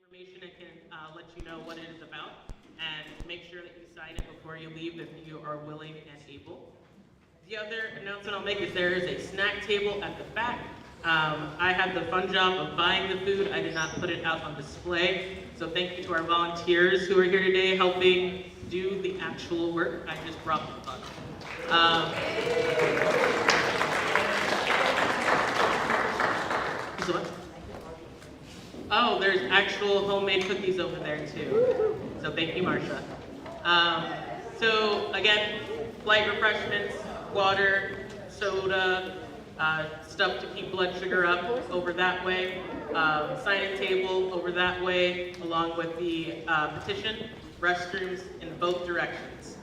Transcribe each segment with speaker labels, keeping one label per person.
Speaker 1: information and can let you know what it is about. And make sure that you sign it before you leave if you are willing and able. The other announcement I'll make is there is a snack table at the back. I had the fun job of buying the food. I did not put it out on display. So thank you to our volunteers who are here today helping do the actual work. I just brought the fun. Oh, there's actual homemade cookies over there too. So thank you, Marsha. So again, light refreshments, water, soda, stuff to keep blood sugar up over that way. Sign-in table over that way, along with the petition, restrooms in both directions.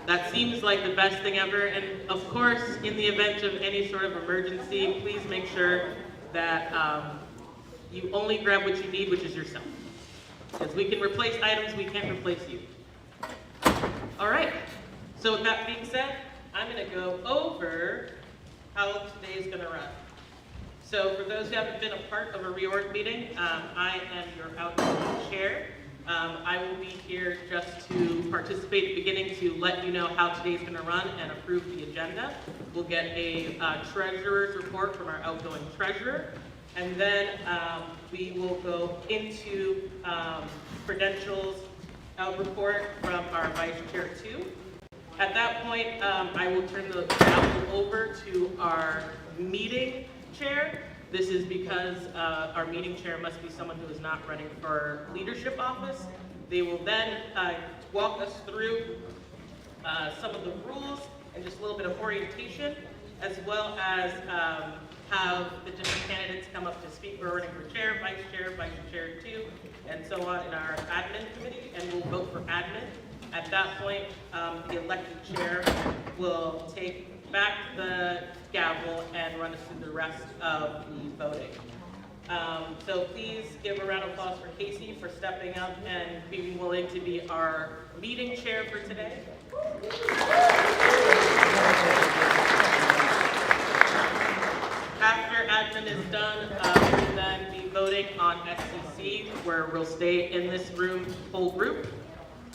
Speaker 1: That seems like the best thing ever, and of course, in the event of any sort of emergency, please make sure that you only grab what you need, which is yourself. Because we can replace items, we can't replace you. All right, so with that being said, I'm gonna go over how today is gonna run. So for those who haven't been a part of a reorg meeting, I am your outgoing chair. I will be here just to participate at the beginning to let you know how today's gonna run and approve the agenda. We'll get a treasurer's report from our outgoing treasurer. And then we will go into credentials report from our vice chair too. At that point, I will turn the gavel over to our meeting chair. This is because our meeting chair must be someone who is not running for leadership office. They will then walk us through some of the rules and just a little bit of orientation, as well as have the different candidates come up to speak. We're running for chair, vice chair two, and so on in our admin committee, and we'll vote for admin. At that point, the elected chair will take back the gavel and run us through the rest of the voting. So please give a round of applause for Casey for stepping up and being willing to be our meeting chair for today. After admin is done, we'll then be voting on SCC, where we'll stay in this room, whole group.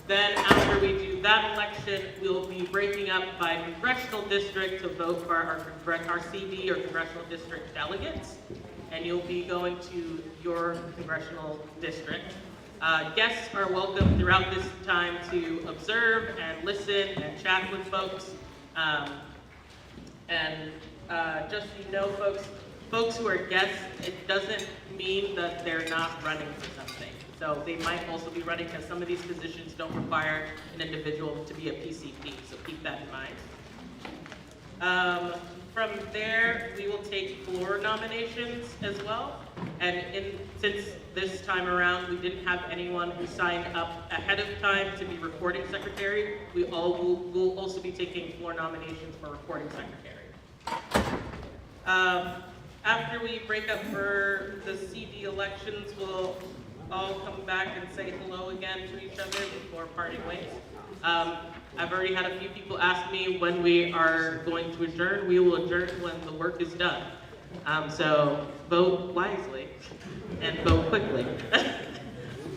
Speaker 1: Then after we do that election, we'll be breaking up by congressional district to vote for our CD or congressional district delegates. And you'll be going to your congressional district. Guests are welcome throughout this time to observe and listen and chat with folks. Just so you know, folks who are guests, it doesn't mean that they're not running for something. So they might also be running because some of these positions don't require an individual to be a PCP, so keep that in mind. From there, we will take floor nominations as well. And since this time around, we didn't have anyone who signed up ahead of time to be recording secretary, we will also be taking floor nominations for recording secretary. After we break up for the CD elections, we'll all come back and say hello again to each other before parting ways. I've already had a few people ask me when we are going to adjourn. We will adjourn when the work is done. So vote wisely and vote quickly.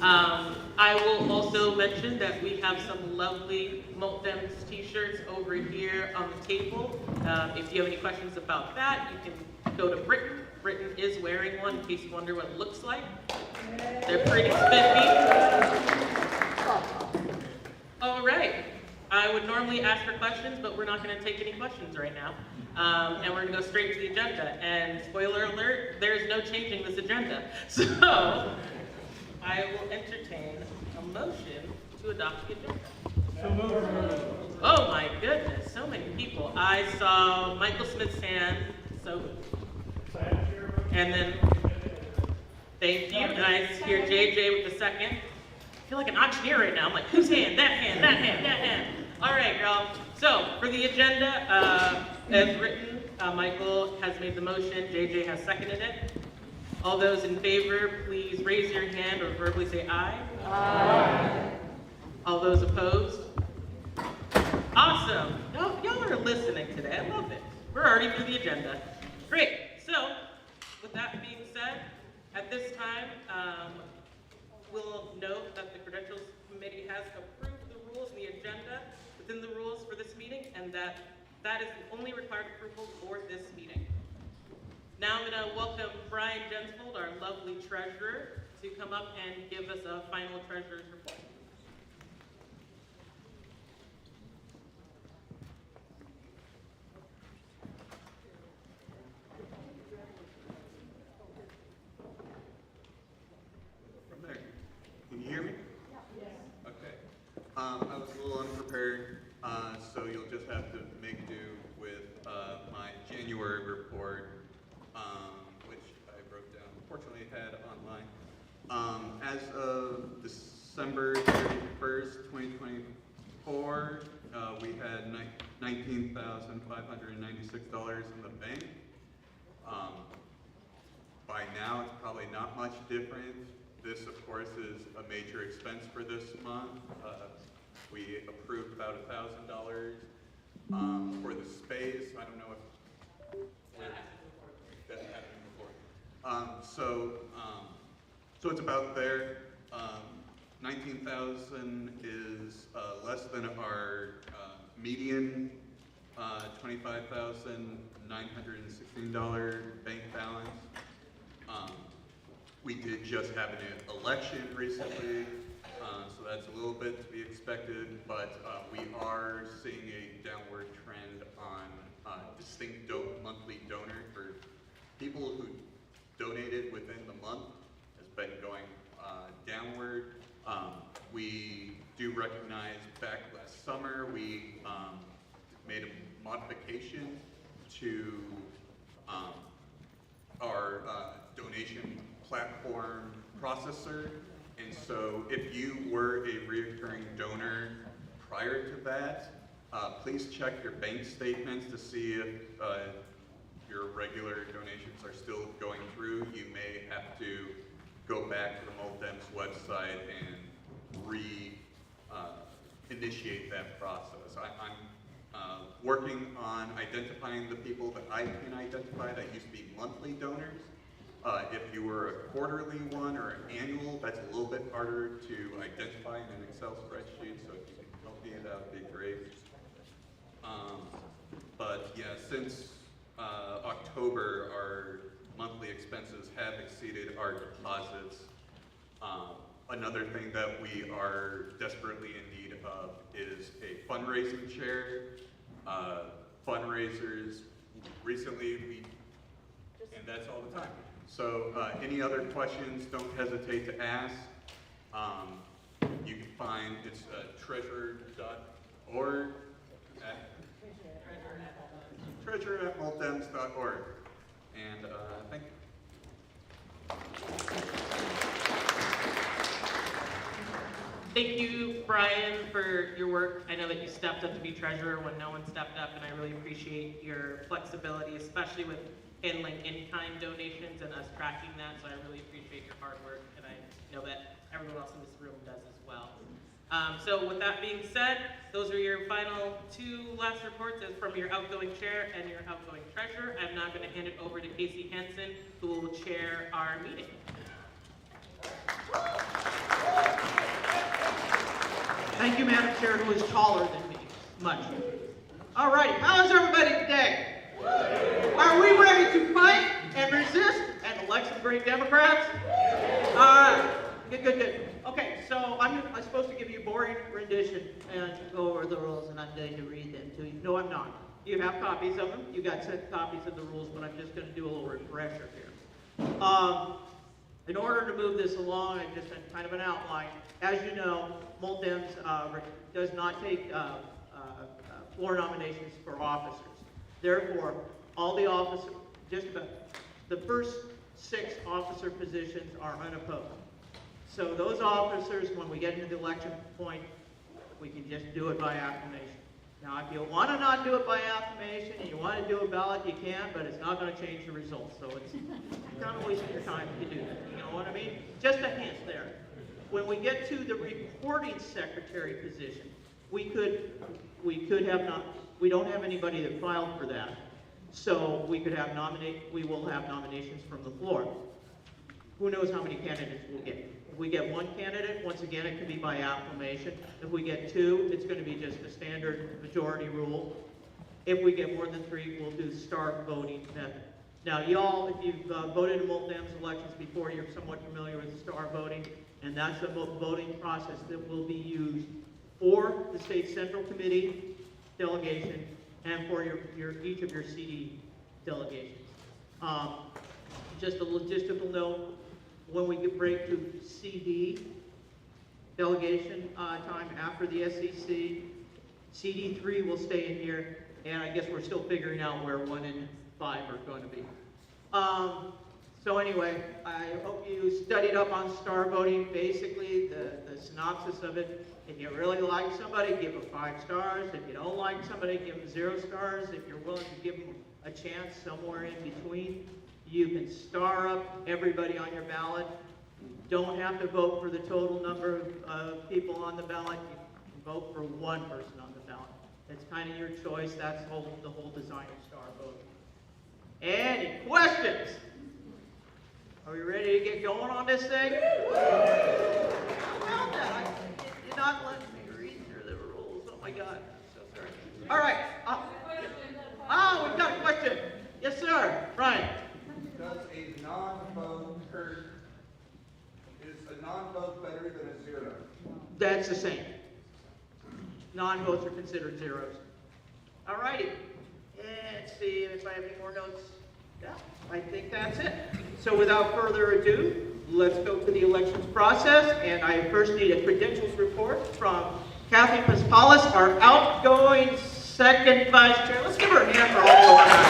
Speaker 1: I will also mention that we have some lovely Multdems t-shirts over here on the table. If you have any questions about that, you can go to Britton. Britton is wearing one in case you wonder what it looks like. They're pretty spiffy. All right. I would normally ask for questions, but we're not going to take any questions right now. And we're going to go straight to the agenda. And spoiler alert, there's no changing this agenda. So I will entertain a motion to adopt the agenda. Oh my goodness, so many people. I saw Michael Smith's hand, so, and then, thank you, and I hear JJ with the second. I feel like an auctioneer right now. I'm like, whose hand? That hand, that hand, that hand. All right, y'all. So, for the agenda, as written, Michael has made the motion, JJ has seconded it. All those in favor, please raise your hand or verbally say aye. Aye. All those opposed? Awesome. Y'all are listening today. I love it. We're already through the agenda. Great. So, with that being said, at this time, has approved the rules and the agenda within the rules for this meeting, and that is the only required approval for this meeting. Now I'm going to welcome Brian Jensvold, our lovely treasurer, to come up and give us a final treasurer's report.
Speaker 2: From there. Can you hear me? Yes. Okay. I was a little unprepared, so you'll just have to make do with my January report, which I wrote down. Unfortunately, I had online. As of December 31st, 2024, we had $19,596 in the bank. By now, it's probably not much different. This, of course, is a major expense for this month. We approved about $1,000 for the space. I don't know if that happened before. So it's about there. 19,000 is less than our median $25,916 bank balance. We did just have an election recently, so that's a little bit to be expected, but we are seeing a downward trend on distinct monthly donor for people who donated within the month has been going downward. We do recognize back last summer we made a modification to our donation platform processor, and so if you were a recurring donor prior to that, please check your bank statements to see if your regular donations are still going through. You may have to go back to the Moldem's website and initiate that process. I'm working on identifying the people that I can identify that used to be monthly donors. If you were a quarterly one or an annual, that's a little bit harder to identify in an Excel spreadsheet, so if you can help me, that would be great. But yeah, since October, our monthly expenses have exceeded our deposits. Another thing that we are desperately in need of is a fundraising chair. Fundraisers, recently and that's all the time. So any other questions, don't hesitate to ask. You can find, it's treasurer.org, treasurer@moldems.org. And thank you.
Speaker 1: Thank you, Brian, for your work. I know that you stepped up to be treasurer when no one stepped up, and I really appreciate your flexibility, especially with handling in-kind donations and us tracking that, so I really appreciate your hard work, and I know that everyone else in this room does as well. So with that being said, those are your final two last reports as from your outgoing chair and your outgoing treasurer. I'm now going to hand it over to Casey Hansen, who will chair our meeting.
Speaker 3: Thank you, Madam Chair, who is taller than me, much. All right, how is everybody today? Are we ready to fight and resist and elect some great Democrats? All right, good. Okay, so I'm supposed to give you a boring rendition and go over the rules, and I'm going to read them to you. No, I'm not. You have copies of them. You got 6 copies of the rules, but I'm just going to do a little refresher here. In order to move this along, I've just done kind of an outline. As you know, Moldems does not take floor nominations for officers. Therefore, all the officers, just about the first 6 officer positions are unopposed. So those officers, when we get into the election point, we can just do it by acclamation. Now, if you want to not do it by acclamation and you want to do a ballot, you can, but it's not going to change the results. So it's kind of wasting your time if you do that. You know what I mean? Just a hint there. When we get to the recording secretary position, we don't have anybody that filed for that. So we will have nominations from the floor. who knows how many candidates we'll get. If we get one candidate, once again, it can be by acclamation. If we get two, it's going to be just a standard majority rule. If we get more than three, we'll do star voting method. Now, y'all, if you've voted in multi-M's elections before, you're somewhat familiar with star voting, and that's the voting process that will be used for the state central committee delegation and for each of your CD delegations. Just a logistical note, when we get break to CD delegation time after the SEC, CD3 will stay in here, and I guess we're still figuring out where 1 and 5 are going to be. So anyway, I hope you studied up on star voting. Basically, the synopsis of it, if you really like somebody, give them 5 stars. If you don't like somebody, give them 0 stars. If you're willing to give them a chance somewhere in between, you can star up everybody on your ballot. You don't have to vote for the total number of people on the ballot. You can vote for one person on the ballot. It's kind of your choice. That's the whole design of star voting. Any questions? Are we ready to get going on this thing? How about that? You're not letting me read through the rules. Oh my God. I'm so sorry. All right. We've got a question. Yes, sir. Ryan.
Speaker 4: Does a non-vote hurt? Is a non-vote better than a 0?
Speaker 3: That's the same. Non-votes are considered zeros. All righty. Let's see if I have any more notes. Yeah, I think that's it. So without further ado, let's go to the elections process. And I first need a credentials report from Kathy Paspalis, our outgoing second vice chair. Let's give her a hand for all of us.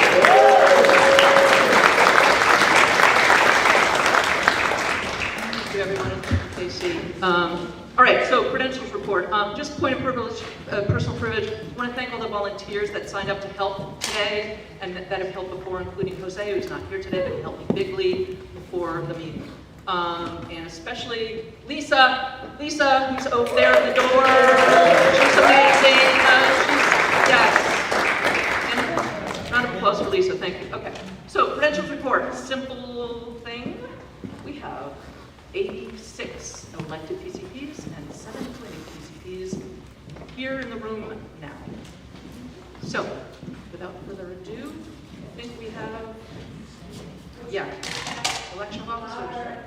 Speaker 5: Thank you, everyone. KC. All right, so credentials report. Just point of privilege, personal privilege. I want to thank all the volunteers that signed up to help today and that have helped before, including Jose, who's not here today, but he helped me bigly before the meeting. And especially Lisa, who's over there at the door. She's amazing. Yes. And round of applause for Lisa. Thank you. Okay. So credentials report. Simple thing. We have 86 elected PCPs and 7 appointed PCPs here in the room now. So, without further ado, I think we have, election of officers.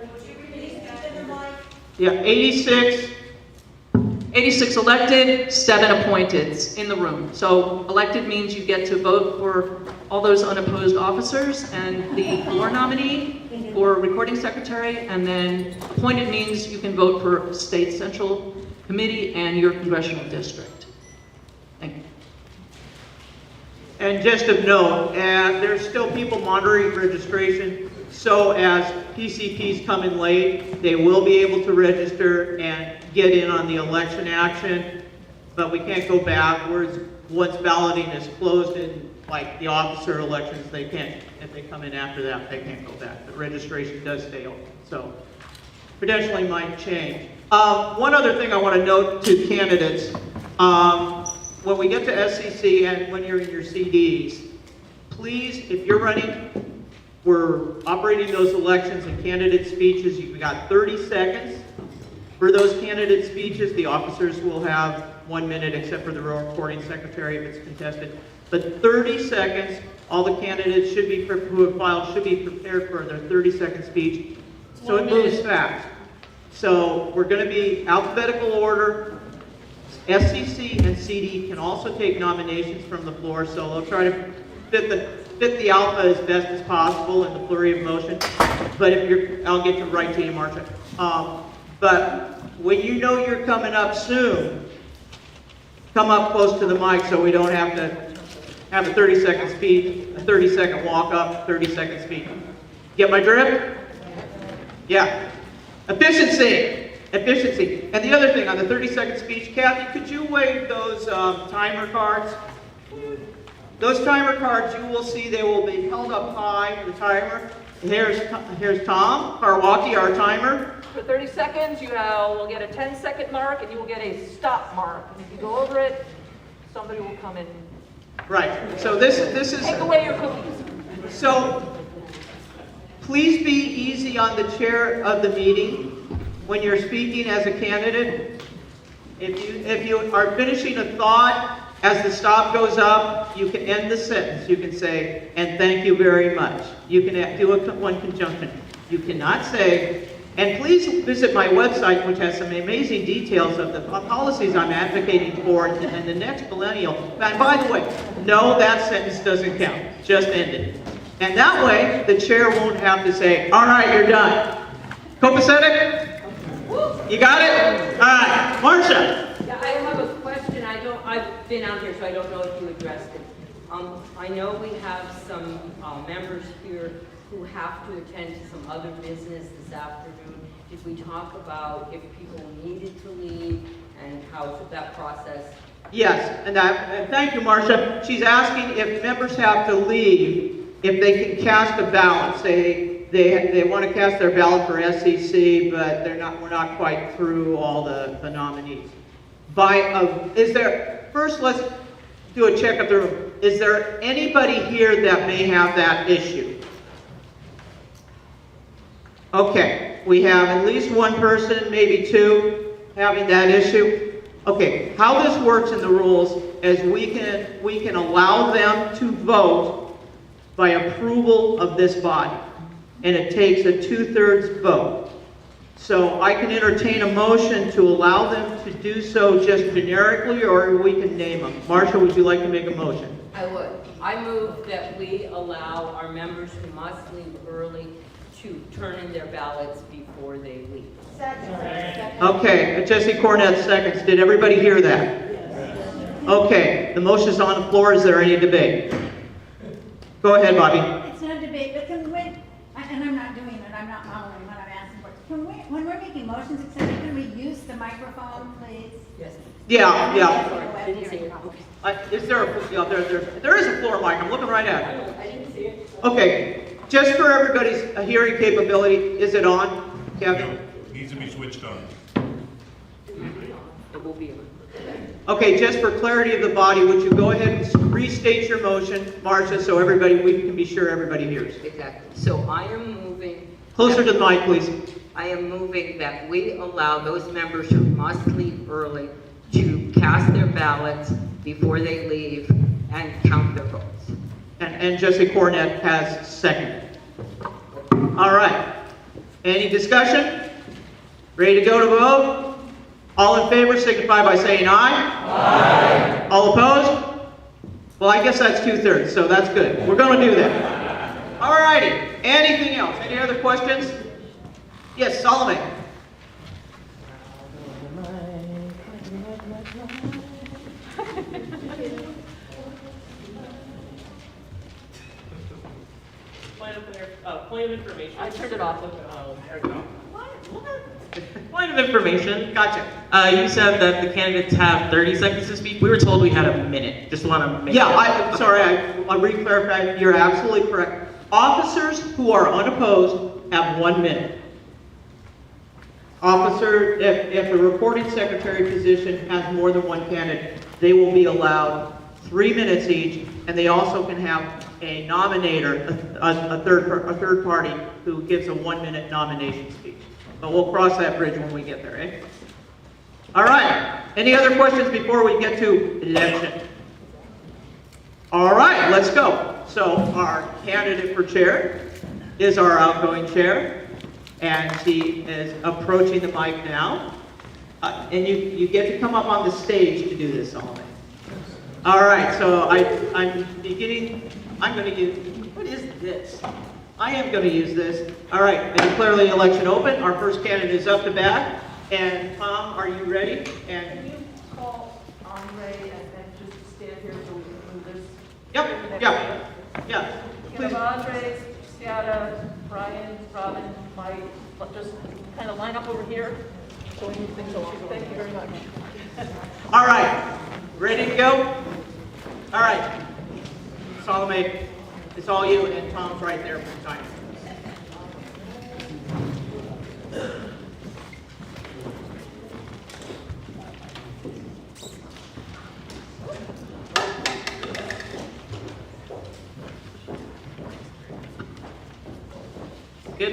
Speaker 3: Yeah, 86.
Speaker 5: 86 elected, 7 appointed in the room. So elected means you get to vote for all those unopposed officers and the floor nominee for recording secretary, and then appointed means you can vote for state central committee and your congressional district. Thank you.
Speaker 3: And just of note, there's still people monitoring registration, so as PCPs come in late, they will be able to register and get in on the election action, but we can't go backwards. Once balloting is closed in, like the officer elections, they can't, if they come in after that, they can't go back. The registration does stay open, so credentialing might change. One other thing I want to note to candidates, when we get to SEC and when you're in your CDs, please, if you're running, we're operating those elections and candidate speeches. You've got 30 seconds. For those candidate speeches, the officers will have 1 minute, except for the recording secretary if it's contested. But 30 seconds, all the candidates who have filed should be prepared for their 30-second speech. So it moves fast. So we're going to be alphabetical order. SCC and CD can also take nominations from the floor, so they'll try to fit the alpha as best as possible in the flurry of motion. But I'll get right to you, Marcia. But when you know you're coming up soon, come up close to the mic so we don't have to have a 30-second speech, a 30-second walk up, 30-second speech. Get my drift? Yeah. Efficiency. And the other thing, on the 30-second speech, Kathy, could you wave those timer cards? Those timer cards, you will see they will be held up high, the timer. Here's Tom Karwaki, our timer.
Speaker 5: For 30 seconds, you will get a 10-second mark, and you will get a stop mark. And if you go over it, somebody will come in.
Speaker 3: Right. So this is.
Speaker 5: Take away your cookies.
Speaker 3: So please be easy on the chair of the meeting when you're speaking as a candidate. If you are finishing a thought, as the stop goes up, you can end the sentence. You can say, and thank you very much. You can do one conjunction. You cannot say, and please visit my website, which has some amazing details of the policies I'm advocating for in the next millennial. And by the way, no, that sentence doesn't count. Just end it. And that way, the chair won't have to say, all right, you're done. Copacetic? You got it? All right, Marcia.
Speaker 6: Yeah, I have a question. I've been out here, so I don't know if you addressed it. I know we have some members here who have to attend to some other business this afternoon. Did we talk about if people needed to leave and how that process?
Speaker 3: Yes, and thank you, Marcia. She's asking if members have to leave, if they can cast a ballot. Say they want to cast their ballot for SEC, but we're not quite through all the nominees. First let's do a check of the room. Is there anybody here that may have that issue? Okay, we have at least one person, maybe two, having that issue. Okay, how this works in the rules is we can allow them to vote by approval of this body, and it takes a 2/3 vote. So I can entertain a motion to allow them to do so just generically, or we can name them. Marcia, would you like to make a motion?
Speaker 6: I would. I move that we allow our members who must leave early to turn in their ballots before they leave.
Speaker 3: Okay, Jesse Cornett seconds. Did everybody hear that? Okay, the motion is on the floor. Is there any debate? Go ahead, Bobby.
Speaker 7: It's not a debate, but can we, and I'm not doing it, I'm not following what I'm asking for. Can we, when we're making motions, etc., can we use the microphone, please?
Speaker 6: Yes.
Speaker 3: Yeah.
Speaker 6: Didn't see it. Okay.
Speaker 3: Is there there is a floor mic. I'm looking right at it.
Speaker 6: I didn't see it.
Speaker 3: Okay, just for everybody's hearing capability, is it on, Kevin?
Speaker 8: Needs to be switched on.
Speaker 6: It will be on.
Speaker 3: Okay, just for clarity of the body, would you go ahead and restate your motion, Marcia, so we can be sure everybody hears?
Speaker 6: Exactly. So I am moving.
Speaker 3: Closer to the mic, please.
Speaker 6: I am moving that we allow those members who must leave early to cast their ballots before they leave and count their votes.
Speaker 3: And Jesse Cornett has seconded. All right. Any discussion? Ready to go to vote? All in favor signify by saying aye. Aye. All opposed? Well, I guess that's 2/3, so that's good. We're going to do that. All righty. Anything else? Any other questions? Yes, Solomon.
Speaker 1: Point of information.
Speaker 6: I turned it off.
Speaker 1: There we go. Point of information.
Speaker 3: Gotcha.
Speaker 1: You said that the candidates have 30 seconds to speak. We were told we had a minute. Just want to make
Speaker 3: Yeah,
Speaker 1: sure.
Speaker 3: I'm sorry, I'll re-clarify. You're absolutely correct. Officers who are unopposed have 1 minute. Officer, if the recording secretary position has more than one candidate, they will be allowed 3 minutes each, and they also can have a nominator, a third party, who gives a 1-minute nomination speech. But we'll cross that bridge when we get there, eh? All right. Any other questions before we get to election? All right, let's go. So our candidate for chair is our outgoing chair, and she is approaching the mic now. And you get to come up on the stage to do this, Solomon. All right, so I'm going to use, what is this? I am going to use this. All right, I declare the election open. Our first candidate is up to bat. And Tom, are you ready? And
Speaker 5: Can you call Andre and just stand here so we can move this?
Speaker 3: yeah.
Speaker 5: Can
Speaker 3: Please.
Speaker 5: Andre, Sciata, Brian, Robin, Mike, just kind of line up over here so we move things along. Thank you very much.
Speaker 3: All right, ready to go? All right, Salome, it's all you, and Tom's right there for the time.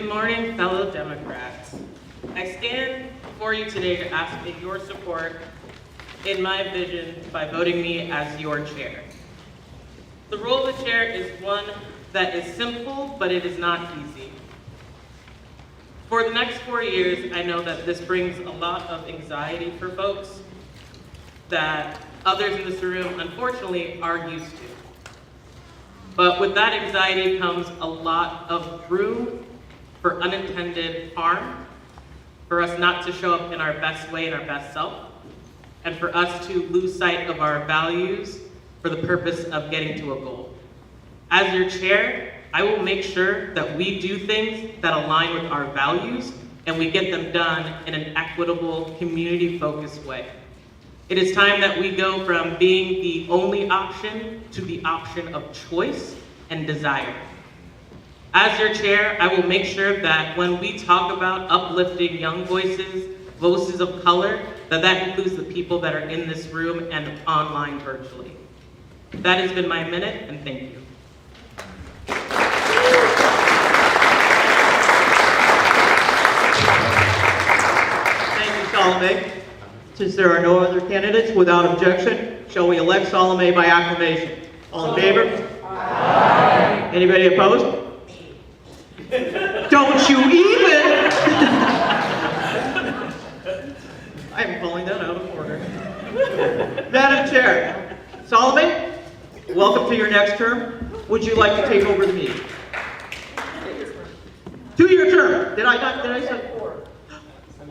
Speaker 1: morning, fellow Democrats. I stand before you today to ask for your support in my vision by voting me as your chair. The role of the chair is one that is simple, but it is not easy. For the next 4 years, I know that this brings a lot of anxiety for folks that others in this room, unfortunately, are used to. But with that anxiety comes a lot of room for unintended harm, for us not to show up in our best way and our best self, and for us to lose sight of our values for the purpose of getting to a goal. As your chair, I will make sure that we do things that align with our values and we get them done in an equitable, community-focused way. It is time that we go from being the only option to the option of choice and desire. As your chair, I will make sure that when we talk about uplifting young voices, voices of color, that includes the people that are in this room and online virtually. That has been my minute, and thank you.
Speaker 3: Thank you, Salome. Since there are no other candidates, without objection, shall we elect Salome by acclamation? All in favor? Aye. Anybody opposed? Don't you even! I'm calling that out of order. Madam Chair, Salome, welcome to your next term. Would you like to take over the meeting? 2-year term. Did I say 4?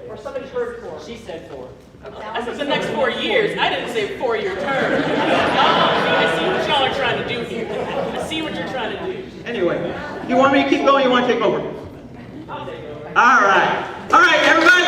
Speaker 3: Or somebody heard 4.
Speaker 5: She said 4.
Speaker 1: I said the next 4 years. I didn't say 4-year term. I see what y'all are trying to do here. I see what you're trying to do.
Speaker 3: Anyway, you want me to keep going? You want to take over?
Speaker 1: I'll take over.
Speaker 3: All right. All right, everybody.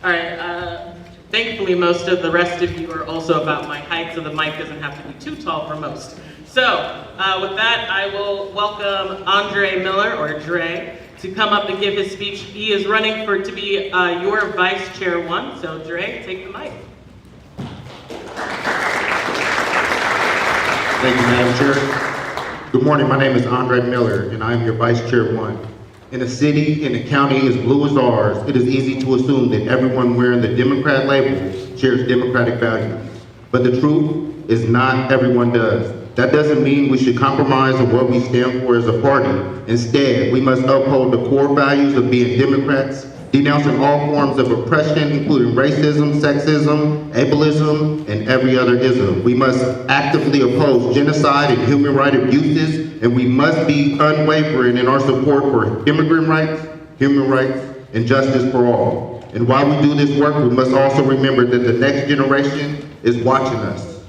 Speaker 1: All right, thankfully most of the rest of you are also about my height, so the mic doesn't have to be too tall for most. So, with that, I will welcome Andre Miller, or Dre, to come up and give his speech. He is running to be your Vice Chair 1, so Dre, take the mic.
Speaker 8: Thank you, Madam Chair. Good morning, my name is Andre Miller, and I am your Vice Chair 1. In a city and a county as blue as ours, it is easy to assume that everyone wearing the Democrat label shares Democratic values. But the truth is not everyone does. That doesn't mean we should compromise on what we stand for as a party. Instead, we must uphold the core values of being Democrats, denouncing all forms of oppression, including racism, sexism, ableism, and every other ism. We must actively oppose genocide and human rights abuses, and we must be unwavering in our support for immigrant rights, human rights, and justice for all. And while we do this work, we must also remember that the next generation is watching us.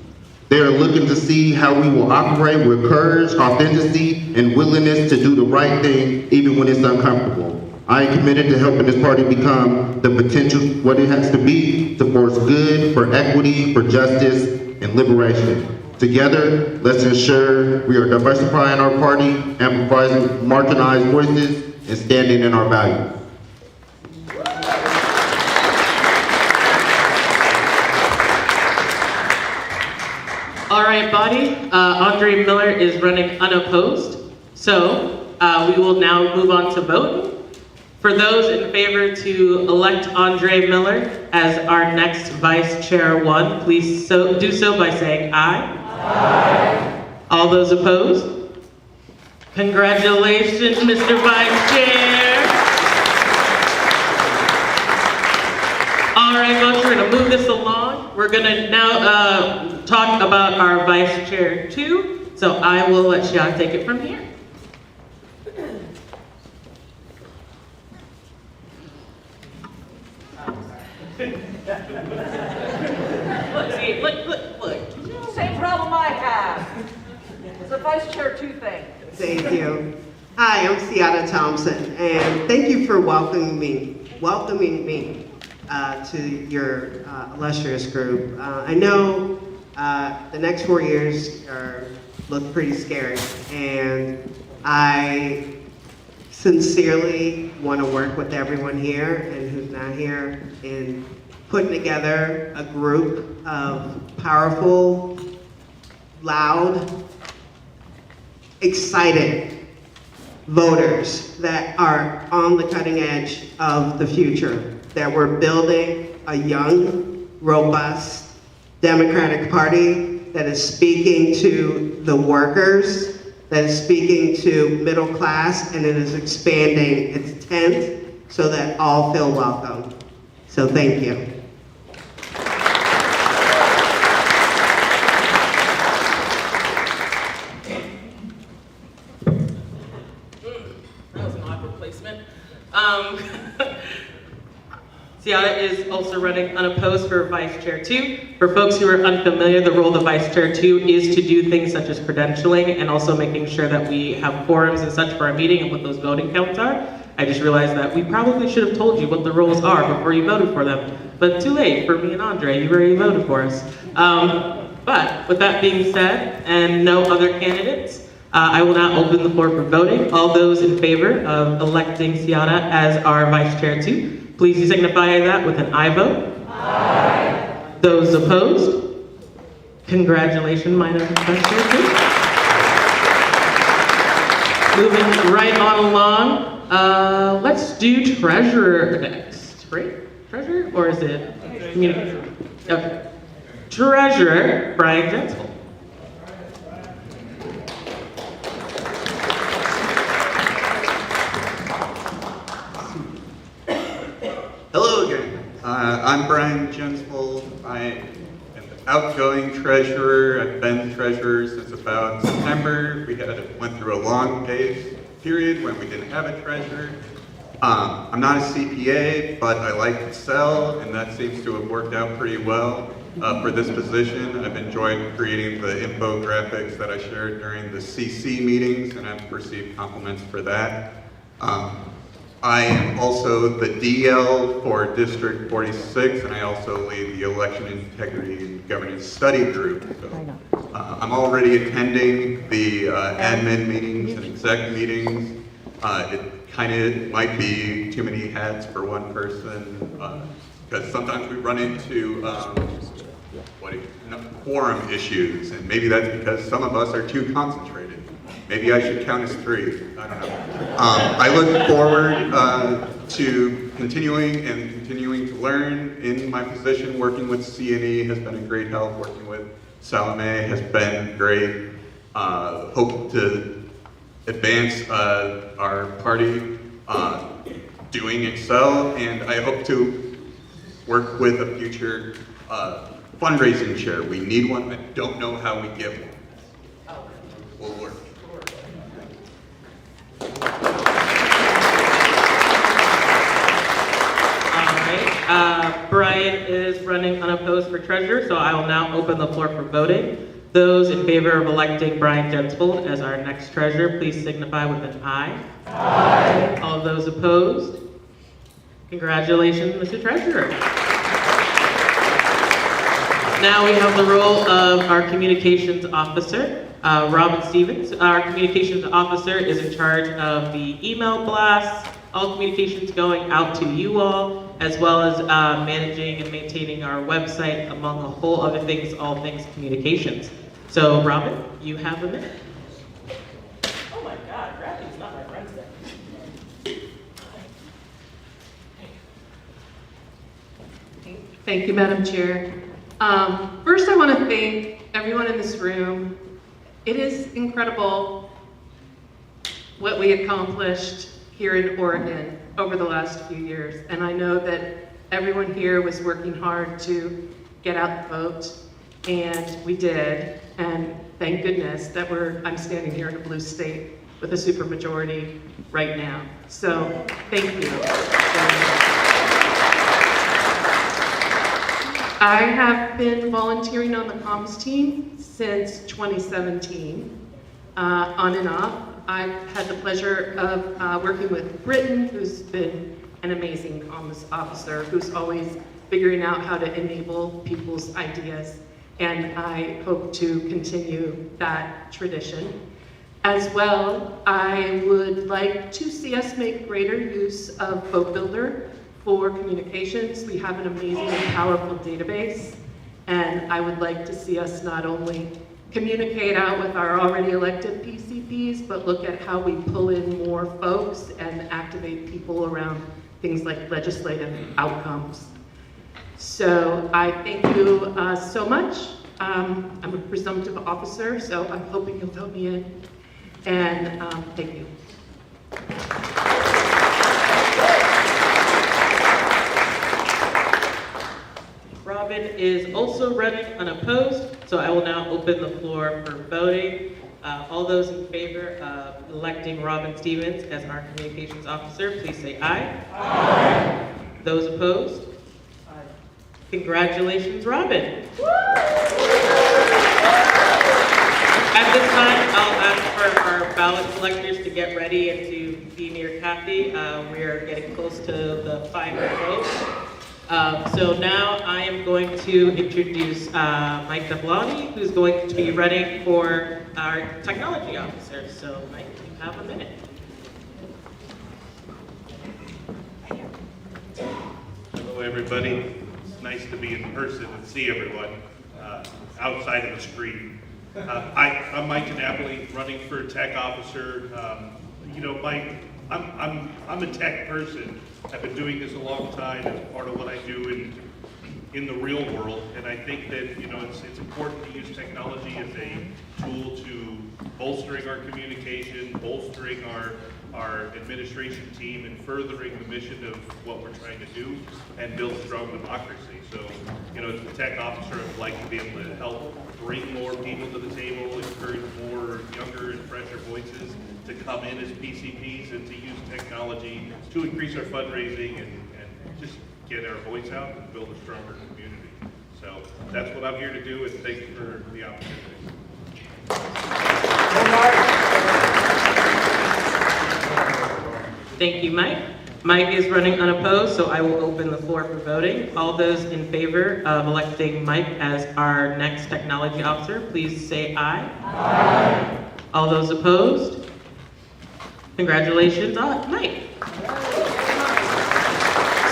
Speaker 8: They are looking to see how we will operate with courage, authenticity, and willingness to do the right thing, even when it's uncomfortable. I am committed to helping this party become the potential what it has to be to force good, for equity, for justice, and liberation. Together, let's ensure we are diversifying our party, amplifying marginalized voices, and standing in our values.
Speaker 1: All right, body, Andre Miller is running unopposed, so we will now move on to vote. For those in favor to elect Andre Miller as our next Vice Chair 1, please do so by saying aye. Aye. All those opposed? Congratulations, Mr. Vice Chair. All right, folks, we're gonna move this along. We're gonna now talk about our Vice Chair 2, so I will let Shia take it from here. Look.
Speaker 5: Same problem I have. It's a Vice Chair 2 thing.
Speaker 9: Thank you. Hi, I'm Sienna Thompson, and thank you for welcoming me to your illustrious group. I know the next 4 years look pretty scary, and I sincerely want to work with everyone here and who's not here in putting together a group of powerful loud, excited voters that are on the cutting edge of the future, that we're building a young, robust Democratic Party that is speaking to the workers, that is speaking to middle class, and it is expanding its tent so that all feel welcome. So thank you.
Speaker 1: That was an odd replacement. Ciara is also running unopposed for Vice Chair 2. For folks who are unfamiliar, the role of the Vice Chair 2 is to do things such as credentialing and also making sure that we have quorums and such for our meeting and what those voting counts are. I just realized that we probably should have told you what the roles are before you voted for them. But too late for me and Andre, you already voted for us. But with that being said, and no other candidates, I will now open the floor for voting. All those in favor of electing Ciara as our Vice Chair 2, please signify that with an aye vote. Aye. Those opposed? Congratulations, my name is Vice Chair 2. Moving right on along, let's do Treasurer next, right? Treasurer, or is it communication? Okay. Treasurer, Brian Jensel.
Speaker 2: Hello again. I'm Brian Jensel. I am the outgoing treasurer. I've been treasurer since about September. Went through a long period when we didn't have a treasurer. I'm not a CPA, but I like Excel, and that seems to have worked out pretty well for this position. I've enjoyed creating the infographics that I shared during the CC meetings, and I've received compliments for that. I am also the DL for District 46, and I also lead the Election Integrity and Governance Study Group. So, I'm already attending the admin meetings and exec meetings. It kind of might be too many hats for one person, because sometimes we run into quorum issues, and maybe that's because some of us are too concentrated. Maybe I should count as 3. I don't know. I look forward to continuing to learn in my position. Working with C&E has been a great help. Working with Salome has been great. Hope to advance our party doing Excel, and I hope to work with a future fundraising chair. We need one. I don't know how we get one. We'll work.
Speaker 1: Brian is running unopposed for treasurer, so I will now open the floor for voting. Those in favor of electing Brian Jensvold as our next treasurer, please signify with an aye. Aye. All those opposed? Congratulations, Mr. Treasurer. Now we have the role of our communications officer, Robin Stevens. Our communications officer is in charge of the email blasts, all communications going out to you all, as well as managing and maintaining our website, among a whole other things, all things communications. So, Robin, you have a minute. Oh my God, graphic's not my friend today.
Speaker 5: Thank you, Madam Chair. First, I want to thank everyone in this room. It is incredible what we accomplished here in Oregon over the last few years. And I know that everyone here was working hard to get out the vote, and we did. And thank goodness that I'm standing here in a blue state with a supermajority right now. So thank you. I have been volunteering on the comms team since 2017, on and off. I've had the pleasure of working with Britton, who's been an amazing comms officer, who's always figuring out how to enable people's ideas, and I hope to continue that tradition. As well, I would like to see us make greater use of Vote Builder for communications. We have an amazing and powerful database, and I would like to see us not only communicate out with our already elected PCPs, but look at how we pull in more folks and activate people around things like legislative outcomes. So I thank you so much. I'm a presumptive officer, so I'm hoping you'll vote me in. And thank you.
Speaker 1: Robin is also running unopposed, so I will now open the floor for voting. All those in favor of electing Robin Stevens as our communications officer, please say aye. Aye. Those opposed? Aye. Congratulations, Robin. At this time, I'll ask for our ballot collectors to get ready and to be near Kathy. We are getting close to the final vote. So now I am going to introduce Mike Deblani, who's going to be running for our technology officer. So Mike, you have a minute.
Speaker 10: Hello, everybody. It's nice to be in person and see everyone outside of the screen. I'm Mike Napoli, running for tech officer. You know, I'm a tech person. I've been doing this a long time. It's part of what I do in the real world, and I think that, you know, it's important to use technology as a tool to bolstering our communication, bolstering our administration team, and furthering the mission of what we're trying to do and build strong democracy. So, you know, as a tech officer, I'd like to be able to help bring more people to the table, encourage more younger and fresher voices to come in as PCPs and to use technology to increase our fundraising and just get our voice out and build a stronger community. So that's what I'm here to do, and thank you for the opportunity.
Speaker 1: Thank you, Mike. Mike is running unopposed, so I will open the floor for voting. All those in favor of electing Mike as our next technology officer, please say aye. Aye. All those opposed? Congratulations, Mike.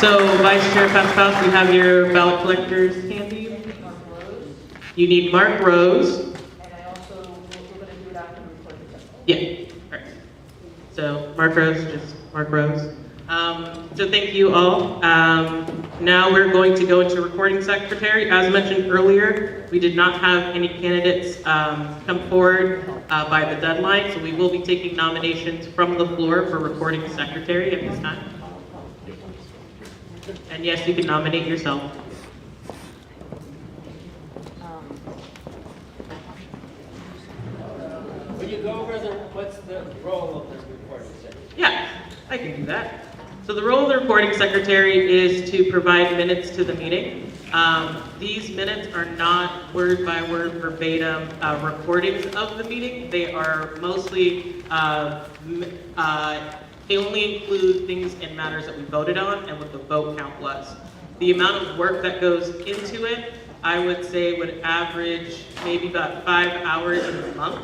Speaker 1: So, Vice Chair Pascal, you have your ballot collectors handy? You need Mark Rose.
Speaker 5: And I also, we're going to do it after we record the testimony.
Speaker 1: Yeah, correct. So Mark Rose, just Mark Rose. So thank you all. Now we're going to go into recording secretary. As mentioned earlier, we did not have any candidates come forward by the deadline, so we will be taking nominations from the floor for recording secretary at this time. And yes, you can nominate yourself.
Speaker 11: Will you go over what's the role of the recording secretary?
Speaker 1: Yeah, I can do that. So the role of the recording secretary is to provide minutes to the meeting. These minutes are not word by word verbatim recordings of the meeting. They are mostly, they only include things and matters that we voted on and what the vote count was. The amount of work that goes into it, I would say would average maybe about 5 hours in a month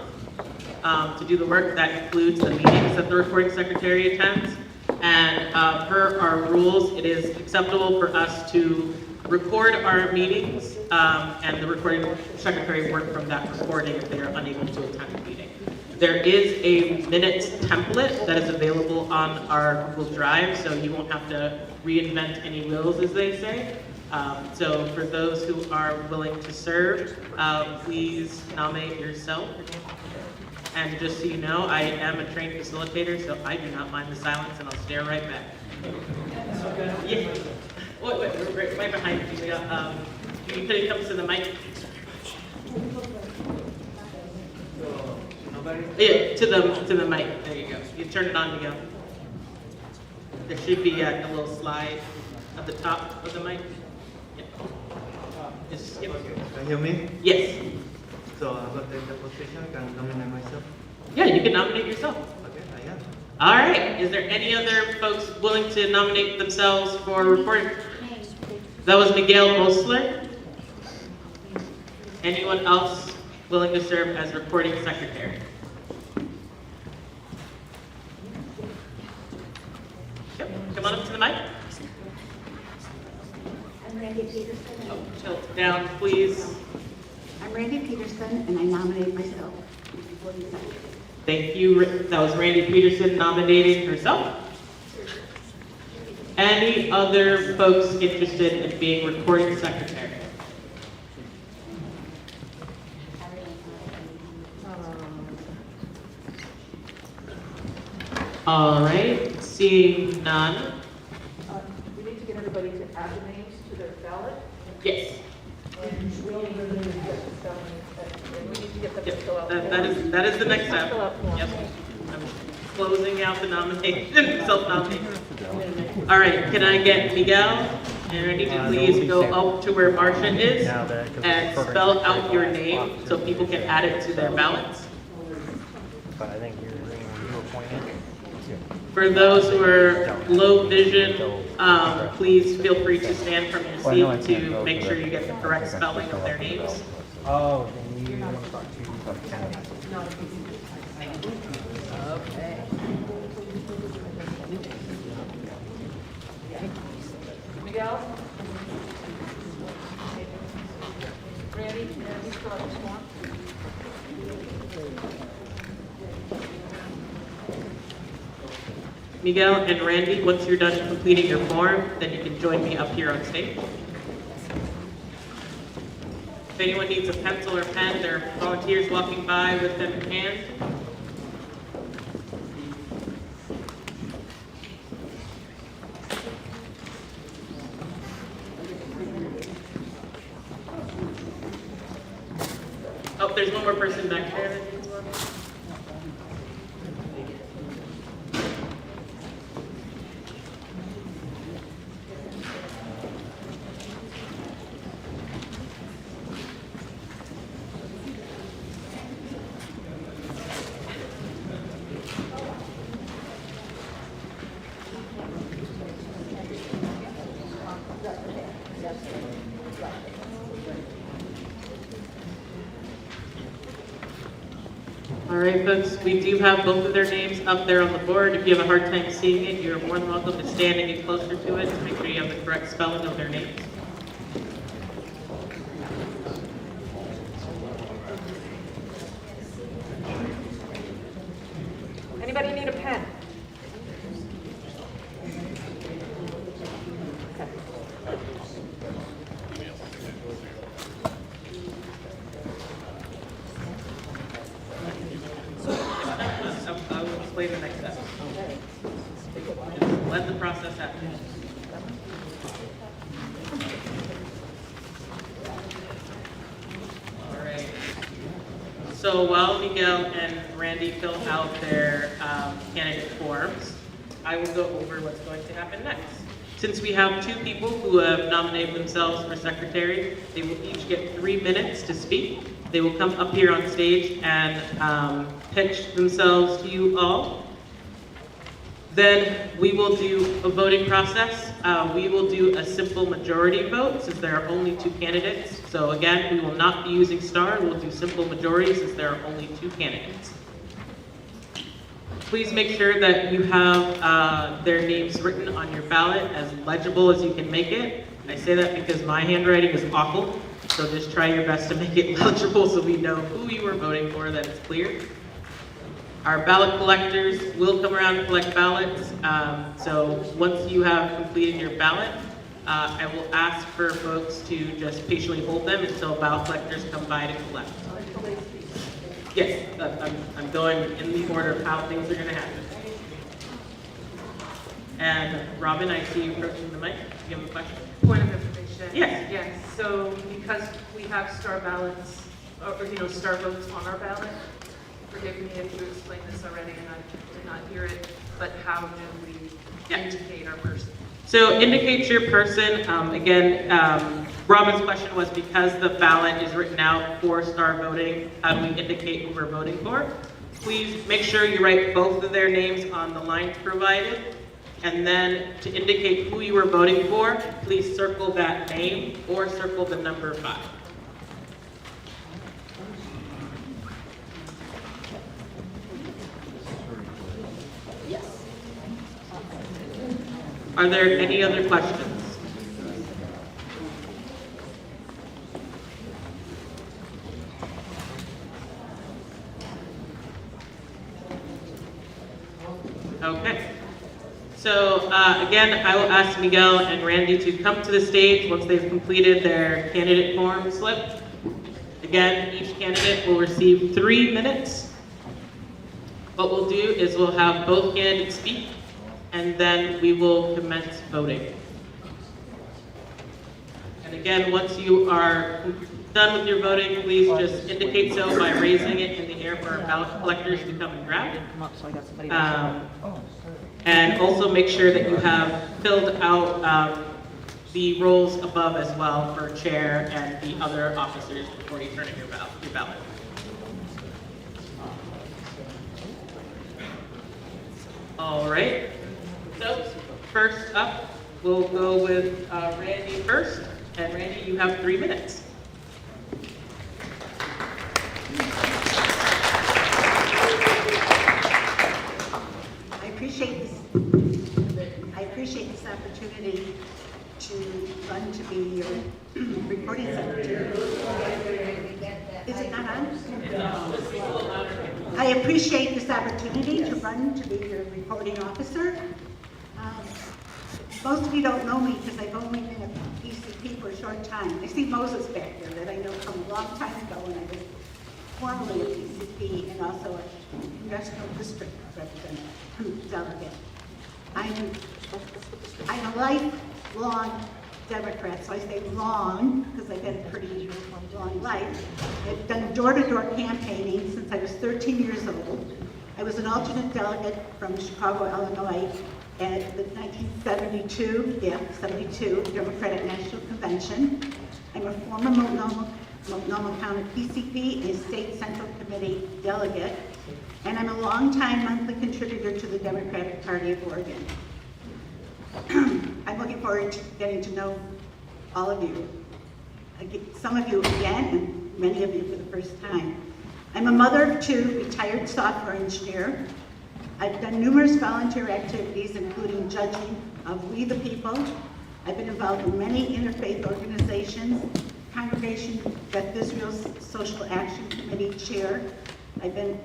Speaker 1: to do the work. That includes the meetings that the recording secretary attends. And per our rules, it is acceptable for us to record our meetings and the recording secretary work from that recording if they are unable to attend the meeting. There is a minutes template that is available on our Google Drive, so you won't have to reinvent any wheels, as they say. So for those who are willing to serve, please nominate yourself. And just so you know, I am a trained facilitator, so I do not mind the silence, and I'll stare right back. Yeah. Wait, right behind you. You could come to the mic. Yeah, to the mic. There you go. You turn it on to go. There should be a little slide at the top of the mic. Yeah. Just, yep.
Speaker 12: Can you hear me?
Speaker 1: Yes.
Speaker 12: So I will take the position, can I nominate myself?
Speaker 1: Yeah, you can nominate yourself.
Speaker 12: Okay, I am.
Speaker 1: All right. Is there any other folks willing to nominate themselves for recording? That was Miguel Mosler. Anyone else willing to serve as recording secretary? Yep. Come on up to the mic.
Speaker 7: I'm Randy Peterson.
Speaker 1: Oh, tilt down, please.
Speaker 7: I'm
Speaker 13: Randy Peterson, and I nominate myself.
Speaker 1: Thank you. That was Randy Peterson nominating herself. Any other folks interested in being recording secretary? All right, seeing none.
Speaker 5: We need to get everybody to add the names to their ballot.
Speaker 1: Yes.
Speaker 5: And we need to get them to fill out.
Speaker 1: That is the next step. Yep. I'm closing out the nomination, self-nomination. All right, can I get Miguel and Randy to please go up to where Marcia is and spell out your name so people can add it to their ballots?
Speaker 12: But I think you're appointed.
Speaker 1: For those who are low vision, please feel free to stand from your seat to make sure you get the correct spelling of their names.
Speaker 12: Oh, then you want to talk to the county.
Speaker 5: Okay. Miguel? Randy, fill out this form.
Speaker 1: Miguel and Randy, once you're done completing your form, then you can join me up here on stage. If anyone needs a pencil or pen, there are volunteers walking by with them in hand. Oh, there's one more person back there that needs one. All right, folks, we do have both of their names up there on the board. If you have a hard time seeing it, you're more than welcome to stand and get closer to it to make sure you have the correct spelling of their names.
Speaker 5: Anybody need a pen?
Speaker 1: I will explain the next step. Let the process happen. All right. So while Miguel and Randy fill out their candidate forms, I will go over what's going to happen next. Since we have two people who have nominated themselves for secretary, they will each get 3 minutes to speak. They will come up here on stage and pitch themselves to you all. Then we will do a voting process. We will do a simple majority vote since there are only 2 candidates. So again, we will not be using star. We'll do simple majority since there are only 2 candidates. Please make sure that you have their names written on your ballot as legible as you can make it. I say that because my handwriting is awful, so just try your best to make it legible so we know who you are voting for, that it's clear. Our ballot collectors will come around and collect ballots. So once you have completed your ballot, I will ask for folks to just patiently hold them until ballot collectors come by to collect. Yes, I'm going in the order of how things are going to happen. And Robin, I see you approaching the mic. Do you have a question?
Speaker 5: Point of information.
Speaker 1: Yes.
Speaker 5: Yes, so because we have star ballots, or star votes on our ballot, forgive me if you explained this already and I did not hear it, but how do we indicate our person?
Speaker 1: So indicate your person. Again, Robin's question was because the ballot is written out for star voting, how do we indicate who we're voting for? Please make sure you write both of their names on the lines provided. And then to indicate who you are voting for, please circle that name or circle the number 5.
Speaker 5: Yes.
Speaker 1: Are there any other questions? Okay. So again, I will ask Miguel and Randy to come to the stage once they've completed their candidate form slip. Again, each candidate will receive 3 minutes. What we'll do is we'll have both candidates speak, and then we will commence voting. And again, once you are done with your voting, please just indicate so by raising it in the air for our ballot collectors to come and grab it. And also make sure that you have filled out the roles above as well for chair and the other officers before you turn in your ballot. All right, so first up, we'll go with Randy first. And Randy, you have 3 minutes.
Speaker 13: I appreciate this opportunity to run to be your reporting secretary. Is it not on? I appreciate this opportunity to run to be your reporting officer. Most of you don't know me because I've only been a PCP for a short time. I see Moses back there that I know from a long time ago when I was formerly a PCP and also a congressional district representative, delegate. I'm a lifelong Democrat, so I say long because I've had a pretty long life. I've done door-to-door campaigning since I was 13 years old. I was an alternate delegate from Chicago, Illinois at the 1972 Democratic National Convention. I'm a former Multnomah County PCP and State Central Committee delegate, and I'm a longtime monthly contributor to the Democratic Party of Oregon. I'm looking forward to getting to know all of you. Some of you again, and many of you for the first time. I'm a mother of 2, retired software engineer. I've done numerous volunteer activities, including judging of We the People. I've been involved in many interfaith organizations, Congregation Beth Israel's Social Action Committee chair. I've been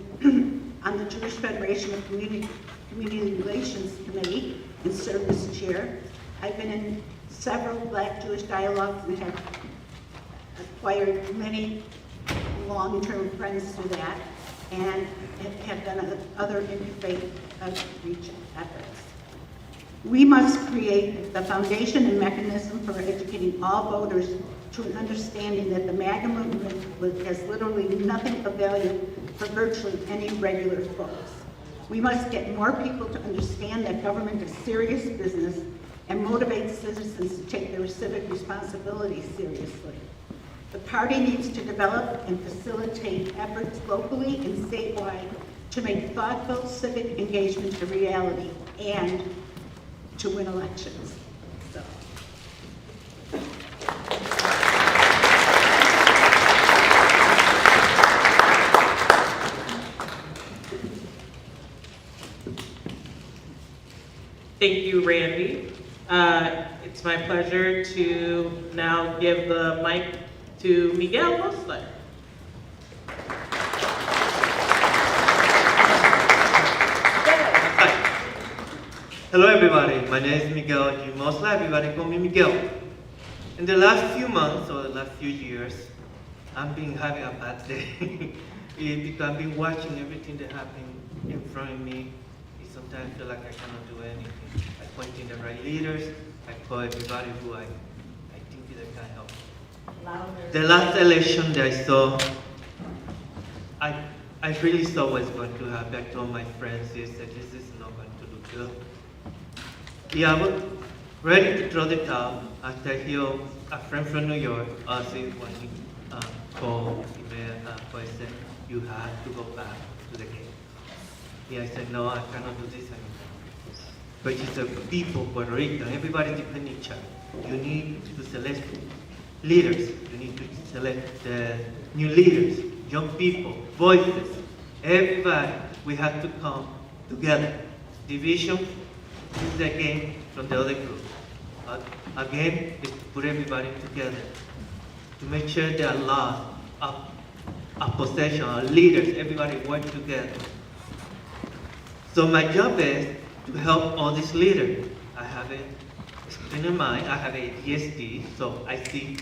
Speaker 13: on the Jewish Federation of Community Relations Committee and served as chair. I've been in several Black-Jewish dialogues and have acquired many long-term friends through that, and have done other interfaith outreach efforts. We must create the foundation and mechanism for educating all voters to an understanding that the MAGA movement has literally nothing of value for virtually any regular folks. We must get more people to understand that government is serious business and motivate citizens to take their civic responsibilities seriously. The party needs to develop and facilitate efforts locally and statewide to make thoughtful civic engagement a reality and to win elections. So.
Speaker 1: Thank you, Randy. It's my pleasure to now give the mic to Miguel Mosler.
Speaker 12: Hello everybody, my name is Miguel G. Mosla. Everybody call me Miguel. In the last few months or the last few years, I've been having a bad day because I've been watching everything that happens in front of me. Sometimes I feel like I cannot do anything. I point in the right leaders, I call everybody who I think that can help. The last election that I saw, I really saw what's going to happen. I told my friends that this is not going to look good. Yeah, I was ready to throw the towel after I hear a friend from New York, Ozzy, when he called me and said, you have to go back to the game. Yeah, I said, no, I cannot do this anymore. But it's the people, Puerto Rico, everybody depends on each other. You need to select leaders. You need to select new leaders, young people, voices. Everybody, we have to come together. Division is the game from the other group. Again, is to put everybody together. To make sure there are laws, a possession, our leaders, everybody work together. So my job is to help all these leaders. I have a splinter mind, I have a PhD, so I see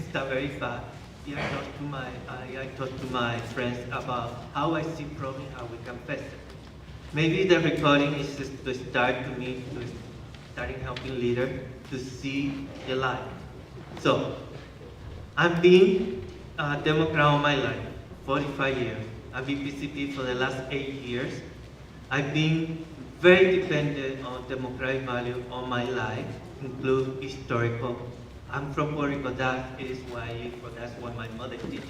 Speaker 12: stuff very fast. Yeah, I talk to my friends about how I see problems, how we can fix it. Maybe the recording is just to start to me to starting helping leaders to see the light. So, I've been a Democrat all my life, 45 years. I've been PCP for the last 8 years. I've been very dependent on democratic value all my life, include historical. I'm from Puerto Rico, that is why I live for, that's what my mother teaches.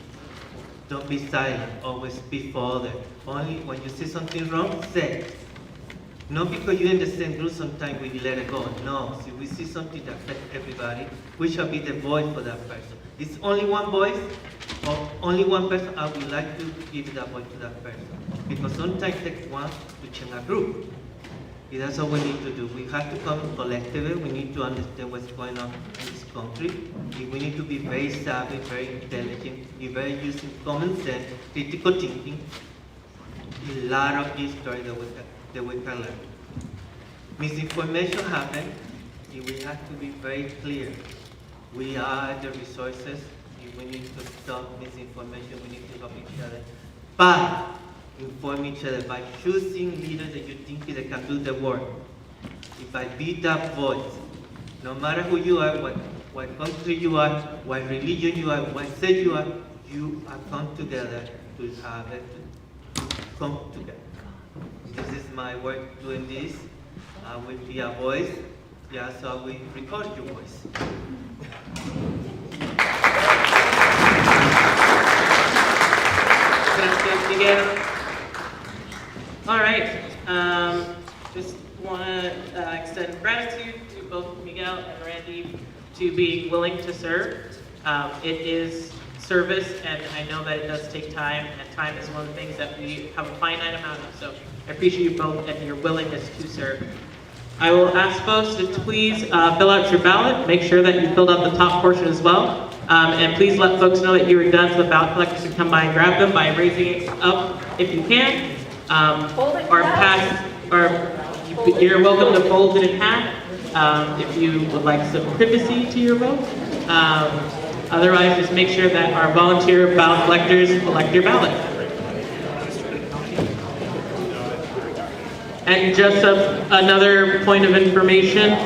Speaker 12: Don't be silent, always speak for others. Only when you see something wrong, say it. Not because you're in the same group, sometimes we let it go. No, if we see something that affects everybody, we shall be the voice for that person. It's only one voice, or only one person, I would like to give that voice to that person. Because sometimes it takes one to change a group. And that's what we need to do. We have to come collectively, we need to understand what's going on in this country. We need to be very savvy, very intelligent, be very using common sense, critical thinking, a lot of history that we can learn. Misinformation happens, and we have to be very clear. We are the resources, and we need to stop misinformation, we need to help each other. But inform each other by choosing leaders that you think that can do the work. If I be that voice, no matter who you are, what country you are, what religion you are, what sect you are come together to have it, come together. This is my work doing this. I will be a voice. Yeah, so I will record your voice.
Speaker 1: Gracias, Miguel. All right, just want to extend gratitude to both Miguel and Randy to being willing to serve. It is service, and I know that it does take time, and time is one of the things that we have a finite amount of, so I appreciate you both and your willingness to serve. I will ask folks to please fill out your ballot, make sure that you filled out the top portion as well, and please let folks know that you are done so the ballot collectors can come by and grab them by raising it up if you can. Or pass, or you're welcome to fold it in half if you would like some privacy to your vote. Otherwise, just make sure that our volunteer ballot collectors collect your ballot. And just another point of information,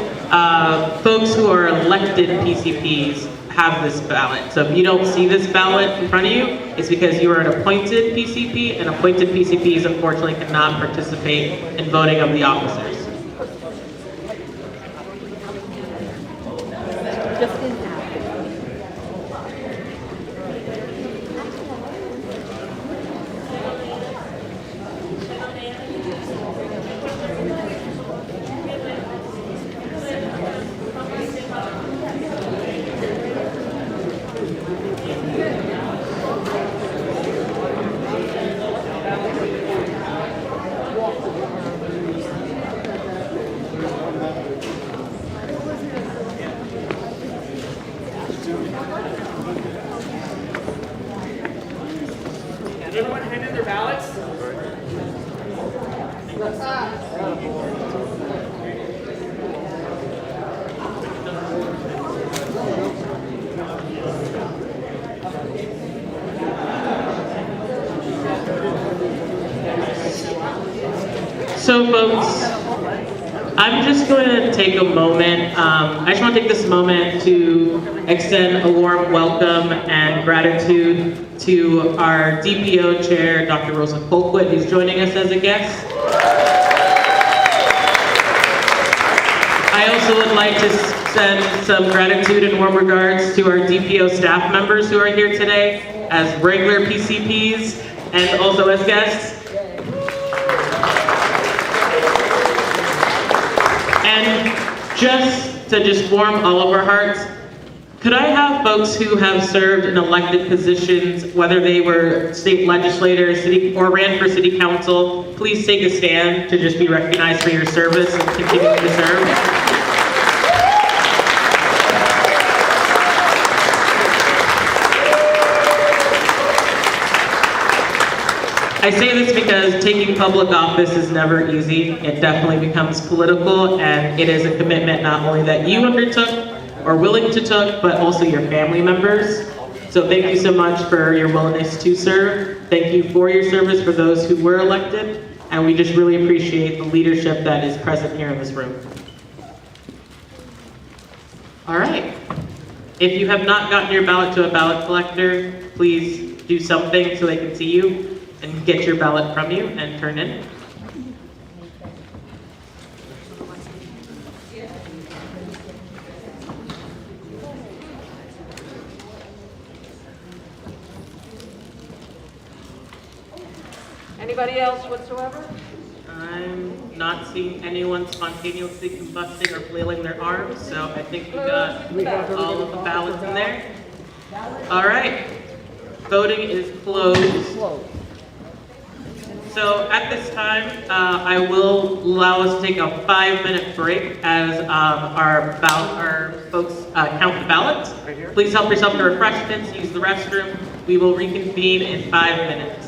Speaker 1: folks who are elected PCPs have this ballot. So if you don't see this ballot in front of you, it's because you are an appointed PCP, and appointed PCPs unfortunately cannot participate in voting of the officers.
Speaker 11: Everyone handed their ballots?
Speaker 1: So folks, I'm just going to take a moment, I just want to take this moment to extend a warm welcome and gratitude to our DPO chair, Dr. Rosa Colquitt, who's joining us as a guest. I also would like to send some gratitude and warm regards to our DPO staff members who are here today as regular PCPs and also as guests. And just to warm all of our hearts, could I have folks who have served in elected positions, whether they were state legislators, or ran for city council, please take a stand to just be recognized for your service and continuing to serve. I say this because taking public office is never easy. It definitely becomes political, and it is a commitment not only that you undertook or willing to took, but also your family members. So thank you so much for your willingness to serve. Thank you for your service for those who were elected, and we just really appreciate the leadership that is present here in this room. All right. If you have not gotten your ballot to a ballot collector, please do something so they can see you and get your ballot from you and turn in.
Speaker 5: Anybody else whatsoever?
Speaker 1: I'm not seeing anyone spontaneously combusting or flailing their arms, so I think we got all of the ballots in there. All right, voting is closed. So at this time, I will allow us to take a 5-minute break as our folks count the ballots. Please help yourself to refreshments, use the restroom. We will reconvene in 5 minutes.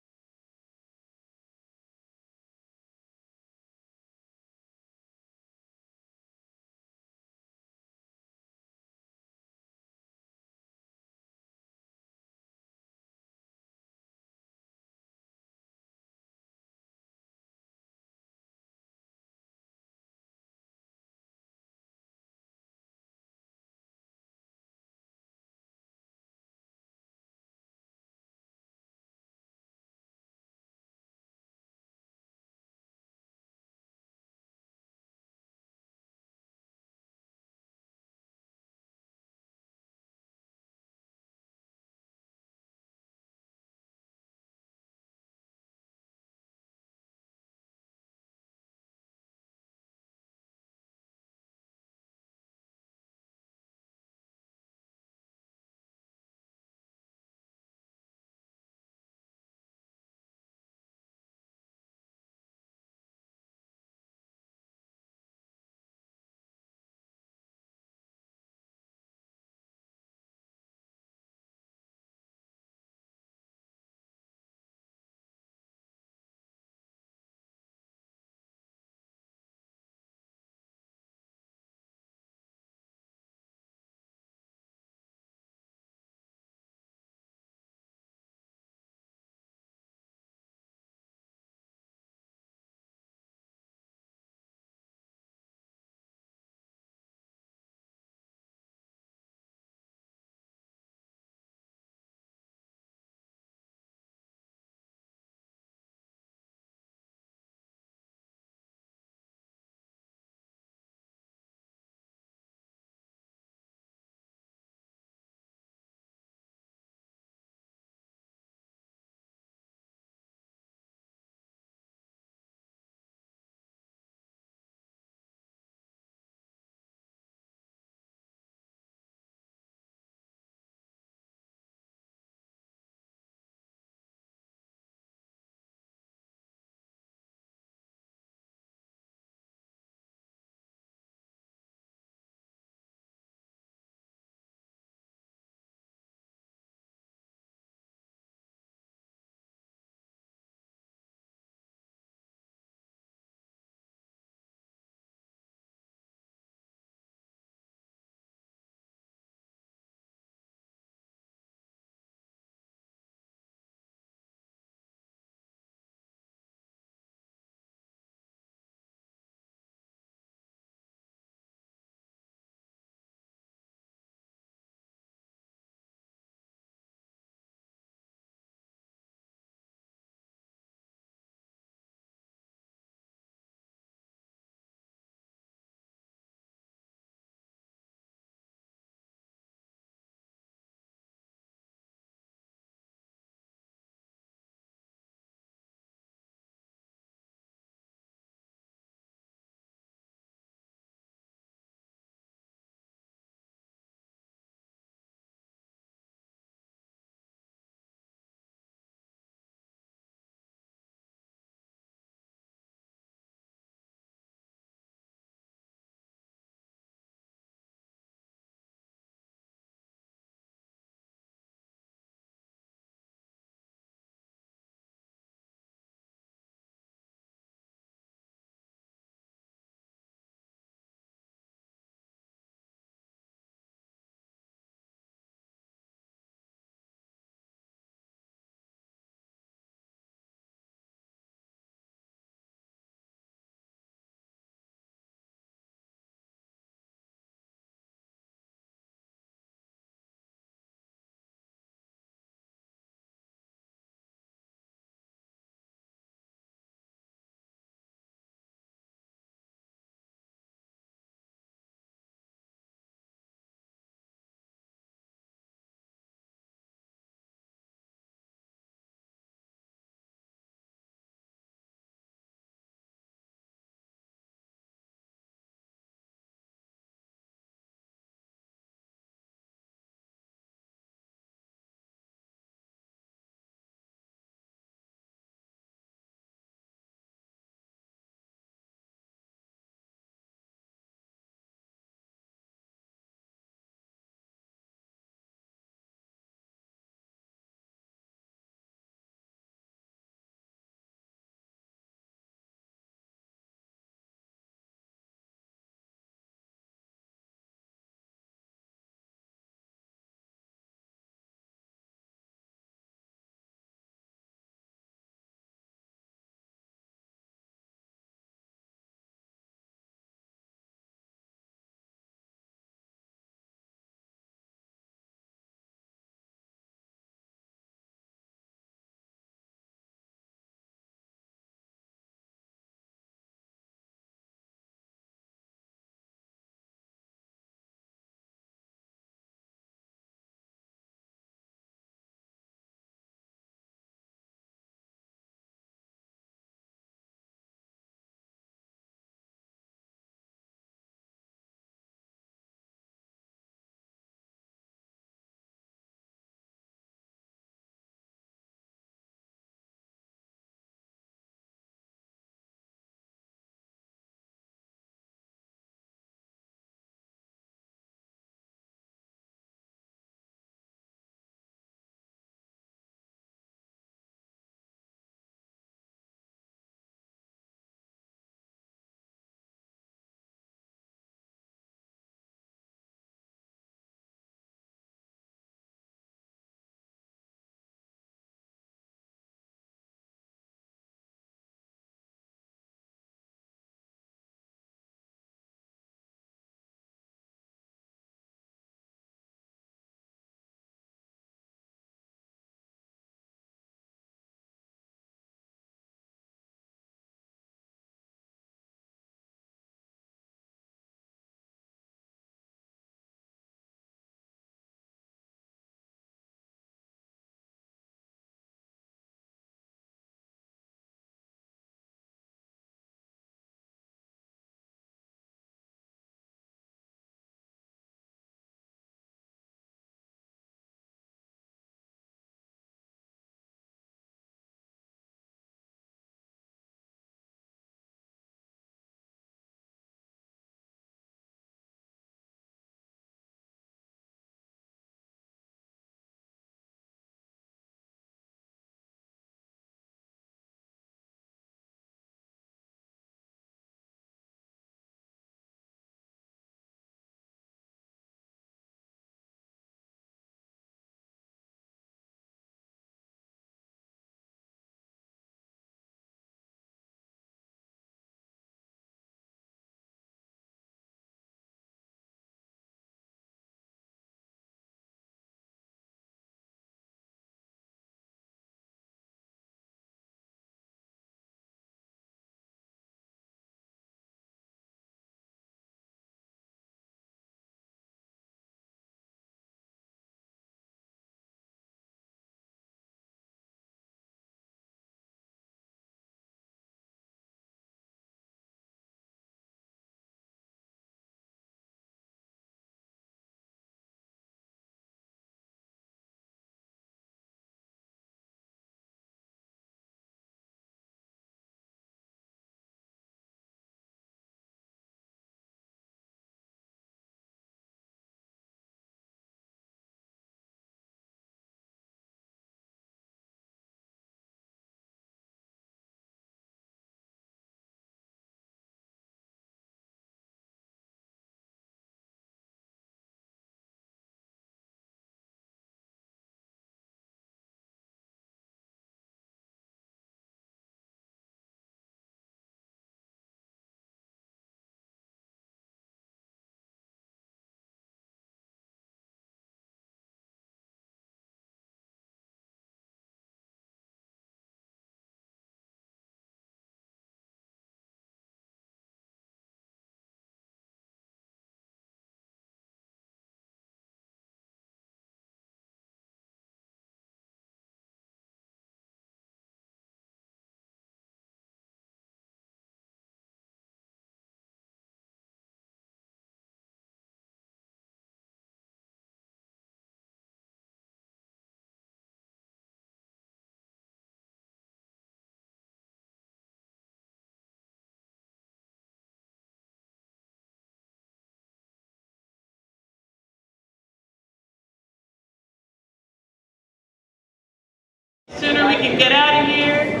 Speaker 1: we can get out of here.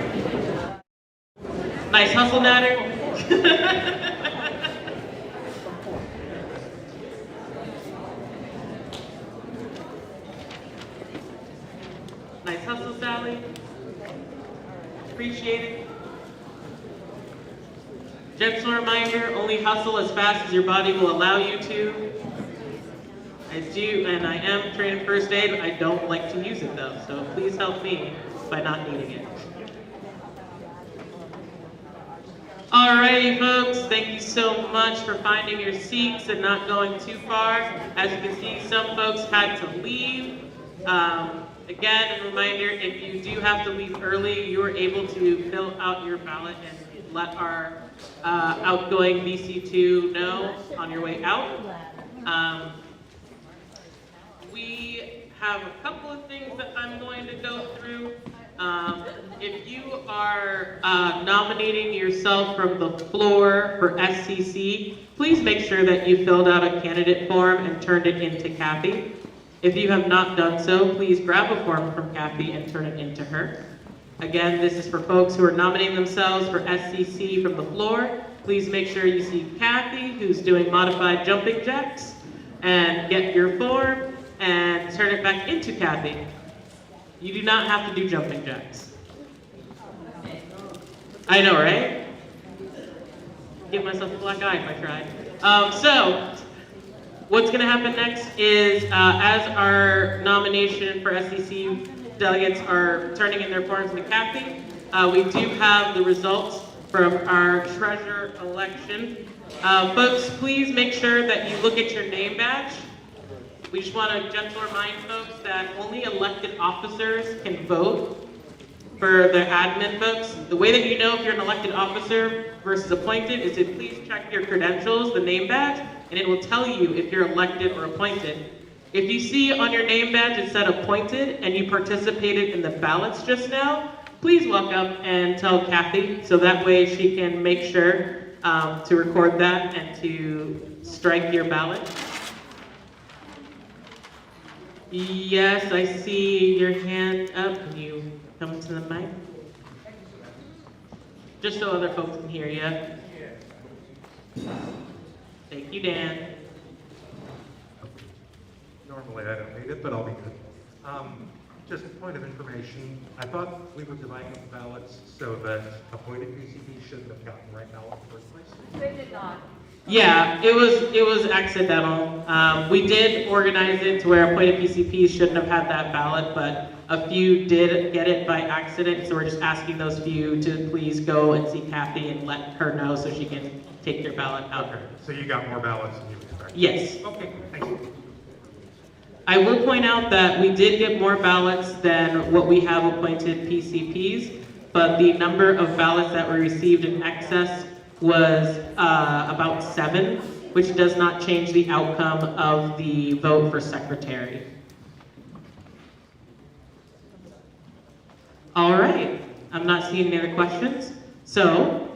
Speaker 1: Nice hustle, Natter. Nice hustle, Sally. Appreciate it. Gentle reminder, only hustle as fast as your body will allow you to. I do, and I am trained in first aid. I don't like to use it though, so please help me by not needing it. Alrighty, folks, thank you so much for finding your seats and not going too far. As you can see, some folks had to leave. Again, a reminder, if you do have to leave early, you are able to fill out your ballot and let our outgoing VC2 know on your way out. We have a couple of things that I'm going to go through. If you are nominating yourself from the floor for SCC, please make sure that you filled out a candidate form and turned it into Kathy. If you have not done so, please grab a form from Kathy and turn it into her. Again, this is for folks who are nominating themselves for SCC from the floor. Please make sure you see Kathy, who's doing modified jumping jacks, and get your form and turn it back into Kathy. You do not have to do jumping jacks. I know, right? Give myself a black eye if I tried. So, what's going to happen next is, as our nomination for SCC delegates are turning in their forms to Kathy, we do have the results from our treasurer election. Folks, please make sure that you look at your name badge. We just want to gently remind folks that only elected officers can vote for the admin folks. The way that you know if you're an elected officer versus appointed is to please check your credentials, the name badge, and it will tell you if you're elected or appointed. If you see on your name badge it said appointed and you participated in the ballots just now, please walk up and tell Kathy so that way she can make sure to record that and to strike your ballot. Yes, I see your hand up. Can you come to the mic? Just so other folks can hear you. Thank you, Dan.
Speaker 14: Normally I don't need it, but I'll be good. Just a point of information, I thought we were dividing the ballots so that appointed PCP shouldn't have gotten the right ballot in the first place.
Speaker 6: They did not.
Speaker 1: Yeah, it was accidental. We did organize it to where appointed PCPs shouldn't have had that ballot, but a few did get it by accident, so we're just asking those few to please go and see Kathy and let her know so she can take your ballot out.
Speaker 14: Okay, so you got more ballots than you expected?
Speaker 1: Yes.
Speaker 14: Okay, thank you.
Speaker 1: I will point out that we did get more ballots than what we have appointed PCPs, but the number of ballots that were received in excess was about 7, which does not change the outcome of the vote for secretary. All right, I'm not seeing any other questions. So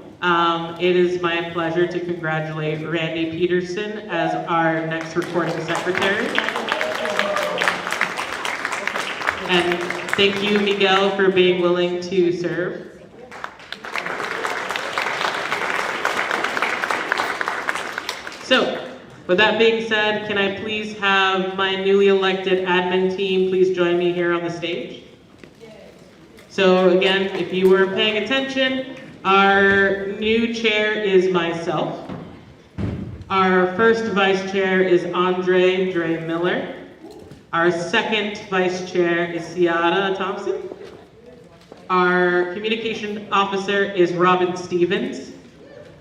Speaker 1: it is my pleasure to congratulate Randy Peterson as our next recording secretary. And thank you, Miguel, for being willing to serve. So, with that being said, can I please have my newly elected admin team please join me here on the stage? So again, if you were paying attention, our new chair is myself. Our first vice chair is Andre Dre Miller. Our second vice chair is Ciara Thompson. Our communication officer is Robin Stevens.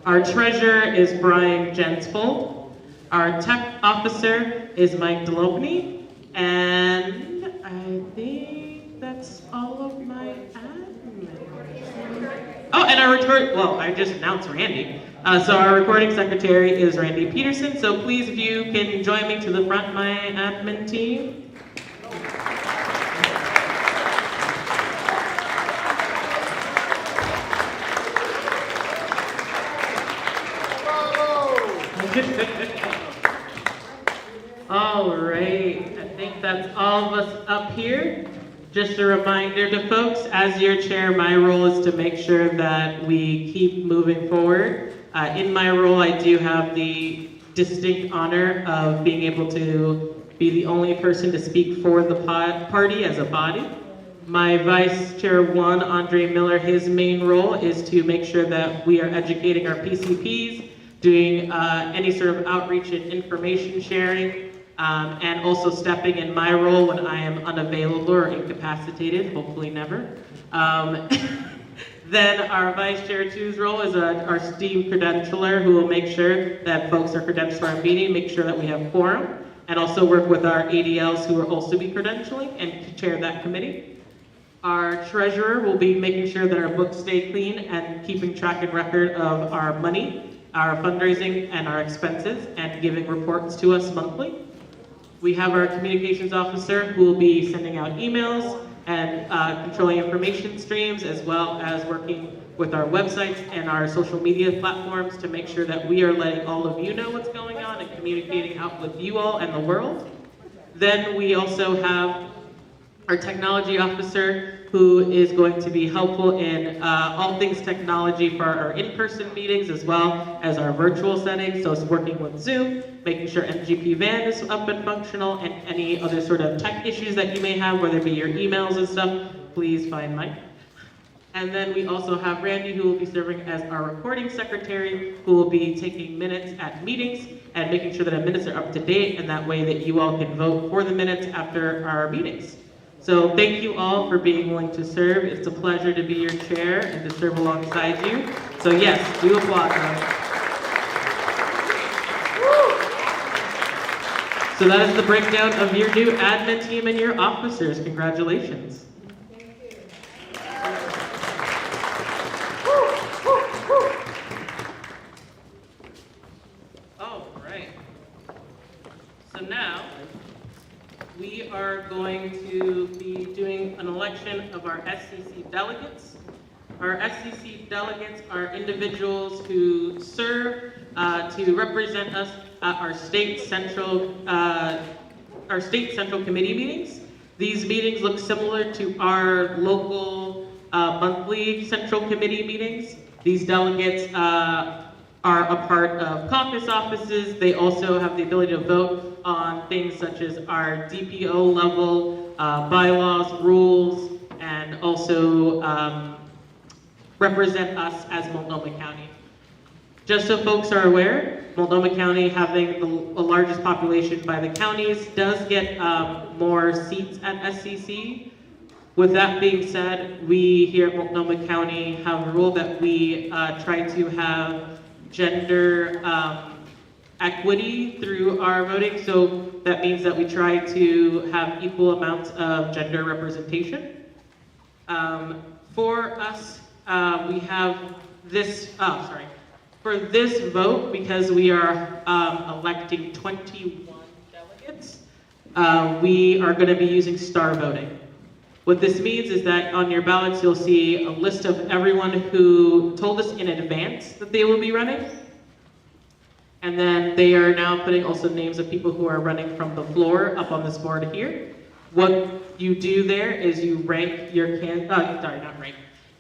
Speaker 1: Our treasurer is Brian Jensfold. Our tech officer is Mike Delopny. And I think that's all of my admin. Oh, and I just announced Randy. So our recording secretary is Randy Peterson. So please, if you can join me to the front, my admin team. All right, I think that's all of us up here. Just a reminder to folks, as your chair, my role is to make sure that we keep moving forward. In my role, I do have the distinct honor of being able to be the only person to speak for the party as a body. My Vice Chair 1, Andre Miller, his main role is to make sure that we are educating our PCPs, doing any sort of outreach and information sharing, and also stepping in my role when I am unavailable or incapacitated, hopefully never. Then our Vice Chair 2's role is our STEAM credentialer, who will make sure that folks are credentialed to our meeting, make sure that we have quorum, and also work with our ADLs who will also be credentialing and chair that committee. Our treasurer will be making sure that our books stay clean and keeping track and record of our money, our fundraising, and our expenses, and giving reports to us monthly. We have our communications officer who will be sending out emails and controlling information streams, as well as working with our websites and our social media platforms to make sure that we are letting all of you know what's going on and communicating out with you all and the world. Then we also have our technology officer, who is going to be helpful in all things technology for our in-person meetings as well as our virtual settings. So it's working with Zoom, making sure MGP Van is up and functional, and any other sort of tech issues that you may have, whether it be your emails and stuff, please find Mike. And then we also have Randy, who will be serving as our recording secretary, who will be taking minutes at meetings and making sure that our minutes are up to date, and that way that you all can vote for the minutes after our meetings. So thank you all for being willing to serve. It's a pleasure to be your chair and to serve alongside you. So yes, do applaud them. So that is the breakdown of your new admin team and your officers. Congratulations. All right. So now, we are going to be doing an election of our SCC delegates. Our SCC delegates are individuals who serve to represent us at our state central committee meetings. These meetings look similar to our local monthly central committee meetings. These delegates are a part of caucus offices. They also have the ability to vote on things such as our DPO level bylaws, rules, and also represent us as Multnomah County. Just so folks are aware, Multnomah County, having the largest population by the counties, does get more seats at SCC. With that being said, we here at Multnomah County have a rule that we try to have gender equity through our voting. So that means that we try to have equal amounts of gender representation. For us, we have this, for this vote, because we are electing 21 delegates, we are going to be using star voting. What this means is that on your ballots, you'll see a list of everyone who told us in advance that they will be running. And then they are now putting also names of people who are running from the floor up on this board here. What you do there is you rank your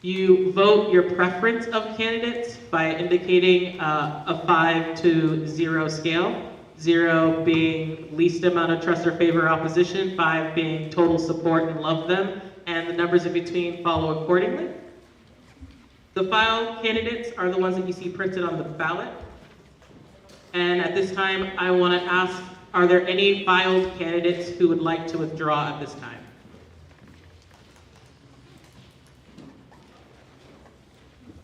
Speaker 1: you vote your preference of candidates by indicating a 5 to 0 scale. 0 being least amount of trust or favor opposition, 5 being total support and love them, and the numbers in between follow accordingly. The filed candidates are the ones that you see printed on the ballot. And at this time, I want to ask, are there any filed candidates who would like to withdraw at this time?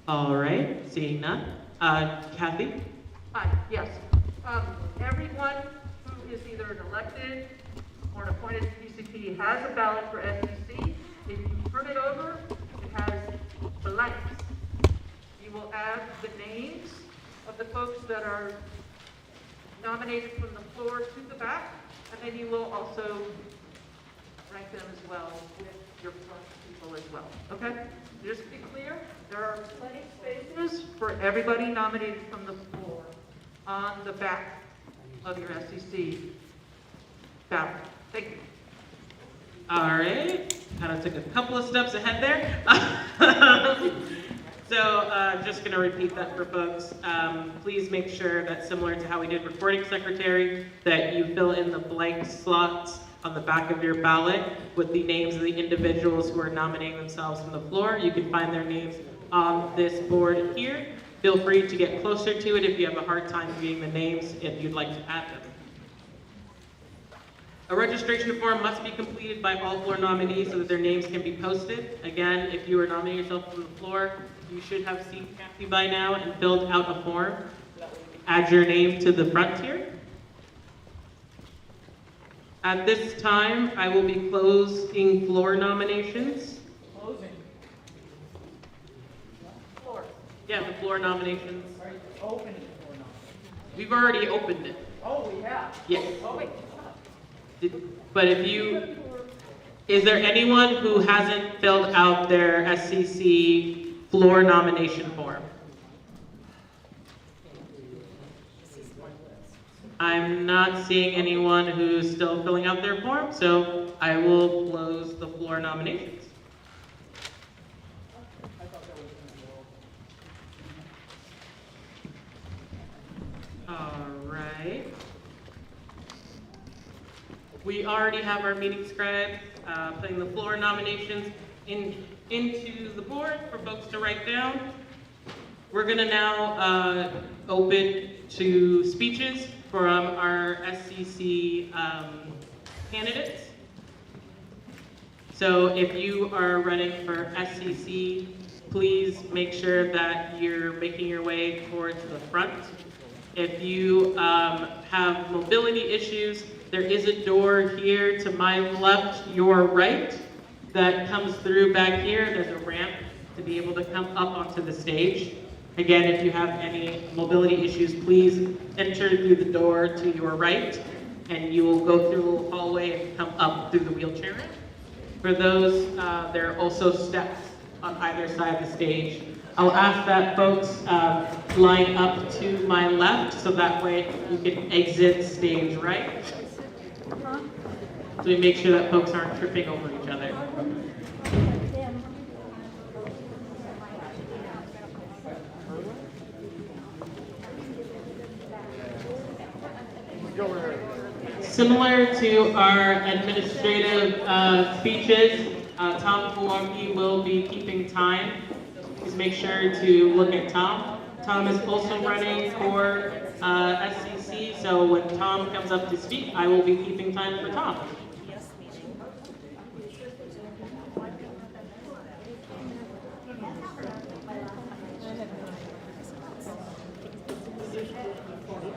Speaker 1: All right, seeing none. Kathy?
Speaker 5: Hi, yes. Everyone who is either an elected or an appointed PCP has a ballot for SEC. If you turn it over, it has blanks. You will add the names of the folks that are nominated from the floor to the back, and then you will also rank them as well with your front people as well. Okay? Just to be clear, there are plenty of spaces for everybody nominated from the floor on the back of your SEC ballot. Thank you.
Speaker 1: All right, kind of took a couple of steps ahead there. So just gonna repeat that for folks. Please make sure that similar to how we did recording secretary, that you fill in the blank slots on the back of your ballot with the names of the individuals who are nominating themselves from the floor. You can find their names on this board here. Feel free to get closer to it if you have a hard time reading the names, if you'd like to add them. A registration form must be completed by all floor nominees so that their names can be posted. Again, if you are nominating yourself from the floor, you should have seen Kathy by now and filled out a form. Add your name to the front here. At this time, I will be closing floor nominations.
Speaker 11: Closing. Floor.
Speaker 1: Yeah, the floor nominations.
Speaker 11: Are you opening the floor now?
Speaker 1: We've already opened it.
Speaker 11: Oh, we have?
Speaker 1: Yes.
Speaker 11: Oh, wait.
Speaker 1: But if you, is there anyone who hasn't filled out their SCC floor nomination form? I'm not seeing anyone who's still filling out their form, so I will close the floor nominations. All right. We already have our meeting scribe putting the floor nominations into the board for folks to write down. We're gonna now open to speeches from our SCC candidates. So if you are running for SCC, please make sure that you're making your way towards the front. If you have mobility issues, there is a door here to my left, your right, that comes through back here. There's a ramp to be able to come up onto the stage. Again, if you have any mobility issues, please enter through the door to your right, and you will go through a little hallway and come up through the wheelchair ramp. For those, there are also steps on either side of the stage. I'll ask that folks line up to my left, so that way you can exit stage right. So we make sure that folks aren't tripping over each other. Similar to our administrative speeches, Tom Kowalski will be keeping time. Please make sure to look at Tom. Tom is also running for SCC, so when Tom comes up to speak, I will be keeping time for Tom.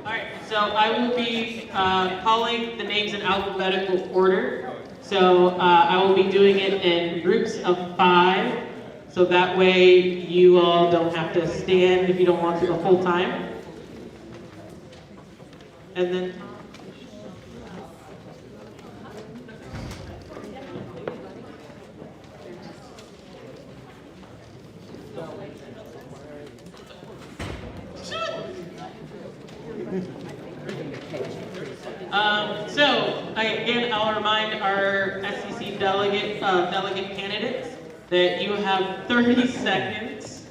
Speaker 1: All right, so I will be calling the names in alphabetical order. So I will be doing it in groups of 5. So that way you all don't have to stand if you don't want to the whole time. And then again, I'll remind our SCC delegate candidates that you have 30 seconds.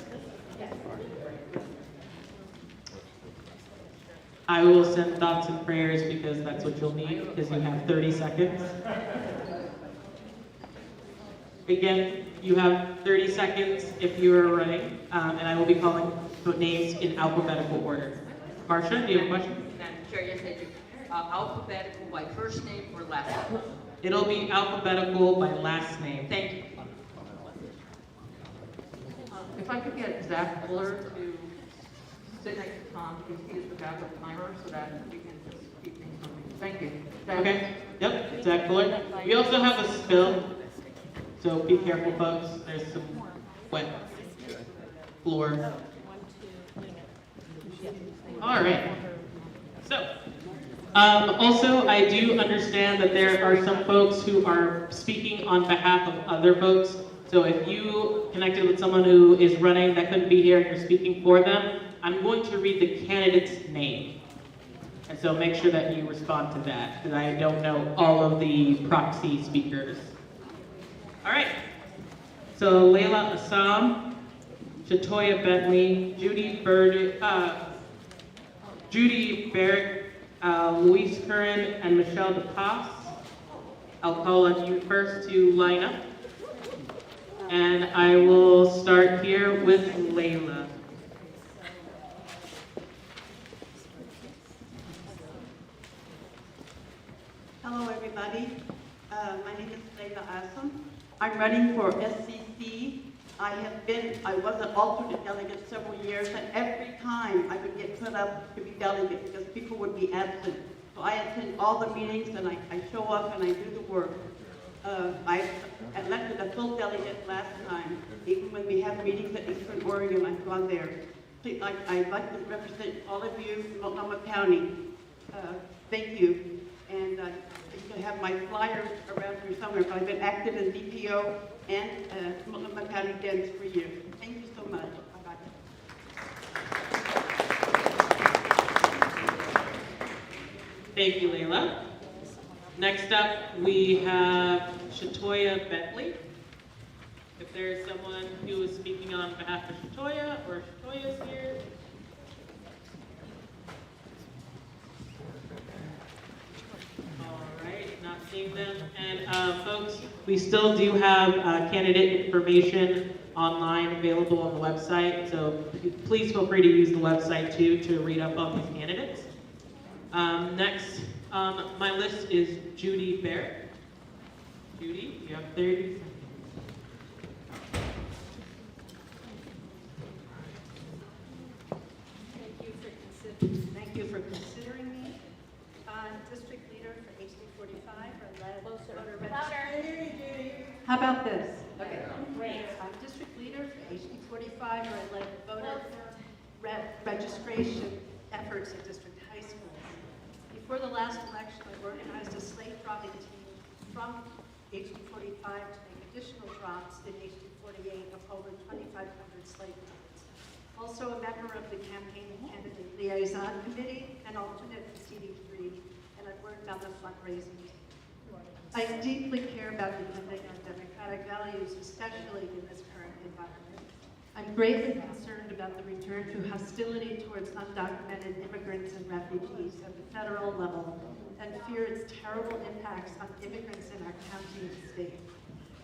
Speaker 1: I will send thoughts and prayers because that's what you'll need, because you have 30 seconds. Again, you have 30 seconds if you are running, and I will be calling names in alphabetical order. Marsha, do you have a question?
Speaker 6: Madam Chair, yes, I do. Alphabetical by first name or last name?
Speaker 1: It'll be alphabetical by last name.
Speaker 6: Thank you.
Speaker 5: If I could get Zach Fuller to sit next to Tom, because he is the backup timer, so that we can just keep things moving. Thank you. Zach.
Speaker 1: Okay, yep, Zach Fuller. We also have a spill, so be careful, folks. There's some wet floor. All right. So, also, I do understand that there are some folks who are speaking on behalf of other folks. So if you connected with someone who is running that couldn't be here and you're speaking for them, I'm going to read the candidate's name. And so make sure that you respond to that, because I don't know all of the proxy speakers. All right. So Layla Assam, Shatoya Bentley, Judy Barrett, Luis Curran, and Michelle DePass. I'll call on you first to line up. And I will start here with Layla.
Speaker 13: Hello, everybody. My name is Layla Assam. I'm running for SCC. I was an alternate delegate several years, and every time I would get put up to be delegate because people would be absent. So I attend all the meetings, and I show up and I do the work. I elected a full delegate last time. Even when we have meetings at Eastern Oregon, I've gone there. I'd like to represent all of you in Multnomah County. Thank you. And you can have my flyers around here somewhere, but I've been active in DPO and Multnomah County Dens for years. Thank you so much. Bye-bye.
Speaker 1: Thank you, Layla. Next up, we have Shatoya Bentley. If there is someone who is speaking on behalf of Shatoya, or Shatoya's here. All right, not seeing them. And folks, we still do have candidate information online available on the website, so please feel free to use the website too to read up on these candidates. Next on my list is Judy Barrett. Judy, you have 30 seconds.
Speaker 15: Thank you for considering me. District leader for HD 45 or led voter registration. How about this? Okay, great. I'm district leader for HD 45 or led voter registration efforts at district high schools. Before the last election, I organized a slate dropping team from HD 45 to make additional drops in HD 48 of over 2,500 slate drops. Also a member of the campaign and candidate liaison committee and alternate for CD3, and I've worked on the fundraising team. I deeply care about defending our democratic values, especially in this current environment. I'm greatly concerned about the return to hostility towards undocumented immigrants and refugees at the federal level, and fear its terrible impacts on immigrants in our county and state.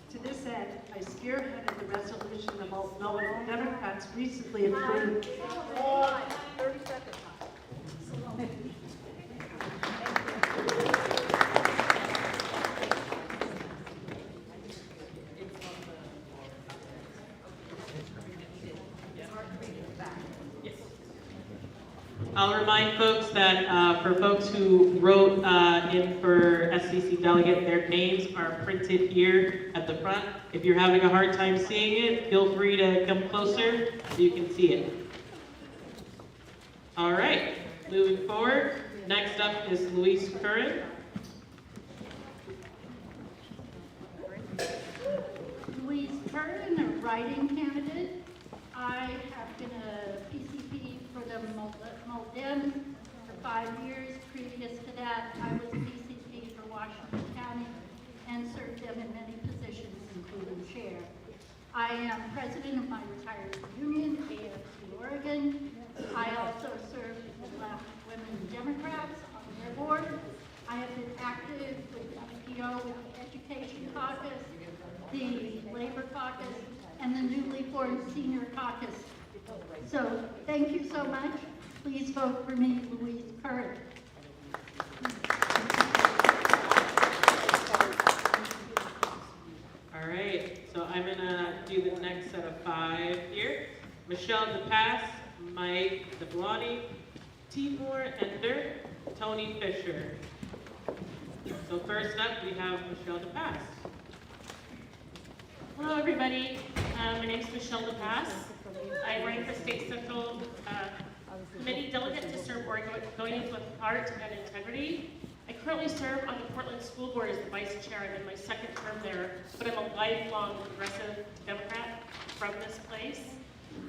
Speaker 15: To this end, I spearheaded the resolution the Multnomah Democrats recently approved. 30 seconds.
Speaker 1: I'll remind folks that for folks who wrote in for SCC delegate, their names are printed here at the front. If you're having a hard time seeing it, feel free to come closer so you can see it. All right, moving forward. Next up is Luis Curran.
Speaker 16: Louise Curran, a writing candidate. I have been a PCP for the Mulden for 5 years. Previous to that, I was a PCP for Washington County and served them in many positions, including chair. I am president of my retired union, MCD Oregon. I also served with the Left Women Democrats on their board. I have been active with MPO, with the Education Caucus, the Labor Caucus, and the newly formed Senior Caucus. So thank you so much. Please vote for me, Louise Curran.
Speaker 1: All right, so I'm gonna do the next set of 5 here. Michelle DePass, Mike DeBlani, Timur Ender, Tony Fisher. So first up, we have Michelle DePass.
Speaker 17: Hello, everybody. My name is Michelle DePass. I'm running for State Central Committee Delegate to serve Oregonians with heart and integrity. I currently serve on the Portland School Board as the Vice Chair. I'm in my 2nd term there, but I'm a lifelong progressive Democrat from this place,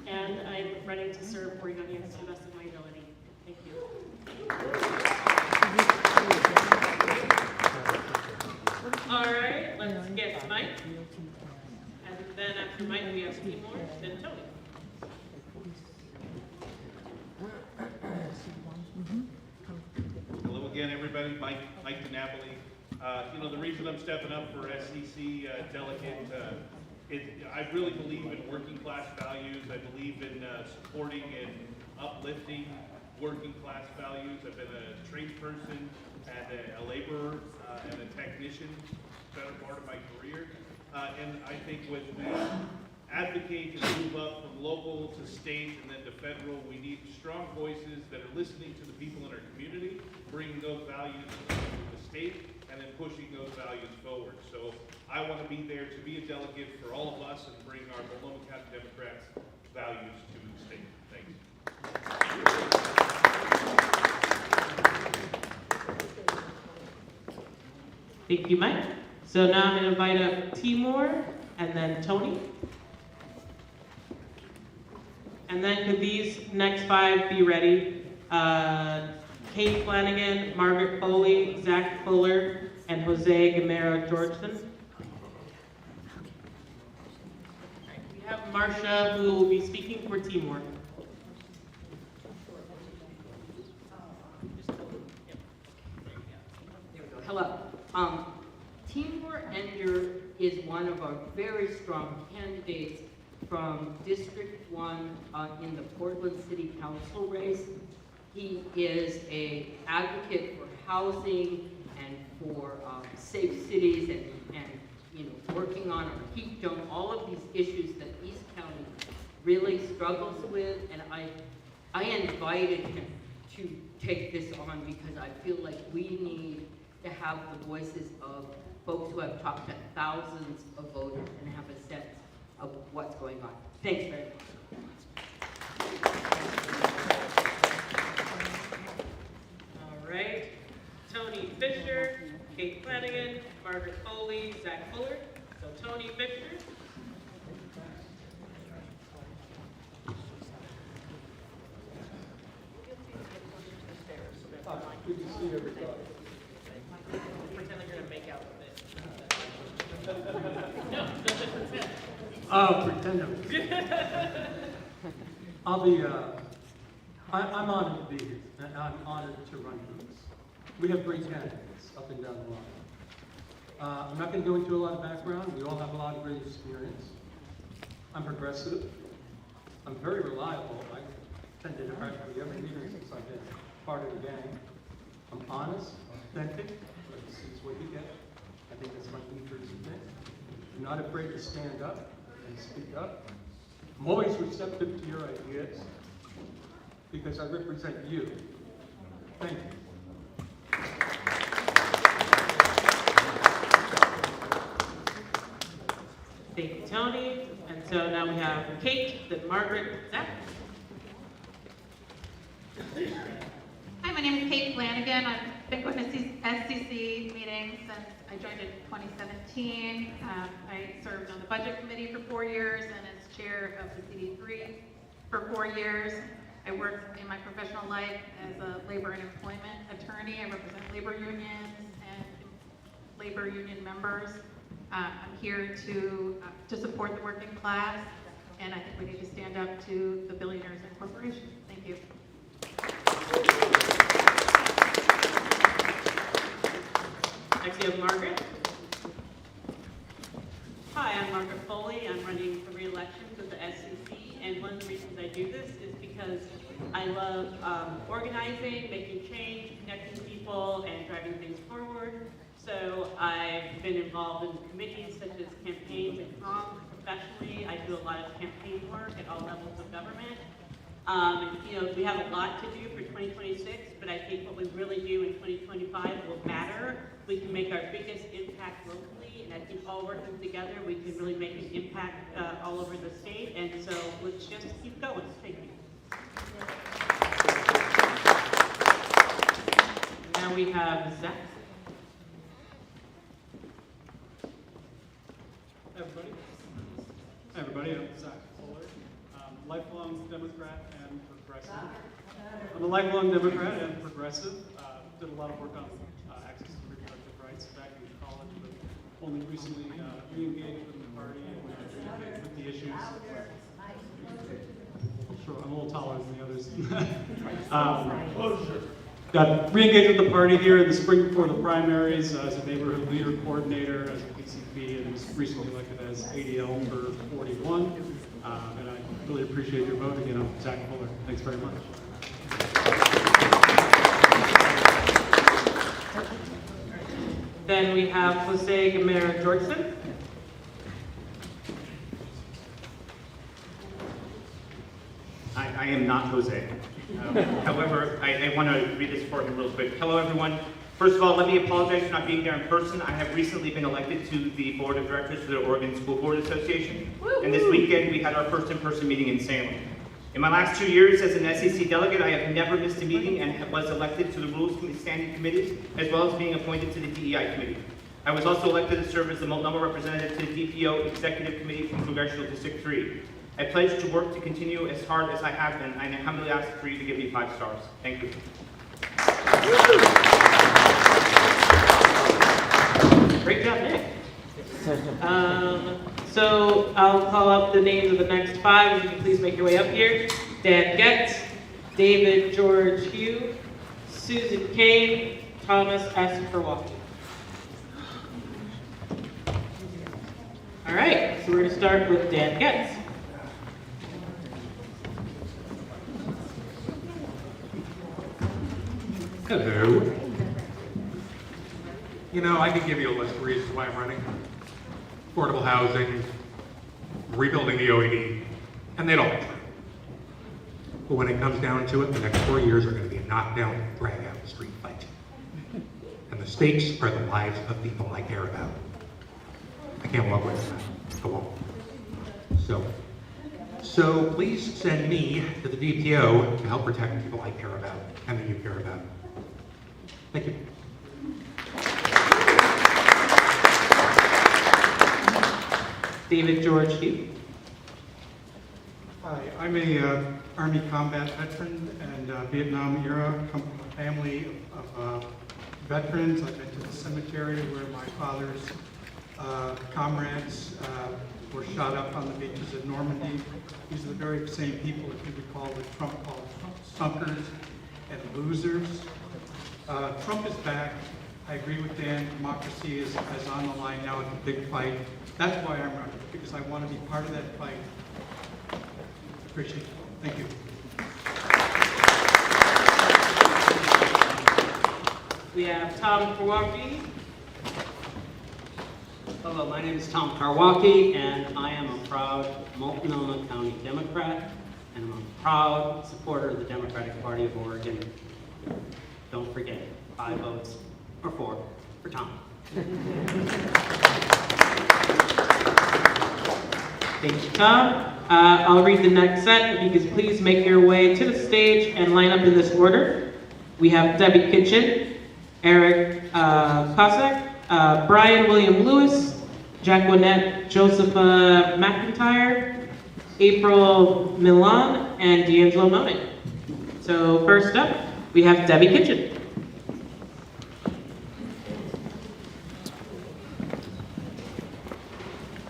Speaker 17: and I'm ready to serve Oregonians to the best of my ability. Thank you.
Speaker 1: All right, let's get Mike. And then after Mike, we have Seymour, then Tony.
Speaker 10: Hello again, everybody. Mike DiNapoli. The reason I'm stepping up for SEC delegate, I really believe in working class values. I believe in supporting and uplifting working class values. I've been a tradesperson and a laborer and a technician better part of my career. And I think when we advocate and move up from local to state and then to federal, we need strong voices that are listening to the people in our community, bringing those values to the state, and then pushing those values forward. So I want to be there to be a delegate for all of us and bring our Multnomah County Democrats' values to the state. Thanks.
Speaker 1: Thank you, Mike. So now I'm going to invite up Timur and then Tony. And then could these next 5 be ready? Kate Flanagan, Margaret Foley, Zach Fuller, and Jose Gamero Georgeson. We have Marcia, who will be speaking for Timur.
Speaker 6: Hello. Timur Ender is one of our very strong candidates from District 1 in the Portland City Council race. He is an advocate for housing and for safe cities and working on our heat dome, all of these issues that East County really struggles with. And I invited him to take this on because I feel like we need to have the voices of folks who have talked to thousands of voters and have a sense of what's going on. Thanks very much.
Speaker 1: All right. Tony Fisher, Kate Flanagan, Margaret Foley, Zach Fuller. So Tony Fisher.
Speaker 11: Good to see everybody.
Speaker 1: Pretend like you're going to make out with it. No, pretend.
Speaker 11: Oh, pretend. I'll be, I'm honored to be here, and I'm honored to run for this. We have great candidates up and down the line. I'm not going to go into a lot of background. We all have a lot of great experience. I'm progressive. I'm very reliable. I attended practically every meeting since I've been part of the gang. I'm honest, authentic, but this is what you get. I think that's my New Jersey thing. I'm not afraid to stand up and speak up. I'm always receptive to your ideas because I represent you. Thank you.
Speaker 1: Thank you, Tony. And so now we have Kate, then Margaret, Zach.
Speaker 18: Hi, my name is Kate Flanagan. I've been going to SCC meetings since I joined in 2017. I served on the budget committee for 4 years and as chair of the CD3 for 4 years. I worked in my professional life as a labor and employment attorney. I represent labor unions and labor union members. I'm here to support the working class, and I think we need to stand up to the billionaires and corporations. Thank you.
Speaker 1: Next we have Margaret.
Speaker 19: Hi, I'm Margaret Foley. I'm running for re-election to the SCC, and one of the reasons I do this is because I love organizing, making change, connecting people, and driving things forward. So I've been involved in committees such as campaigns and comms professionally. I do a lot of campaign work at all levels of government. We have a lot to do for 2026, but I think what we really do in 2025 will matter. We can make our biggest impact locally, and I think all working together, we can really make an impact all over the state. And so let's just keep going. Thank you.
Speaker 1: Now we have Zach.
Speaker 20: Hi everybody, I'm Zach Fuller. Lifelong Democrat and progressive. I'm a lifelong Democrat and progressive. Did a lot of work on access to reproductive rights back in college, but only recently re-engaged with the party and with the issues. Sure, I'm a little taller than the others. Got re-engaged with the party here in the spring before the primaries as a neighborhood leader coordinator, as a PCP, and was recently elected as ADL for 41. And I really appreciate your vote. Again, I'm Zach Fuller. Thanks very much.
Speaker 1: Then we have Jose Gamera Georgeson.
Speaker 21: I am not Jose. However, I want to read this for him real quick. Hello, everyone. First of all, let me apologize for not being there in person. I have recently been elected to the board of directors for the Oregon School Board Association. And this weekend, we had our first in-person meeting in Salem. In my last 2 years as an SEC delegate, I have never missed a meeting and was elected to the Rules Committee Standing Committees, as well as being appointed to the DEI Committee. I was also elected to serve as the Multnomah representative to the DPO Executive Committee from Congressional District 3. I pledge to work to continue as hard as I have been, and I humbly ask for you to give me 5 stars. Thank you.
Speaker 1: Great job, Nick. So I'll call up the names of the next 5. If you can please make your way up here. Dan Getz, David George Hugh, Susan Kane, Thomas S. Kerwalski. All right, so we're going to start with Dan Getz.
Speaker 14: Hello. You know, I could give you a list of reasons why I'm running. Affordable housing, rebuilding the OED, and they'd all be true. But when it comes down to it, the next 4 years are going to be a knockdown, drag-out street fight. And the stakes are the lives of people I care about. I can't walk away from that. I won't. So please send me to the DPO to help protect people I care about and that you care about. Thank you.
Speaker 1: David George Hugh.
Speaker 22: Hi, I'm a Army combat veteran and Vietnam era, come from a family of veterans. I've been to the cemetery where my father's comrades were shot up on the beaches of Normandy. These are the very same people, if you recall, that Trump called sunkers and losers. Trump is back. I agree with Dan, democracy is on the line now. It's a big fight. That's why I'm running, because I want to be part of that fight. Appreciate it. Thank you.
Speaker 1: We have Tom Kerwalski.
Speaker 23: Hello, my name is Tom Kerwalski, and I am a proud Multnomah County Democrat, and I'm a proud supporter of the Democratic Party of Oregon. Don't forget, 5 votes, or 4, for Tom.
Speaker 1: Thank you, Tom. I'll read the next set. If you could please make your way to the stage and line up in this order. We have Debbie Kitchen, Eric Cossack, Brian William Lewis, Jacqueline Josepha McIntyre, April Milan, and D'Angelo Monet. So first up, we have Debbie Kitchen.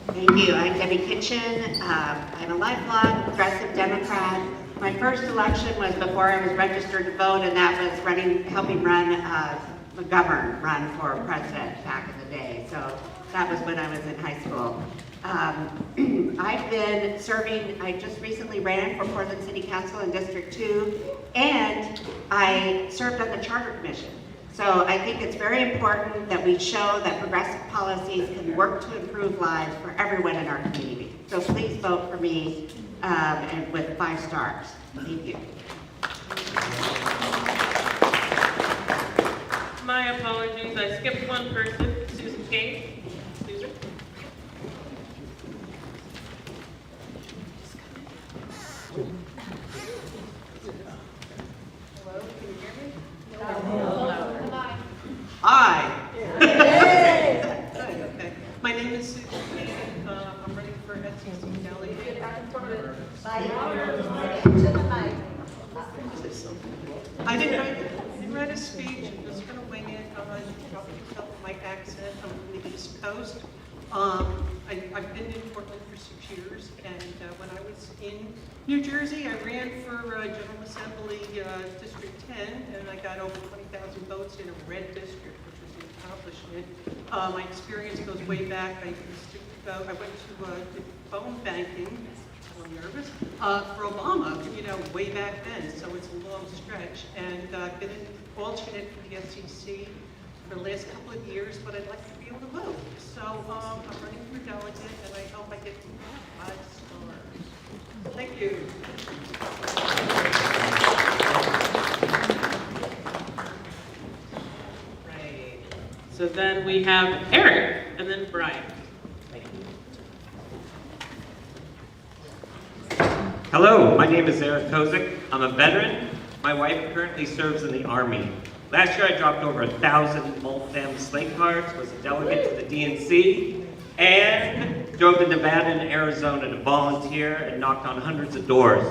Speaker 24: Thank you. I'm Debbie Kitchen. I'm a lifelong progressive Democrat. My first election was before I was registered to vote, and that was helping run McGovern run for president back in the day. So that was when I was in high school. I've been serving, I just recently ran for Portland City Council in District 2, and I served on the Charter Commission. So I think it's very important that we show that progressive policies can work to improve lives for everyone in our community. So please vote for me and with 5 stars. Thank you.
Speaker 1: My apologies, I skipped one person, Susan Kane. Susan?
Speaker 7: Hello, can you hear me? No.
Speaker 5: Hi.
Speaker 7: Yay!
Speaker 5: Okay. My name is Susan Kane. I'm running for SEC delegate. I didn't write a speech. I'm just going to wing it. I'm going to tell my accent. I'm going to
Speaker 15: East Coast. I've been in Portland for 6 years, and when I was in New Jersey, I ran for General Assembly District 10, and I got over 20,000 votes in a red district, which was an accomplishment. My experience goes way back. I went to phone banking. I'm nervous, for Obama, way back then, so it's a long stretch. And I've been an alternate for the SEC for the last couple of years, but I'd like to be able to vote. So I'm running for delegate, and I hope I get 5 stars. Thank you.
Speaker 1: Right. So then we have Eric, and then Brian.
Speaker 3: Hello, my name is Eric Kozik. I'm a veteran. My wife currently serves in the Army. Last year I dropped over 1,000 Mulfam slate cards, was a delegate to the DNC, and drove to Nevada and Arizona to volunteer and knocked on hundreds of doors.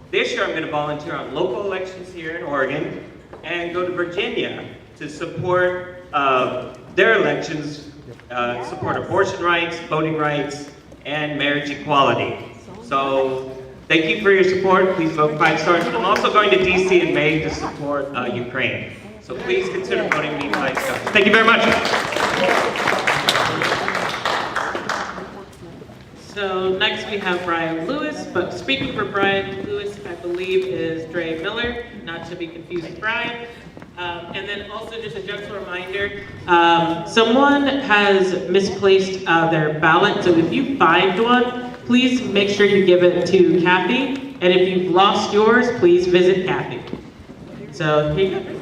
Speaker 3: This year I'm going to volunteer on local elections here in Oregon and go to Virginia to support their elections, support abortion rights, voting rights, and marriage equality. So thank you for your support. Please vote 5 stars. I'm also going to DC in May to support Ukraine. So please consider voting me 5 stars. Thank you very much.
Speaker 1: So next we have Brian Lewis, but speaking for Brian Lewis, I believe is Dre Miller, not to be confused with Brian. And then also just a gentle reminder, someone has misplaced their ballot, so if you find one, please make sure you give it to Kathy, and if you've lost yours, please visit Kathy. So here you go.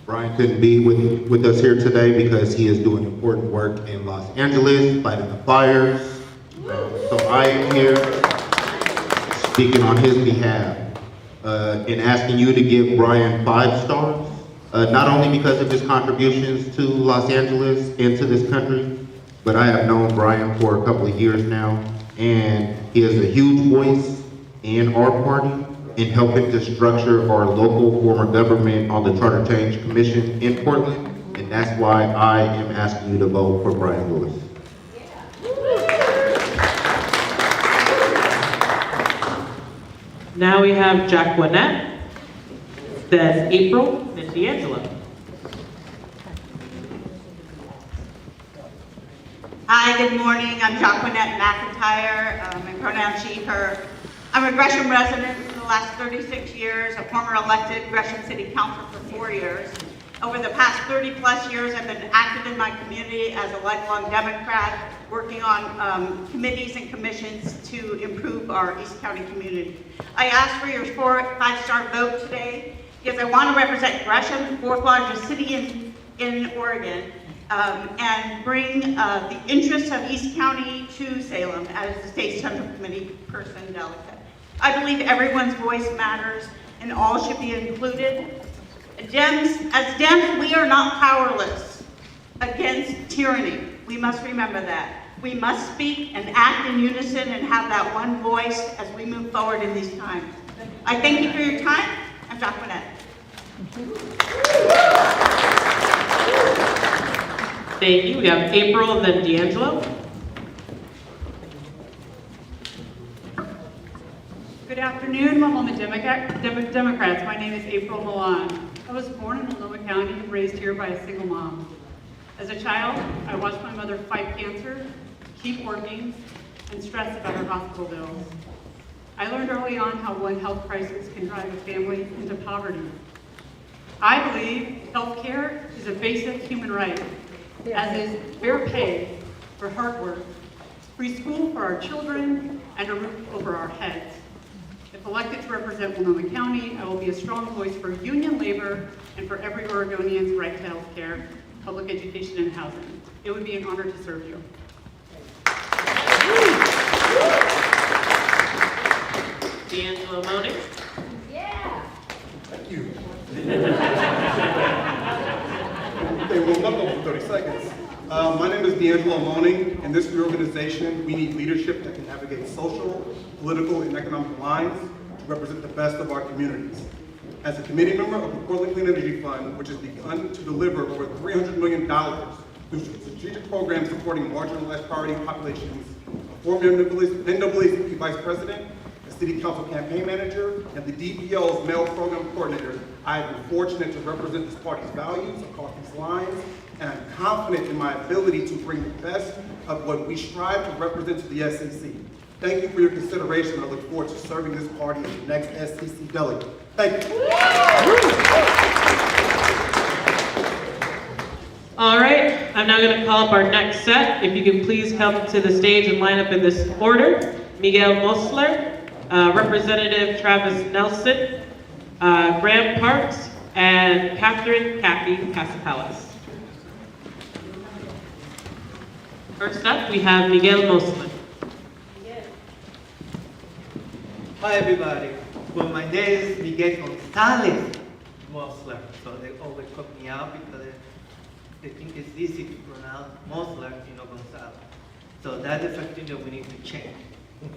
Speaker 4: Brian couldn't be with us here today because he is doing important work in Los Angeles, fighting the fires. So I am here speaking on his behalf and asking you to give Brian 5 stars. Not only because of his contributions to Los Angeles and to this country, but I have known Brian for a couple of years now, and he is a huge voice in our party in helping to structure our local form of government on the Charter Change Commission in Portland, and that's why I am asking you to vote for Brian Lewis.
Speaker 1: Now we have Jack Winnett, then April, then D'Angelo.
Speaker 8: Hi, good morning. I'm Jacqueline McIntyre. My pronouns she, her. I'm a Gresham resident for the last 36 years, a former elected Gresham City Council for 4 years. Over the past 30 plus years, I've been active in my community as a lifelong Democrat, working on committees and commissions to improve our East County community. I ask for your 5-star vote today because I want to represent Gresham, the 4th largest city in Oregon, and bring the interests of East County to Salem as the State Central Committee person delegate. I believe everyone's voice matters and all should be included. As Dems, we are not powerless against tyranny. We must remember that. We must speak and act in unison and have that one voice as we move forward in these times. I thank you for your time. I'm Jacqueline.
Speaker 1: Thank you. We have April and then D'Angelo.
Speaker 9: Good afternoon, Multnomah Democrats. My name is April Milan. I was born in Multnomah County and raised here by a single mom. As a child, I watched my mother fight cancer, keep working, and stress about her hospital bills. I learned early on how one health crisis can drive a family into poverty. I believe health care is a basic human right, as is fair pay for hard work, free school for our children, and a roof over our heads. If elected to represent Multnomah County, I will be a strong voice for union labor and for every Oregonian's right to health care, public education, and housing. It would be an honor to serve you.
Speaker 1: D'Angelo Moni.
Speaker 8: Yeah.
Speaker 25: Thank you. Okay, well, not over 30 seconds. My name is D'Angelo Moni. In this reorganization, we need leadership that can navigate social, political, and economic lines to represent the best of our communities. as a committee member of the Portland Clean Energy Fund, which has begun to deliver over $300 million through strategic programs supporting marginalized priority populations, a former NAACP Vice President, a City Council campaign manager, and the DPO's Mail Program Coordinator. I have been fortunate to represent this party's values across these lines, and I'm confident in my ability to bring the best of what we strive to represent to the SCC. Thank you for your consideration. I look forward to serving this party as the next SCC delegate. Thank you.
Speaker 1: All right, I'm now going to call up our next set. If you can please come to the stage and line up in this order. Miguel Mosler, Representative Travis Nelson, Graham Parks, and Catherine Kathy Casapalas. First up, we have Miguel Mosler.
Speaker 2: Hi everybody. Well, my name is Miguel Gonzalez Mosler. So they always call me out because they think it's easy to pronounce Mosler, Gonzalez. So that's the first thing that we need to change.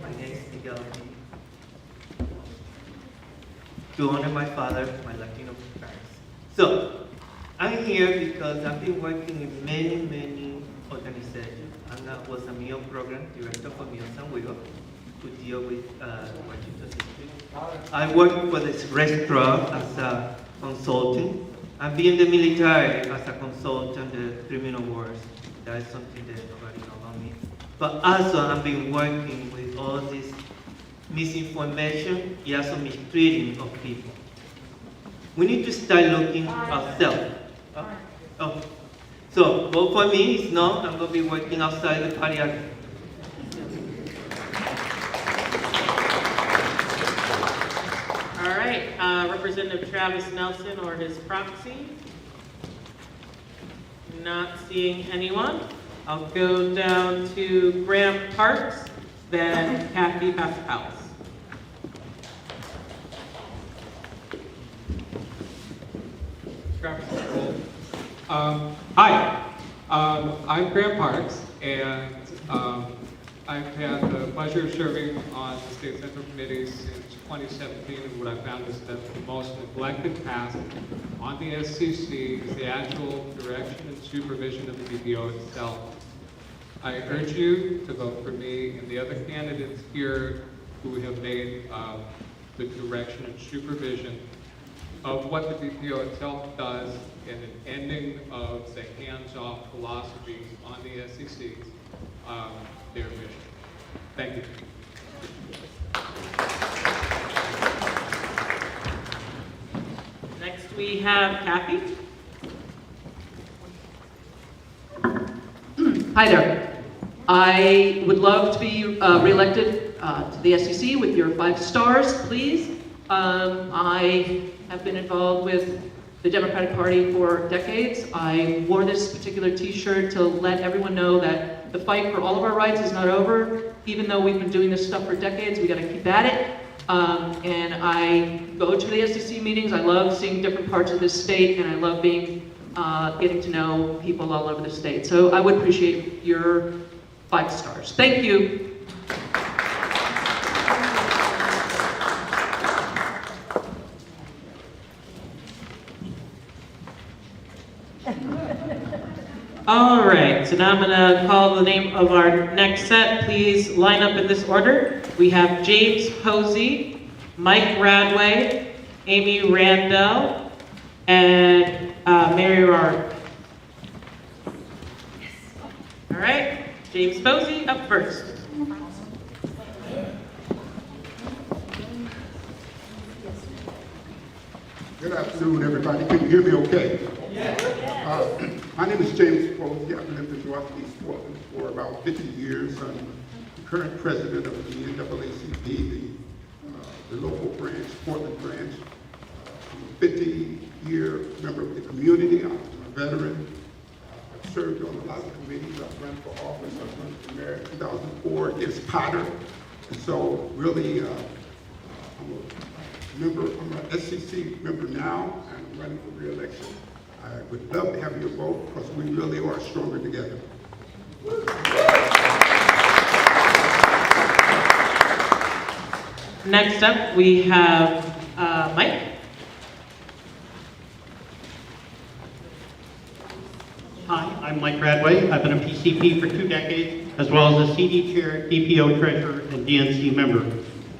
Speaker 2: My name is Miguel. To honor my father, my Latino parents. So I'm here because I've been working in many organizations. I was a meal program director for Meals and Wigo, to deal with Washington District. I worked for this restaurant as a consultant. I've been in the military as a consultant, the criminal wars. That is something that nobody knows about me. But also I've been working with all this misinformation and also mistreating of people. We need to start looking ourselves. So vote for me. If not, I'm going to be working outside the party.
Speaker 1: All right, Representative Travis Nelson or his proxy. Not seeing anyone. I'll go down to Graham Parks, then Kathy Pasapalas.
Speaker 12: Hi, I'm Graham Parks, and I've had the pleasure of serving on the State Central Committee since 2017, and what I found is that the most neglected task on the SCC is the actual direction and supervision of the DPO itself. I urge you to vote for me and the other candidates here who have made the direction and supervision of what the DPO itself does and an ending of the hands-off philosophy on the SEC, their mission. Thank you.
Speaker 1: Next we have Kathy.
Speaker 5: Hi there. I would love to be reelected to the SEC with your 5 stars, please. I have been involved with the Democratic Party for decades. I wore this particular t-shirt to let everyone know that the fight for all of our rights is not over. Even though we've been doing this stuff for decades, we gotta keep at it. And I go to the SEC meetings. I love seeing different parts of this state, and I love getting to know people all over the state. So I would appreciate your 5 stars. Thank you.
Speaker 1: All right, so now I'm gonna call the name of our next set. Please line up in this order. We have James Posey, Mike Radway, Amy Randell, and Mary Rard. All right, James Posey up first.
Speaker 13: Good afternoon, everybody. Can you hear me okay? My name is James Posey. I've lived in Northeast Portland for about 50 years. I'm the current president of the NAACP, the local branch, Portland branch. I'm a 50-year member of the community. I'm a veteran. I've served on a lot of committees. I've run for office. I've run for mayor in 2004 against Potter. And so really, I'm an SCC member now, and I'm running for re-election. I would love to have your vote because we really are stronger together.
Speaker 1: Next up, we have Mike.
Speaker 6: Hi, I'm Mike Radway. I've been a PCP for 2 decades, as well as a CD chair, DPO treasurer, and DNC member.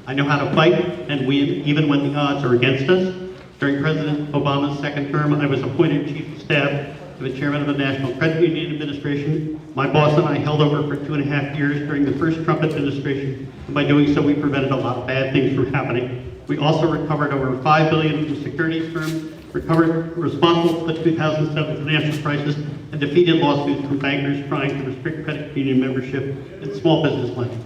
Speaker 6: I know how to fight and win, even when the odds are against us. During President Obama's second term, I was appointed Chief of Staff to the Chairman of the National Credit Union Administration. My boss and I held over for 2.5 years during the first Trump administration, and by doing so, we prevented a lot of bad things from happening. We also recovered over $5 billion from securities firms, responsible for the 2007 financial crisis, and defeated lawsuits from bankers trying to restrict credit union membership and small business lending.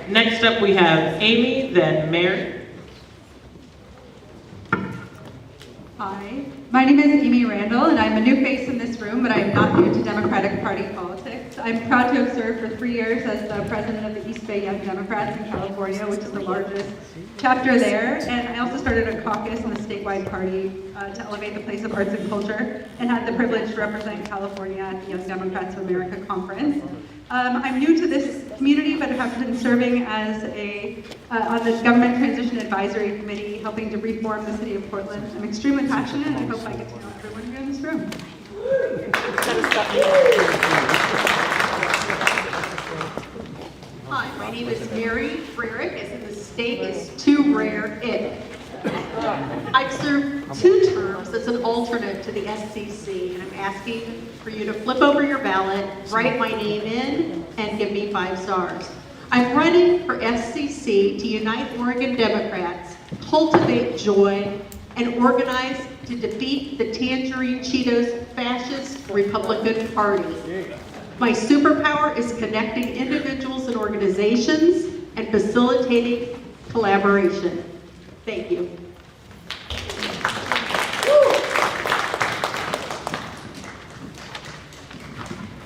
Speaker 1: Next up, we have Amy, then Mary.
Speaker 10: Hi, my name is Amy Randall, and I'm a new face in this room, but I am not new to Democratic Party politics. I'm proud to have served for 3 years as the president of the East Bay Young Democrats in California, which is the largest chapter there. And I also started a caucus in the statewide party to elevate the place of arts and culture, and had the privilege to represent California at the Young Democrats of America conference. I'm new to this community, but have been serving as on the Government Transition Advisory Committee, helping to reform the city of Portland. I'm extremely passionate, and I hope I get to know everyone here in this room.
Speaker 15: Hi, my name is Mary Freerick, as in the state is too rare it. I've served 2 terms as an alternate to the SCC, and I'm asking for you to flip over your ballot, write my name in, and give me 5 stars. I'm running for SCC to unite Oregon Democrats, cultivate joy, and organize to defeat the Tangerine Cheetos fascist Republican Party. My superpower is connecting individuals and organizations and facilitating collaboration. Thank you.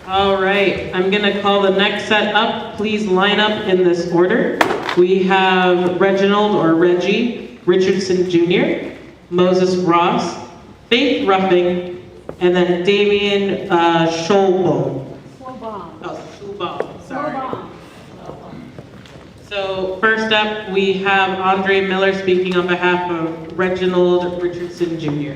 Speaker 1: All right, I'm gonna call the next set up. Please line up in this order. We have Reginald or Reggie Richardson Jr., Moses Ross, Faith Ruffing, and then Damian Scholbaum. Oh, Schulbaum, sorry. So first up, we have Andre Miller speaking on behalf of Reginald Richardson Jr.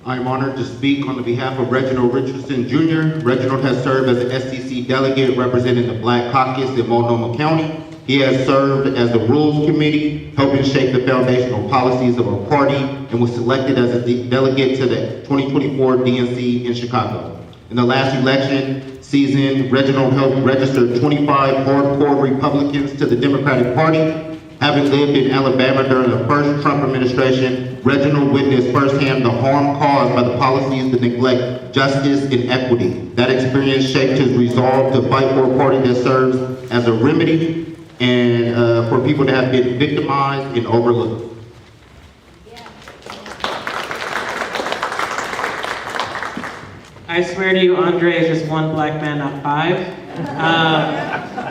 Speaker 4: I am honored to speak on behalf of Reginald Richardson Jr. Reginald has served as an SCC delegate representing the Black Caucus in Multnomah County. He has served as the Rules Committee, helping shape the foundational policies of our party, and was selected as a delegate to the 2024 DNC in Chicago. In the last election season, Reginald helped register 25 hardcore Republicans to the Democratic Party. Having lived in Alabama during the first Trump administration, Reginald witnessed firsthand the harm caused by the policies that neglect justice and equity. That experience shaped his resolve to fight for a party that serves as a remedy and for people that have been victimized and overlooked.
Speaker 1: I swear to you, Andre is just one black man, not 5.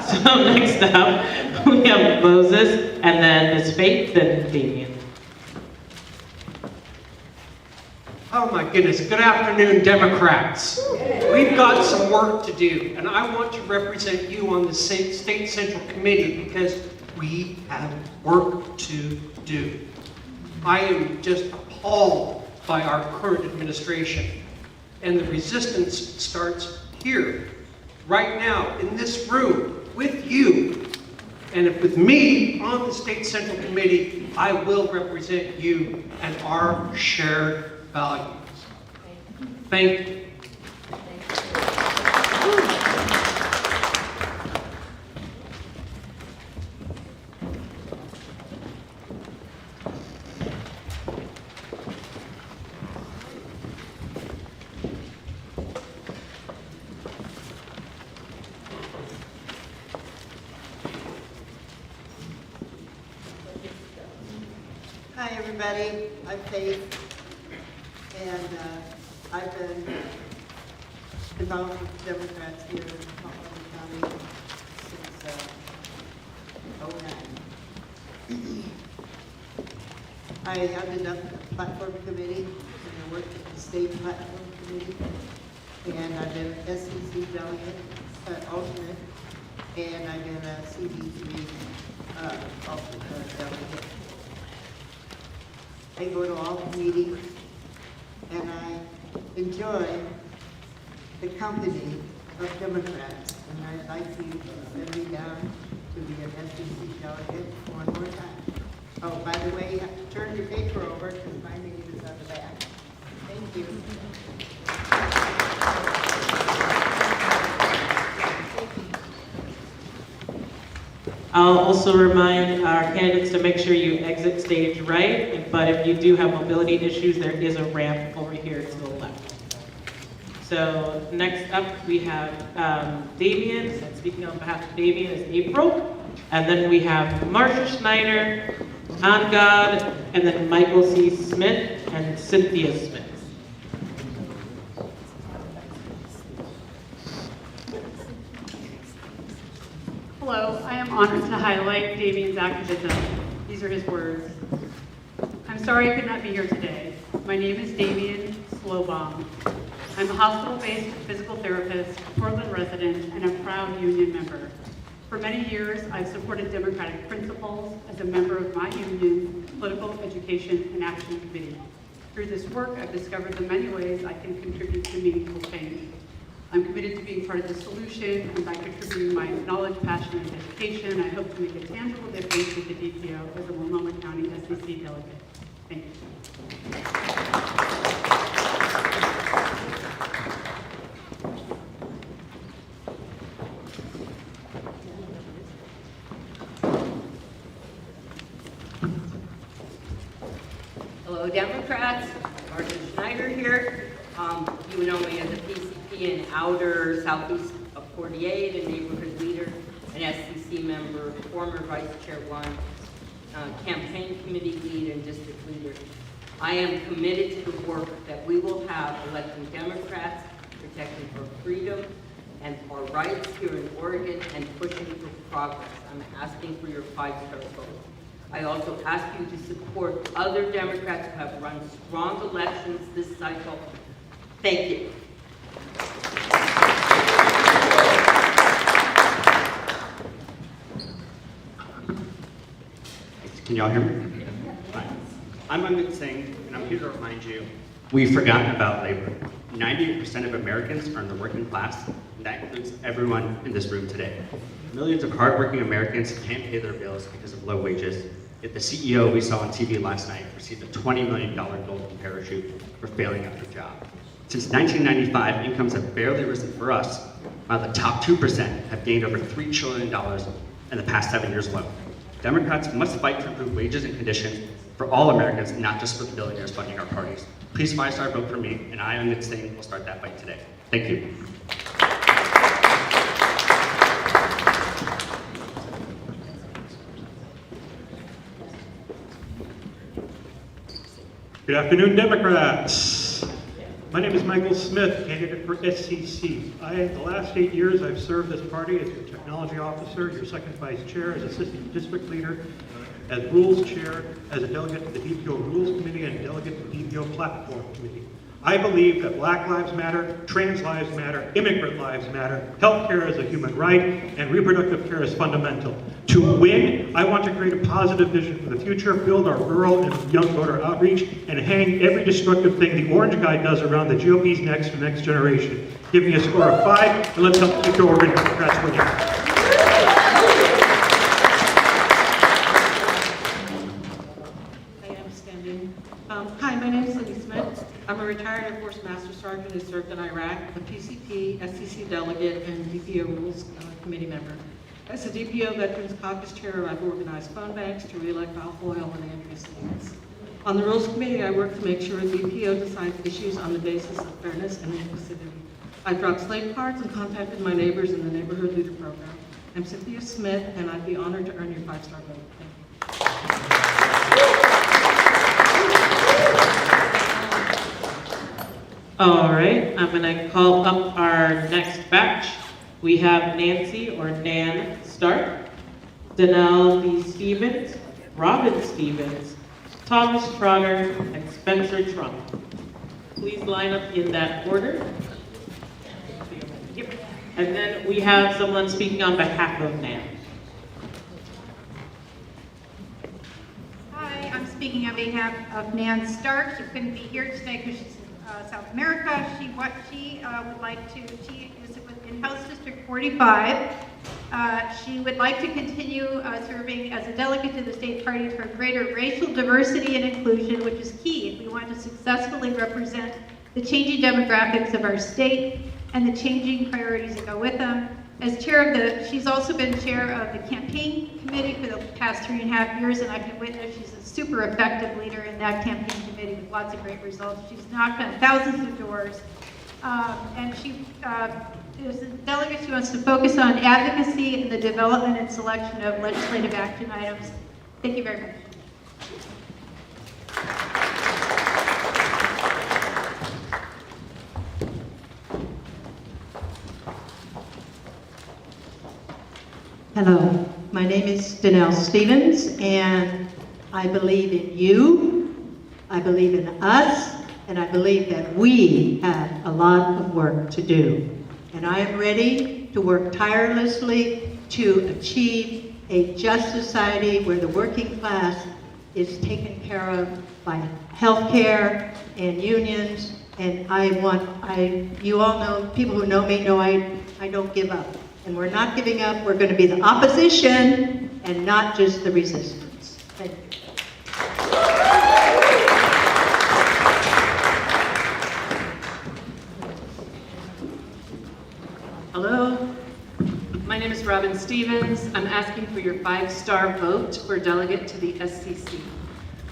Speaker 1: So next up, we have Moses, and then Ms. Faith, then Damien.
Speaker 11: Oh my goodness, good afternoon, Democrats. We've got some work to do, and I want to represent you on the State Central Committee because we have work to do. I am just appalled by our current administration, and the resistance starts here, right now, in this room, with you. And if with me on the State Central Committee, I will represent you and our shared values. Thank you.
Speaker 16: Hi, everybody. I'm Faith, and I've been involved with the Democrats here in Multnomah County since '09. I ended up at the Platform Committee, and I worked at the State Platform Committee, and I've been SEC delegate, alternate, and I've been a CD3 delegate. I go to all the meetings, and I enjoy the company of Democrats, and I'd like you to send me down to be an SEC delegate one more time. Oh, by the way, you have to turn your paper over because my name is on the back. Thank you.
Speaker 1: I'll also remind our candidates to make sure you exit stage right, but if you do have mobility issues, there is a ramp over here to the left. So next up, we have Damien, and speaking on behalf of Damien is April, and then we have Marsha Schneider, Angad, and then Michael C. Smith and Cynthia Smith.
Speaker 9: Hello, I am honored to highlight Damien's activism. These are his words. I'm sorry I could not be here today. My name is Damien Slowbaum. I'm a hospital-based physical therapist, a Portland resident, and a proud union member. For many years, I've supported democratic principles as a member of my union, Political Education and Action Committee. Through this work, I've discovered the many ways I can contribute to meaningful change. I'm committed to being part of the solution, and by contributing my knowledge, passion, and education, I hope to make a tangible difference with the DPO as a Multnomah County SEC delegate. Thank you.
Speaker 17: Hello, Democrats. Marsha Schneider here. You know me as a PCP in outer southeast of 48, a neighborhood leader, an SCC member, former vice chair 1, campaign committee lead, and district leader. I am committed to the work that we will have electing Democrats, protecting for freedom and our rights here in Oregon, and pushing for progress. I'm asking for your 5-star vote. I also ask you to support other Democrats who have run strong elections this cycle. Thank you.
Speaker 18: Can y'all hear me? Hi. I'm Amit Singh, and I'm here to remind you, we've forgotten about labor. 98% of Americans are in the working class, and that includes everyone in this room today. Millions of hardworking Americans can't pay their bills because of low wages, yet the CEO we saw on TV last night received a $20 million golden parachute for failing at their job. Since 1995, incomes have barely risen for us, while the top 2% have gained over $3 trillion in the past 7 years alone. Democrats must fight to improve wages and conditions for all Americans, not just for the billionaires funding our parties. Please 5-star vote for me, and I, Amit Singh, will start that fight today. Thank you.
Speaker 19: Good afternoon, Democrats. My name is Michael Smith, candidate for SCC. The last 8 years, I've served this party as your technology officer, your second vice chair, as assistant district leader, as rules chair, as a delegate to the DPO Rules Committee, and delegate to the DPO Platform Committee. I believe that Black lives matter, trans lives matter, immigrant lives matter, healthcare is a human right, and reproductive care is fundamental. To win, I want to create a positive vision for the future, build our rural and young voter outreach, and hang every destructive thing the orange guy does around the GOP's necks for the next generation. Give me a score of 5, and let's help keep the Oregon Democrats winning.
Speaker 20: I am standing. Hi, my name is Cindy Smith. I'm a retired Air Force Master Sergeant who served in Iraq, a PCP, SCC delegate, and DPO Rules Committee member. As a DPO Veterans Caucus Chair, I've organized phone banks to re-elect Al Hoyle and Andrea Stevens. On the Rules Committee, I work to make sure DPO decides issues on the basis of fairness and inclusivity. I've dropped slate cards and contacted my neighbors in the Neighborhood Leader Program. I'm Cynthia Smith, and I'd be honored to earn your 5-star vote. Thank you.
Speaker 1: All right, I'm gonna call up our next batch. We have Nancy, or Nan, Stark, Danelle B. Stevens, Robin Stevens, Thomas Trotter, and Spencer Trump. Please line up in that order. Yep. And then we have someone speaking on behalf of NAM.
Speaker 14: Hi, I'm speaking on behalf of Nan Stark. She couldn't be here today because she's in South America. She would like to, she is in House District 45. She would like to continue serving as a delegate to the state party for greater racial diversity and inclusion, which is key if we want to successfully represent the changing demographics of our state and the changing priorities that go with them. As chair of the, she's also been chair of the campaign committee for the past 3.5 years, and I can witness she's a super effective leader in that campaign committee with lots of great results. She's knocked on thousands of doors, and she is a delegate. She wants to focus on advocacy and the development and selection of legislative action items. Thank you very much.
Speaker 15: Hello, my name is Danelle Stevens, and I believe in you, I believe in us, and I believe that we have a lot of work to do. And I am ready to work tirelessly to achieve a just society where the working class is taken care of by healthcare and unions. And you all know, people who know me know I don't give up. And we're not giving up. We're going to be the opposition and not just the resistance. Thank you.
Speaker 5: Hello, my name is Robin Stevens. I'm asking for your 5-star vote for delegate to the SCC.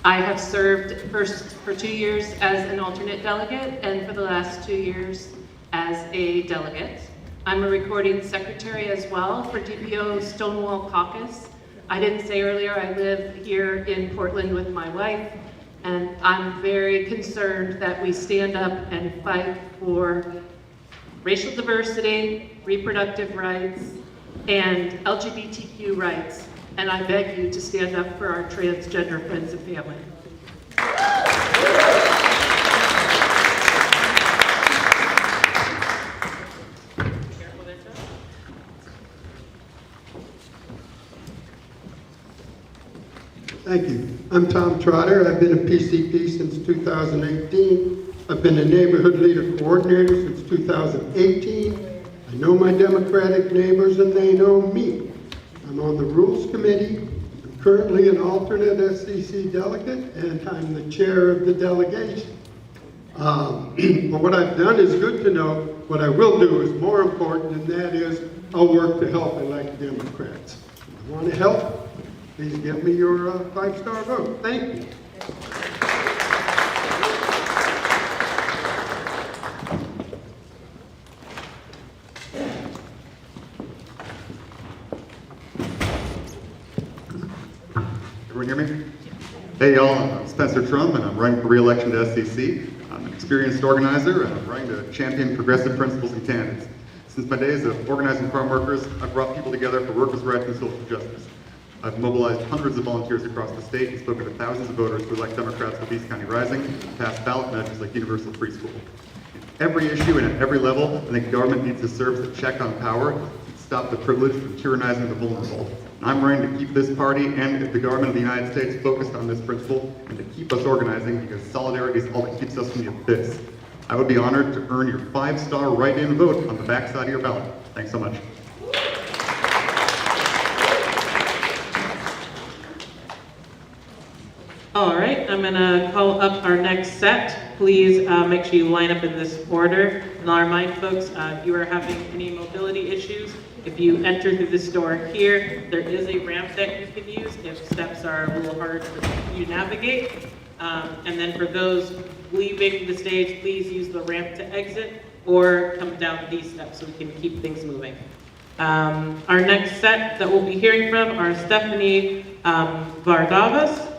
Speaker 5: I have served first for 2 years as an alternate delegate and for the last 2 years as a delegate. I'm a recording secretary as well for DPO Stonewall Caucus. I didn't say earlier, I live here in Portland with my wife, and I'm very concerned that we stand up and fight for racial diversity, reproductive rights, and LGBTQ rights. And I beg you to stand up for our transgender friends and family.
Speaker 13: Thank you. I'm Tom Trotter. I've been a PCP since 2018. I've been a neighborhood leader coordinator since 2018. I know my Democratic neighbors and they know me. I'm on the Rules Committee. I'm currently an alternate SCC delegate and I'm the chair of the delegation. But what I've done is good to know. What I will do is more important, and that is I'll work to help elect Democrats. If you want to help, please give me your 5-star vote. Thank you.
Speaker 21: Everyone hear me? Hey y'all, I'm Spencer Trum and I'm running for re-election to SCC. I'm an experienced organizer and I'm running to champion progressive principles and candidates. Since my days of organizing farm workers, I've brought people together for workers' rights and social justice. I've mobilized hundreds of volunteers across the state and spoken to thousands of voters to elect Democrats with East County Rising and pass ballot measures like universal preschool. Every issue and at every level, I think government needs to serve as a check on power to stop the privileged from tyrannizing the vulnerable. And I'm running to keep this party and the government of the United States focused on this principle and to keep us organizing because solidarity is all that keeps us from the abyss. I would be honored to earn your 5-star write-in vote on the backside of your ballot. Thanks so much.
Speaker 1: All right, I'm gonna call up our next set. Please make sure you line up in this order. And I'll remind folks, if you are having any mobility issues, if you enter through this door here, there is a ramp that you can use if steps are a little hard for you to navigate. And then for those leaving the stage, please use the ramp to exit or come down these steps so we can keep things moving. Our next set that we'll be hearing from are Stephanie Vardavas,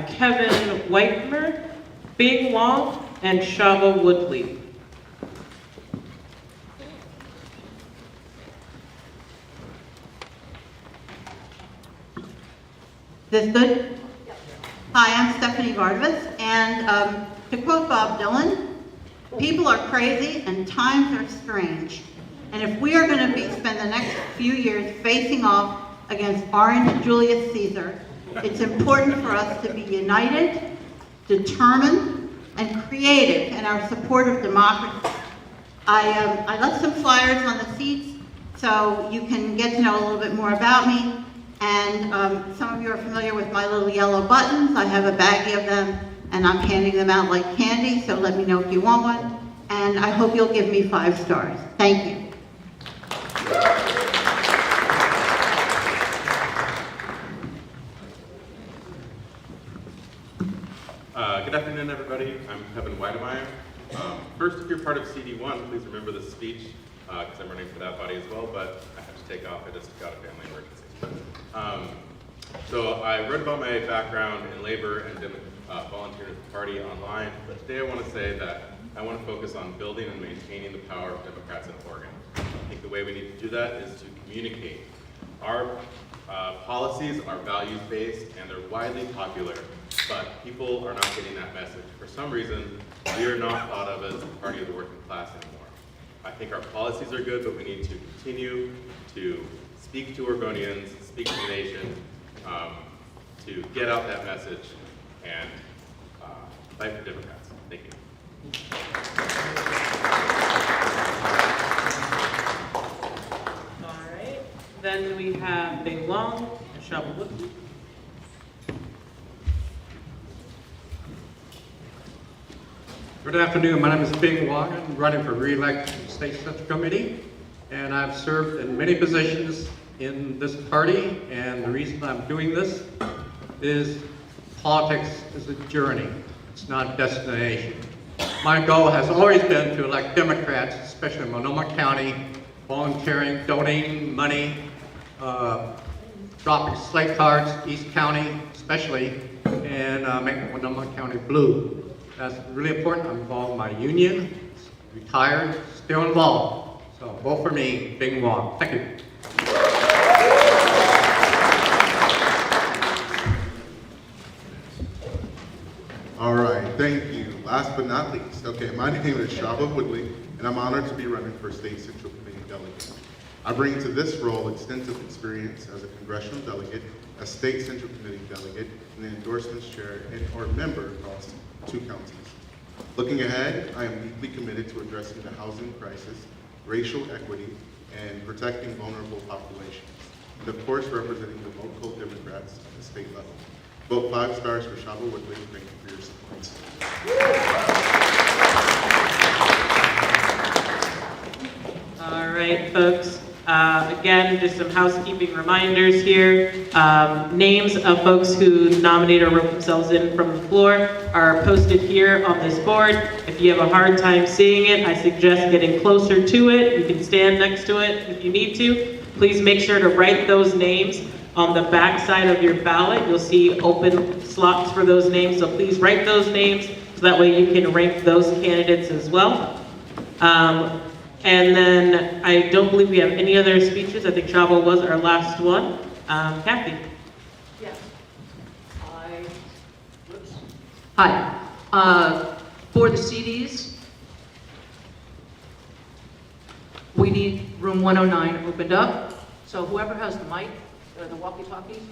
Speaker 1: Kevin Whitemer, Bing Wong, and Shava Woodley.
Speaker 8: This good? Hi, I'm Stephanie Vardavas, and to quote Bob Dylan, people are crazy and times are strange. And if we are going to spend the next few years facing off against Orange Julius Caesar, it's important for us to be united, determined, and creative in our support of democracy. I left some flyers on the seats so you can get to know a little bit more about me. And some of you are familiar with my little yellow buttons. I have a baggie of them, and I'm handing them out like candy, so let me know if you want one. And I hope you'll give me 5 stars. Thank you.
Speaker 3: Good afternoon, everybody. I'm Kevin Weidemeyer. First, if you're part of CD1, please remember this speech, because I'm running for that body as well, but I have to take off. I just got a family emergency. So I wrote about my background in labor and volunteered at the party online, but today I want to say that I want to focus on building and maintaining the power of Democrats in Oregon. I think the way we need to do that is to communicate. Our policies are values-based and they're widely popular, but people are not getting that message. For some reason, we are not thought of as the party of the working class anymore. I think our policies are good, but we need to continue to speak to Oregonians, speak to the nation, to get out that message and fight for Democrats. Thank you.
Speaker 1: All right. Then we have Bing Wong and Shaba Woodley.
Speaker 11: Good afternoon. My name is Bing Wong. I'm running for re-election to the State Central Committee, and I've served in many positions in this party, and the reason I'm doing this is politics is a journey. It's not a destination. My goal has always been to elect Democrats, especially in Multnomah County, volunteering, donating money, dropping slate cards, East County especially, and making Multnomah County blue. That's really important. I'm involved in my union, retired, still involved. So vote for me, Bing Wong. Thank you.
Speaker 4: All right, thank you. Last but not least, okay, my name is Shaba Woodley, and I'm honored to be running for State Central Committee delegate. I bring to this role extensive experience as a congressional delegate, a State Central Committee delegate, and the endorsements chair or member across 2 counties. Looking ahead, I am deeply committed to addressing the housing crisis, racial equity, and protecting vulnerable populations, and of course representing the local Democrats at the state level. Vote 5 stars for Shaba Woodley. Thank you for your support.
Speaker 1: All right, folks. Again, just some housekeeping reminders here. Names of folks who nominate or wrote themselves in from the floor are posted here on this board. If you have a hard time seeing it, I suggest getting closer to it. You can stand next to it if you need to. Please make sure to write those names on the back side of your ballot. You'll see open slots for those names, so please write those names so that way you can rank those candidates as well. And then I don't believe we have any other speeches. I think Shaba was our last one. Kathy.
Speaker 5: Yes. Hi. For the CDs, we need room 109 opened up. So whoever has the mic, the walkie-talkies,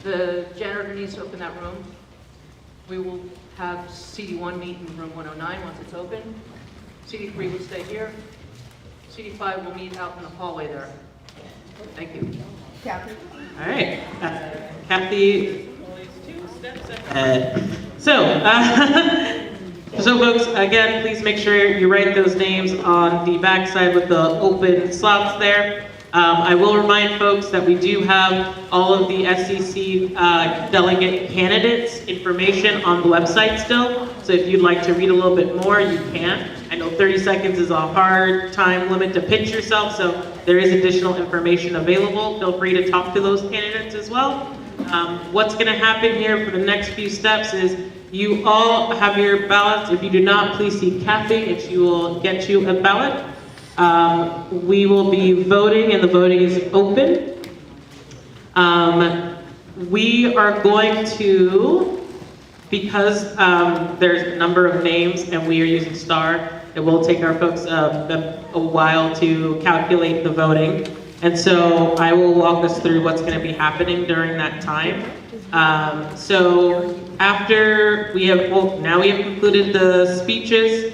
Speaker 5: the janitor needs to open that room. We will have CD1 meet in room 109 once it's open. CD3 will stay here. CD5 will meet out in the hallway there. Thank you.
Speaker 8: Kathy.
Speaker 1: All right. Kathy. So folks, again, please make sure you write those names on the back side with the open slots there. I will remind folks that we do have all of the SCC delegate candidates information on the website still. So if you'd like to read a little bit more, you can. I know 30 seconds is a hard time limit to pitch yourself, so there is additional information available. Feel free to talk to those candidates as well. What's going to happen here for the next few steps is you all have your ballots. If you do not, please see Kathy and she will get you a ballot. We will be voting and the voting is open. We are going to, because there's a number of names and we are using star, It will take our folks a while to calculate the voting. And so I will walk us through what's going to be happening during that time. So after we have, well, now we have concluded the speeches,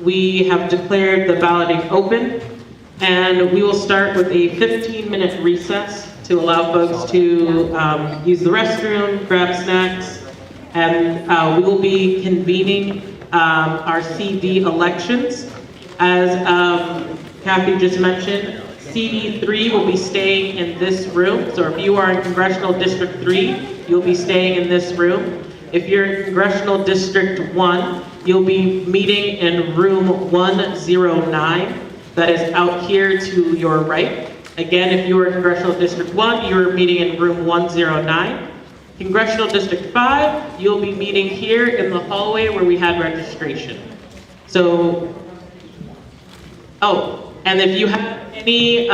Speaker 1: we have declared the balloting open, and we will start with a 15-minute recess to allow folks to use the restroom, grab snacks, and we will be convening our CD elections. As Kathy just mentioned, CD3 will be staying in this room. So if you are in Congressional District 3, you'll be staying in this room. If you're in Congressional District 1, you'll be meeting in room 109. That is out here to your right. Again, if you are in Congressional District 1, you're meeting in room 109. Congressional District 5, you'll be meeting here in the hallway where we had registration. So, oh, and if you have any,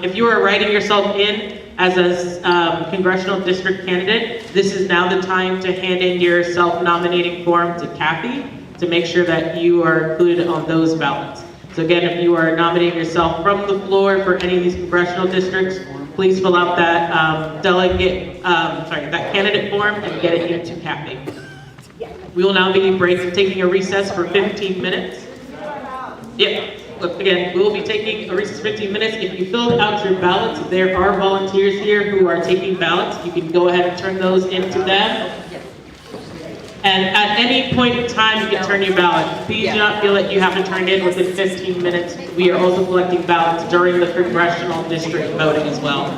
Speaker 1: if you are writing yourself in as a congressional district candidate, this is now the time to hand in your self-nominating form to Kathy to make sure that you are included on those ballots. So again, if you are nominating yourself from the floor for any of these congressional districts, please fill out that that candidate form and get it into Kathy. We will now be taking a recess for 15 minutes. Yep. Look, again, we will be taking a recess 15 minutes. If you filled out your ballots, there are volunteers here who are taking ballots. You can go ahead and turn those into them. And at any point in time, you can turn your ballot. Please do not feel that you have to turn it in within 15 minutes. We are also collecting ballots during the congressional district voting as well.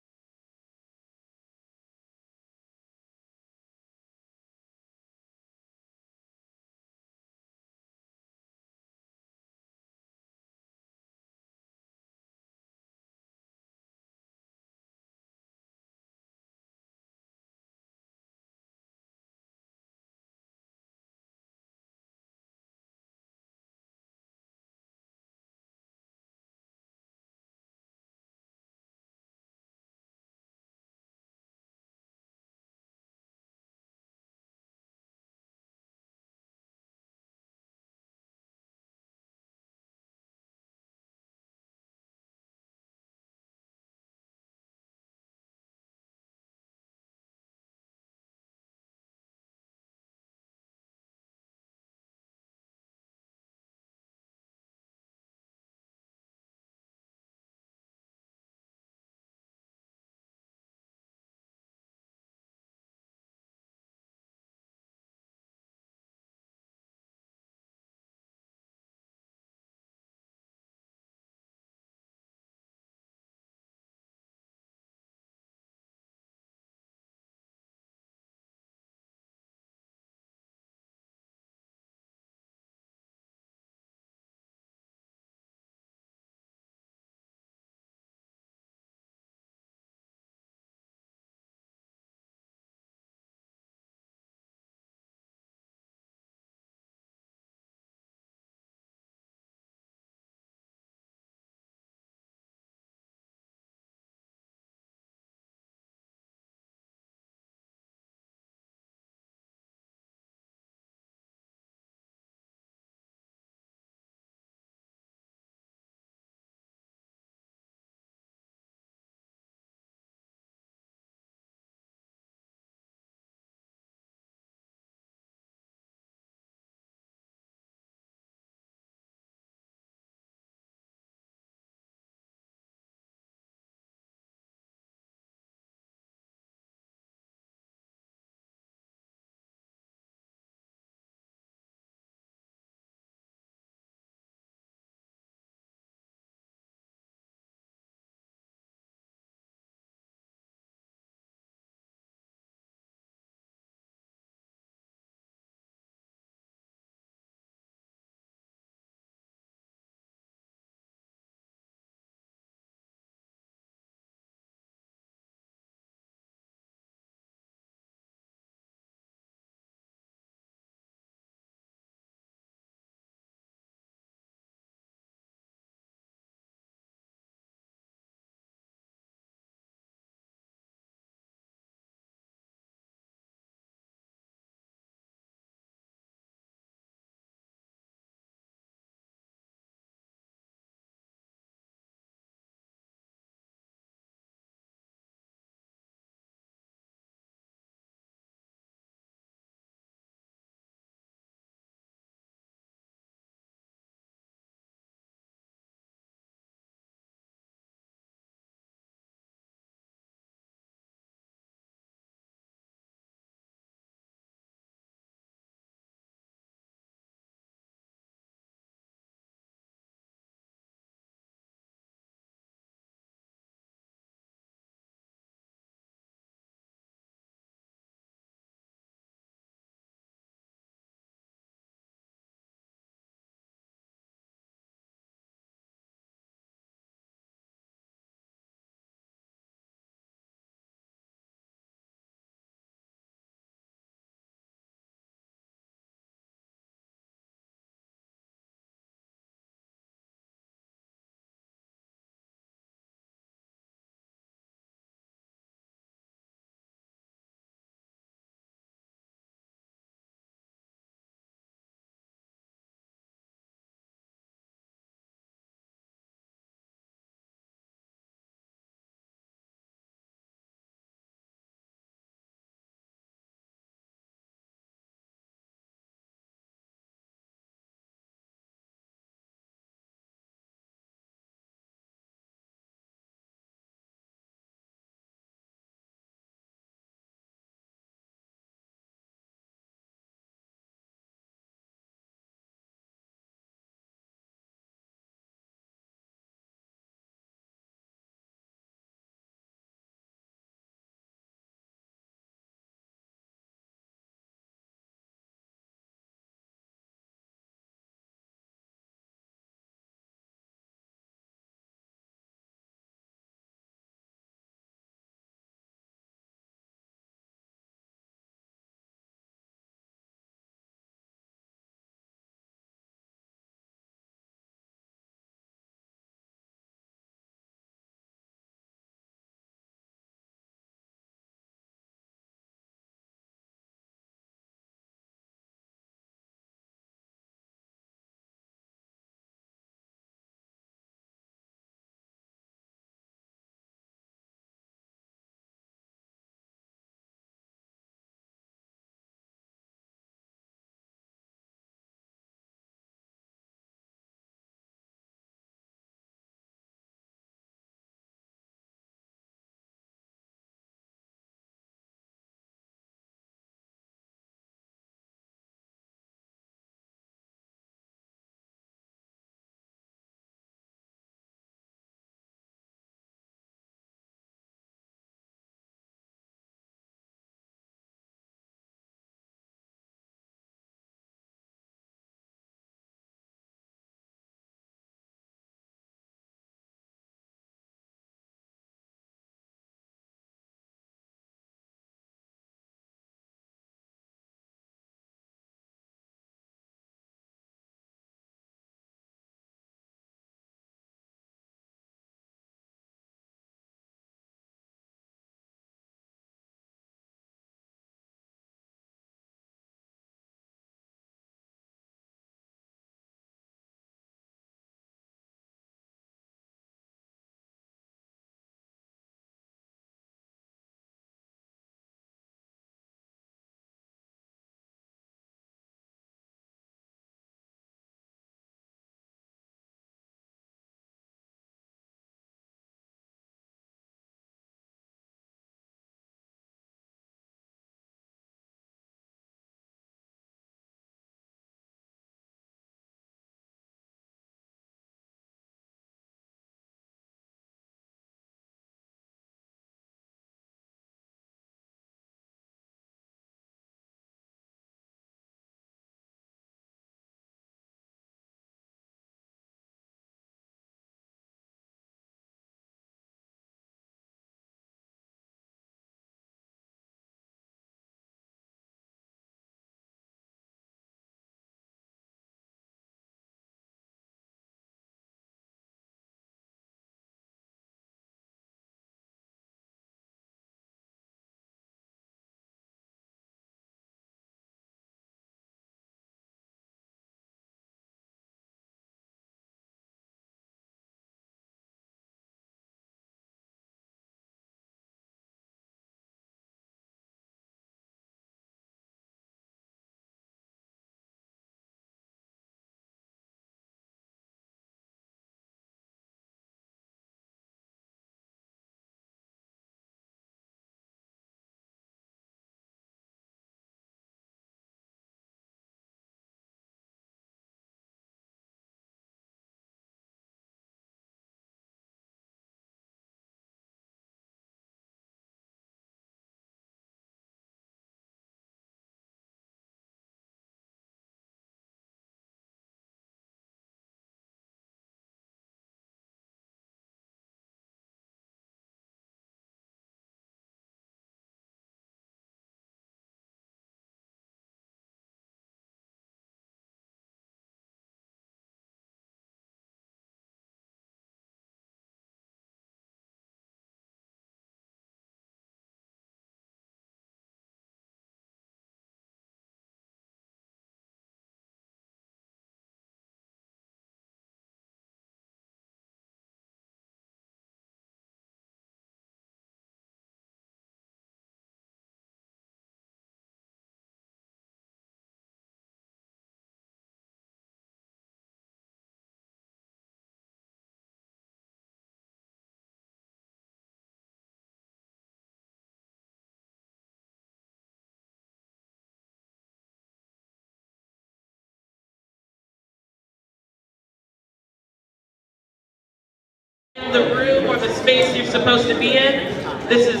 Speaker 1: The room or the space you're supposed to be in. This is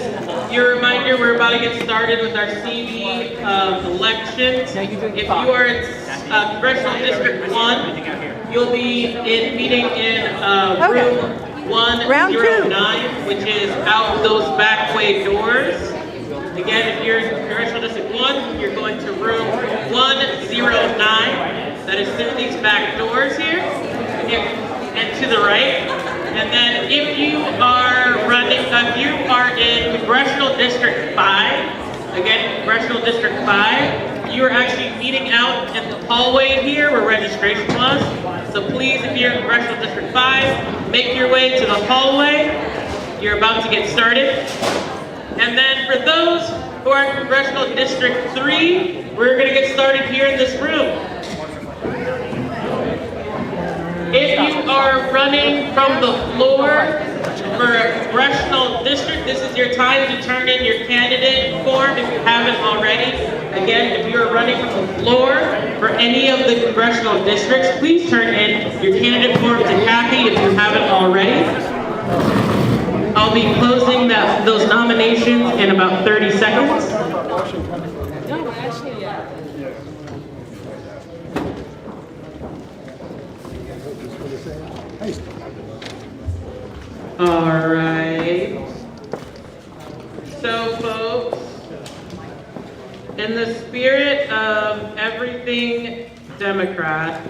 Speaker 1: your reminder, we're about to get started with our CD elections. If you are in Congressional District 1, you'll be meeting in room 109, which is out those back way doors. Again, if you're in Congressional District 1, you're going to room 109. That is through these back doors here, and to the right. And then if you are in Congressional District 5, again, Congressional District 5, you are actually meeting out in the hallway here where registration was. So please, if you're in Congressional District 5, make your way to the hallway. You're about to get started. And then for those who are in Congressional District 3, we're gonna get started here in this room. If you are running from the floor for a congressional district, this is your time to turn in your candidate form if you haven't already. Again, if you are running from the floor for any of the congressional districts, please turn in your candidate form to Kathy if you haven't already. I'll be closing those nominations in about 30 seconds. All right. So, folks, in the spirit of everything Democrat,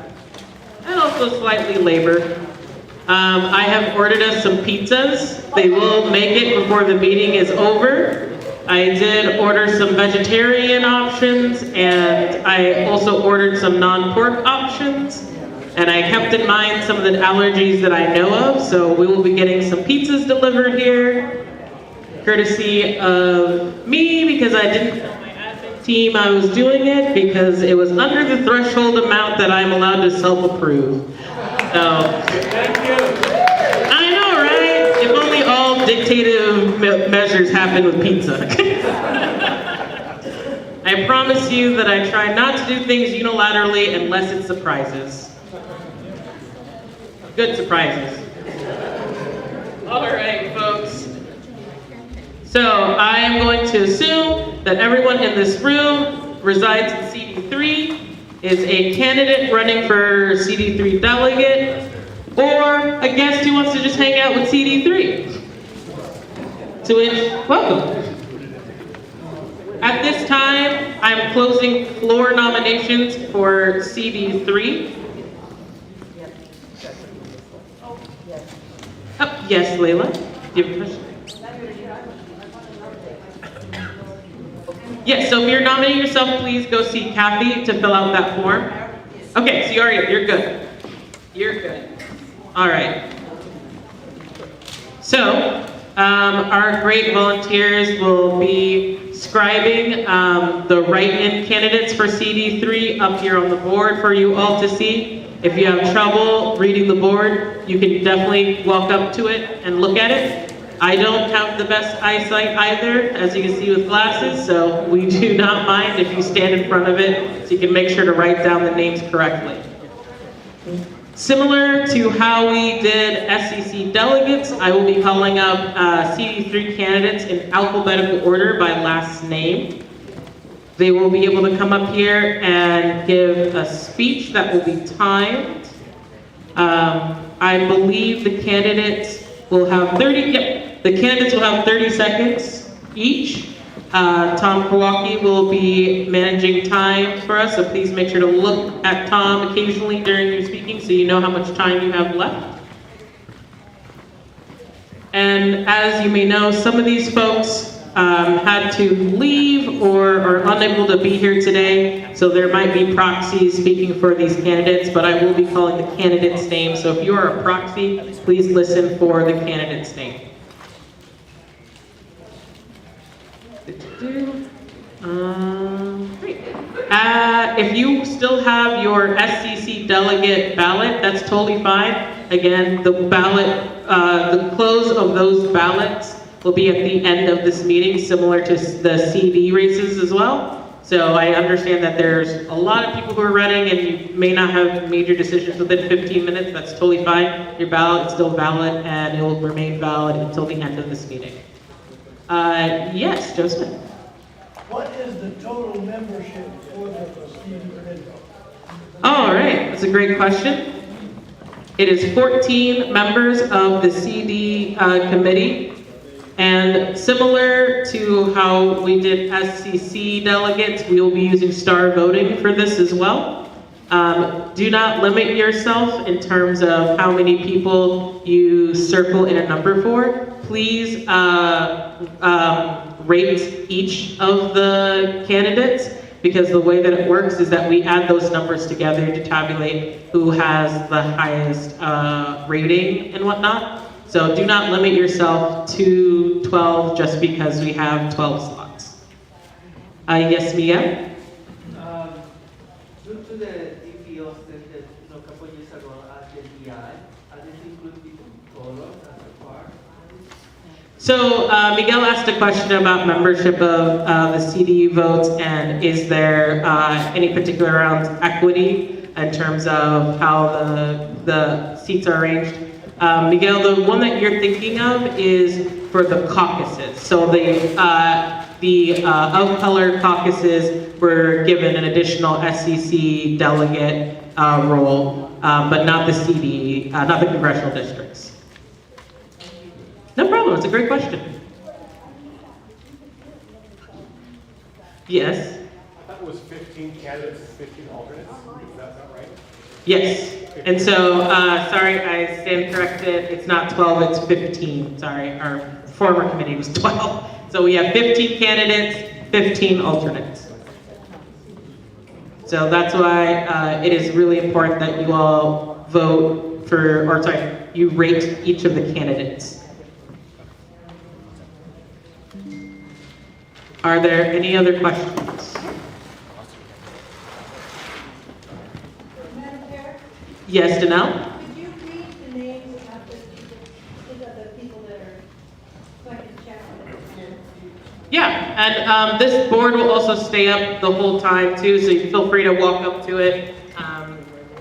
Speaker 1: and also slightly labor, I have ordered us some pizzas. They will make it before the meeting is over. I did order some vegetarian options, and I also ordered some non-pork options. And I kept in mind some of the allergies that I know of, so we will be getting some pizzas delivered here, courtesy of me, because I didn't tell my admin team I was doing it, because it was under the threshold amount that I'm allowed to self-approve. So, thank you. I know, right? If only all dictative measures happen with pizza. I promise you that I try not to do things unilaterally unless it surprises. Good surprises. All right, folks. So I am going to assume that everyone in this room resides in CD3, is a candidate running for CD3 delegate, or a guest who wants to just hang out with CD3. To which, welcome. At this time, I'm closing floor nominations for CD3. Oh, yes, Layla. Do you have a question? Yes, so if you're nominating yourself, please go see Kathy to fill out that form. Okay, so you're good. You're good. All right. So, our great volunteers will be scribing the write-in candidates for CD3 up here on the board for you all to see. If you have trouble reading the board, you can definitely walk up to it and look at it. I don't have the best eyesight either, as you can see with glasses, so we do not mind if you stand in front of it so you can make sure to write down the names correctly. Similar to how we did SCC delegates, I will be calling up CD3 candidates in alphabetical order by last name. They will be able to come up here and give a speech that will be timed. I believe the candidates will have 30 seconds each. Tom Kowalski will be managing time for us, so please make sure to look at Tom occasionally during your speaking so you know how much time you have left. And as you may know, some of these folks had to leave or are unable to be here today, so there might be proxies speaking for these candidates, but I will be calling the candidate's name, so if you are a proxy, please listen for the candidate's name. Great. If you still have your SCC delegate ballot, that's totally fine. Again, the close of those ballots will be at the end of this meeting, similar to the CD races as well. So I understand that there's a lot of people who are running and you may not have major decisions within 15 minutes. That's totally fine. Your ballot is still valid and it will remain valid until the end of this meeting. Yes, Joseph.
Speaker 7: What is the total membership for the CD committee?
Speaker 1: All right, that's a great question. It is 14 members of the CD committee. And similar to how we did SCC delegates, we will be using star voting for this as well. Do not limit yourself in terms of how many people you circle in a number for. Please rate each of the candidates, because the way that it works is that we add those numbers together to tabulate who has the highest rating and whatnot. So do not limit yourself to 12 just because we have 12 slots. Yes, Mia?
Speaker 2: Due to the DPO stated a couple of years ago at the DI, this include people total as a part?
Speaker 1: So Miguel asked a question about membership of the CDU votes, and is there any particular around equity in terms of how the seats are arranged? Miguel, the one that you're thinking of is for the caucuses. So the of-color caucuses were given an additional SCC delegate role, but not the CD, not the congressional districts. No problem, it's a great question. Yes?
Speaker 7: I thought it was 15 candidates, 15 alternates. Is that right?
Speaker 1: Yes. And so, sorry, I stand corrected. It's not 12, it's 15. Sorry, our former committee was 12. So we have 15 candidates, 15 alternates. So that's why it is really important that you all vote for, or sorry, you rate each of the candidates. Are there any other questions? Yes, Danelle?
Speaker 15: Could you read the names of the people that are going to check on it?
Speaker 1: Yeah, and this board will also stay up the whole time too, so you feel free to walk up to it.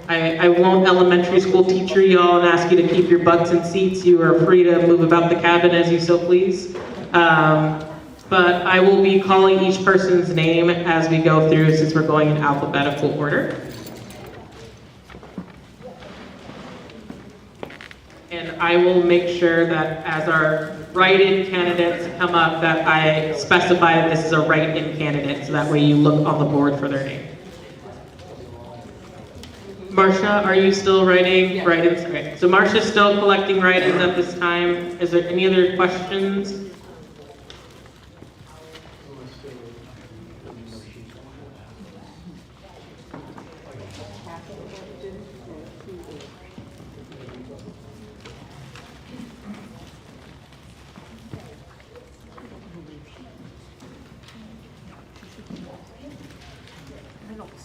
Speaker 1: I won't elementary school teacher y'all and ask you to keep your butts in seats. You are free to move about the cabin as you so please. But I will be calling each person's name as we go through, since we're going in alphabetical order. And I will make sure that as our write-in candidates come up, that I specify that this is a write-in candidate, so that way you look on the board for their name. Marcia, are you still writing write-ins? Okay. So Marcia's still collecting write-ins at this time. Is there any other questions?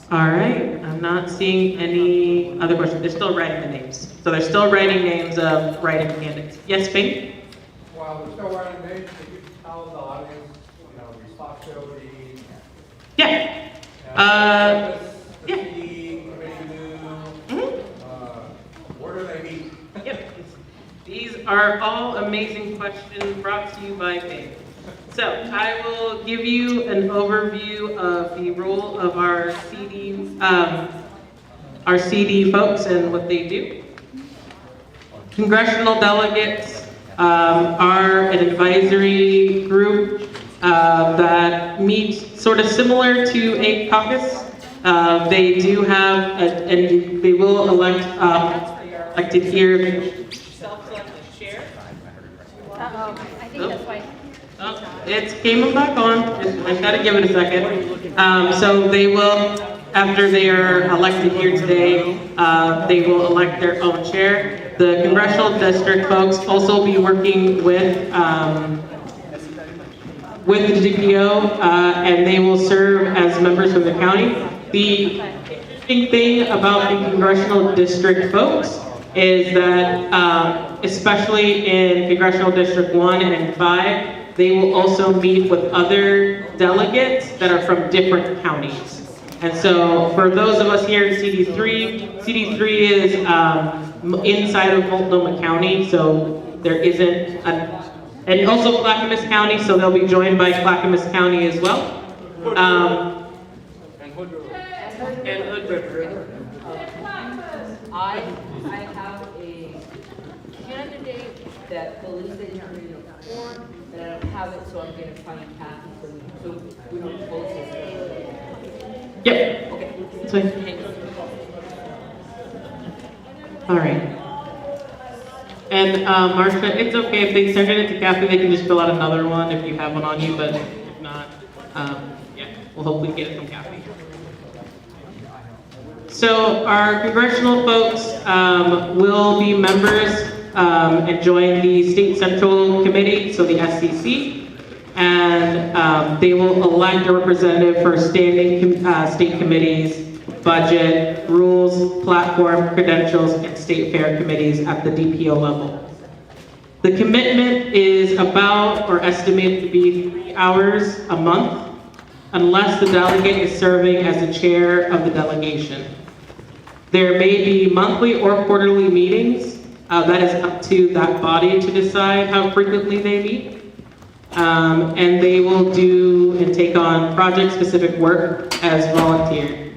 Speaker 1: All right, I'm not seeing any other questions. They're still writing the names. So they're still writing names of writing candidates. Yes, Bing?
Speaker 7: While we're still writing names, can you tell the audience, responsibility?
Speaker 1: Yeah.
Speaker 7: The CD committee do, where do they meet?
Speaker 1: Yep. These are all amazing questions brought to you by Bing. So I will give you an overview of the role of our CD folks and what they do. Congressional delegates are an advisory group that meets sort of similar to a caucus. They do have, and they will elect elected here.
Speaker 15: I think that's why.
Speaker 1: It came back on. I gotta give it a second. So they will, after they are elected here today, they will elect their own chair. The congressional district folks also be working with the DPO, and they will serve as members of the county. The interesting thing about the congressional district folks is that, especially in congressional district 1 and 5, they will also meet with other delegates that are from different counties. And so for those of us here in CD3 is inside of Multnomah County, so there isn't and also Clackamas County, so they'll be joined by Clackamas County as well. And Hood River.
Speaker 17: I have a candidate that believes they are in a form, but I don't have it, so I'm going to find Kathy so we don't close this.
Speaker 1: Yep.
Speaker 17: Okay.
Speaker 1: That's fine. All right. And Marcia, it's okay if they send it to Kathy, they can just fill out another one if you have one on you, but if not, yeah, we'll hopefully get it from Kathy. So our congressional folks will be members and join the State Central Committee, so the SCC, and they will elect a representative for standing state committees, budget, rules, platform, credentials, and state fair committees at the DPO level. The commitment is about or estimated to be 3 hours a month, unless the delegate is serving as the chair of the delegation. There may be monthly or quarterly meetings. That is up to that body to decide how frequently they meet. And they will do and take on project-specific work as volunteer.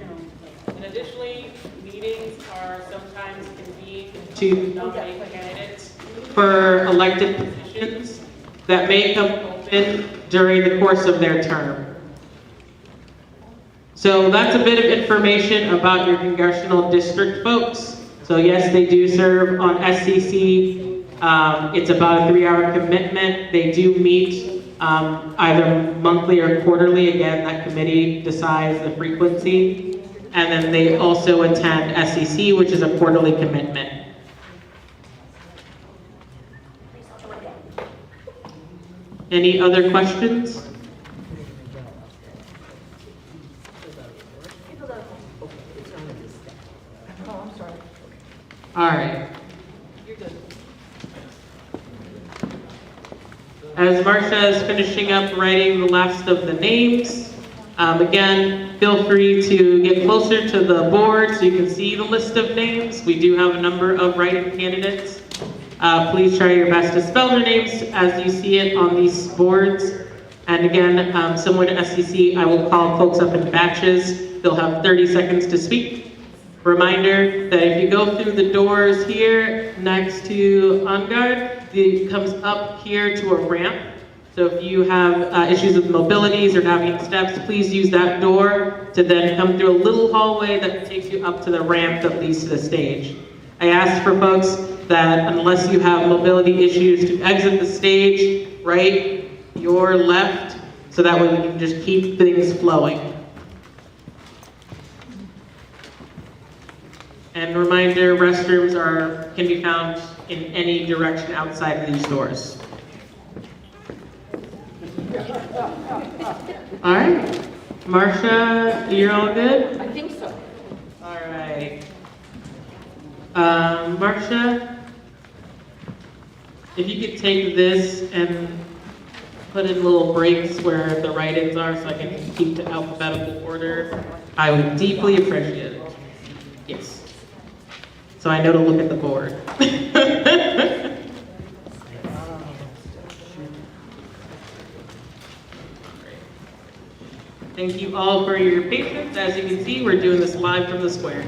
Speaker 1: And additionally, meetings are sometimes convened to nominate candidates for elected positions that may come open during the course of their term. So that's a bit of information about your congressional district folks. So yes, they do serve on SCC. It's about a 3-hour commitment. They do meet either monthly or quarterly. Again, that committee decides the frequency. And then they also attend SCC, which is a quarterly commitment. Any other questions? All right. As Marcia is finishing up writing the last of the names, again, feel free to get closer to the board so you can see the list of names. We do have a number of writing candidates. Please try your best to spell their names as you see it on these boards. And again, similar to SCC, I will call folks up in batches. They'll have 30 seconds to speak. Reminder that if you go through the doors here next to On Guard, it comes up here to a ramp. So if you have issues with mobilities or navigating steps, please use that door to then come through a little hallway that takes you up to the ramp that leads to the stage. I asked for folks that unless you have mobility issues to exit the stage, right, your left, so that way we can just keep things flowing. And reminder, restrooms can be found in any direction outside of these doors. All right, Marcia, you're all good?
Speaker 17: I think so.
Speaker 1: All right. Marcia, if you could take this and put in little breaks where the write-ins are so I can keep the alphabetical order, I would deeply appreciate it. Yes. So I know to look at the board. Thank you all for your patience. As you can see, we're doing this live from the square.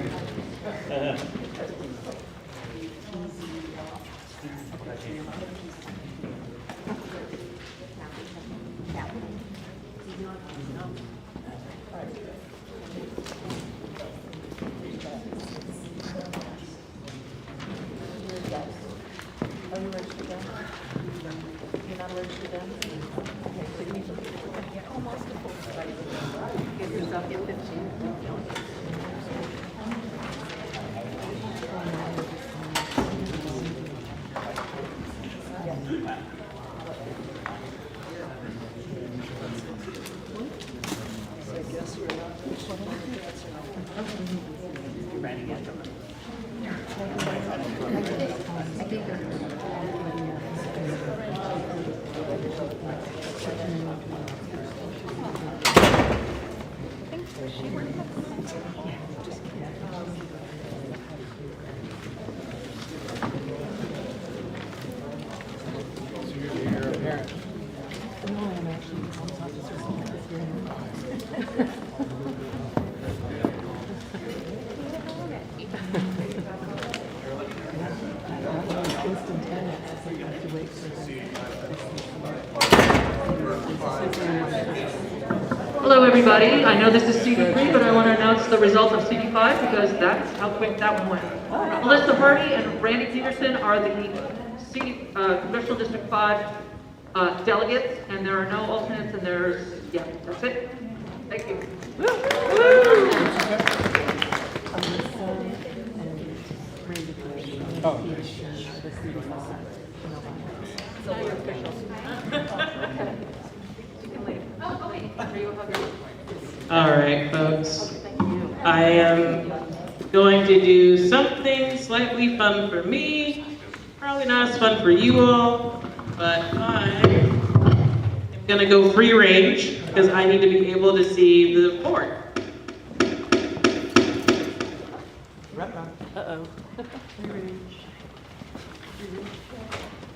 Speaker 5: Hello, everybody. I know this is CD3, but I want to announce the result of CD5 because that's how quick that one went. Melissa Hardy and Randy Peterson are the Congressional District 5 delegates, and there are no alternates, and that's it. Thank you.
Speaker 1: All right, folks. I am going to do something slightly fun for me, probably not as fun for you all, but I am gonna go free range because I need to be able to see the board.
Speaker 20: Uh-oh.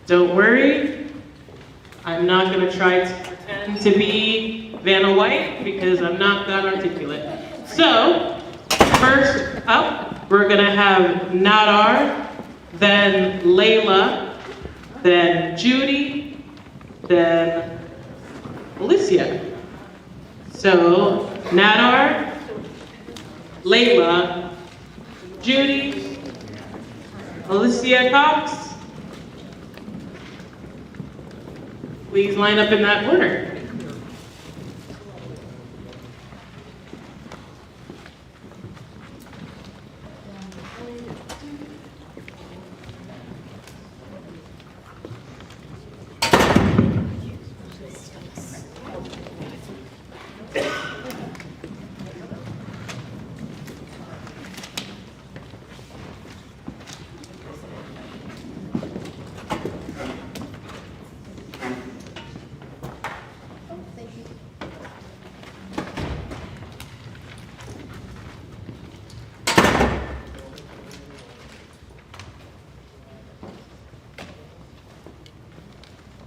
Speaker 1: Don't worry, I'm not gonna try to pretend to be Vanna White because I'm not that articulate. So, first up, we're gonna have Nadar, then Layla, then Judy, then Alicia. So, Nadar, Layla, Judy, Alicia Cox. Please line up in that order.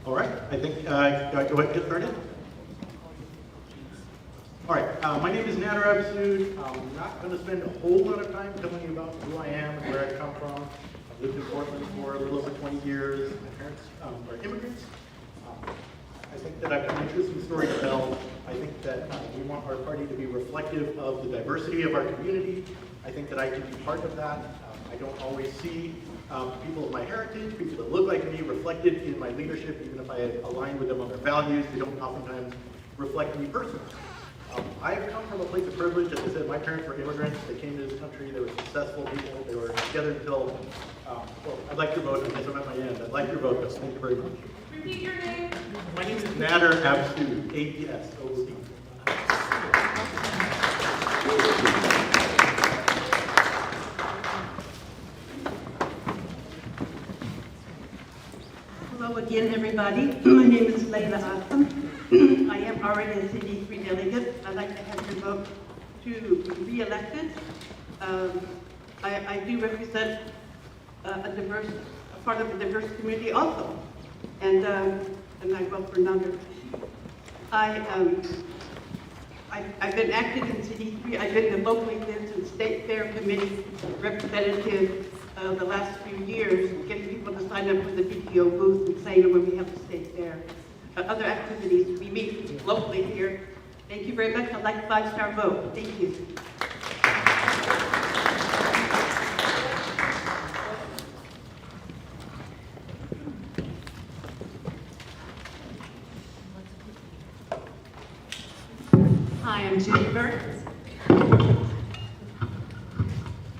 Speaker 6: All right, I think, go ahead and get started. All right, my name is Nader Absood. I'm not going to spend a whole lot of time telling you about who I am and where I come from. I've lived in Portland for a little over 20 years. My parents are immigrants. I think that I've got an interesting story to tell. I think that we want our party to be reflective of the diversity of our community. I think that I can be part of that. I don't always see people of my heritage, people that look like me, reflected in my leadership, even if I align with them on their values. They don't oftentimes reflect me personally. I've come from a place of privilege. As I said, my parents were immigrants. They came to this country. They were successful people. They were together until, well, I'd like your vote. I guess I'm at my end. I'd like your vote, though. Thank you very much.
Speaker 1: Repeat your name.
Speaker 6: My name is Nader Absood, A-B-S-O-O-D.
Speaker 15: Hello again, everybody. My name is Layla Aslam. I am already a CD3 delegate. I'd like to have your vote to be re-elected. I do represent a part of a diverse community also, and I vote for another. I've been active in CD3. I've been the local events and state fair committee representative the last few years, getting people to sign up for the PTO booth and saying when we have the state fair. Other activities, we meet locally here. Thank you very much. I'd like a 5-star vote. Thank you.
Speaker 12: Hi, I'm Judy Burke.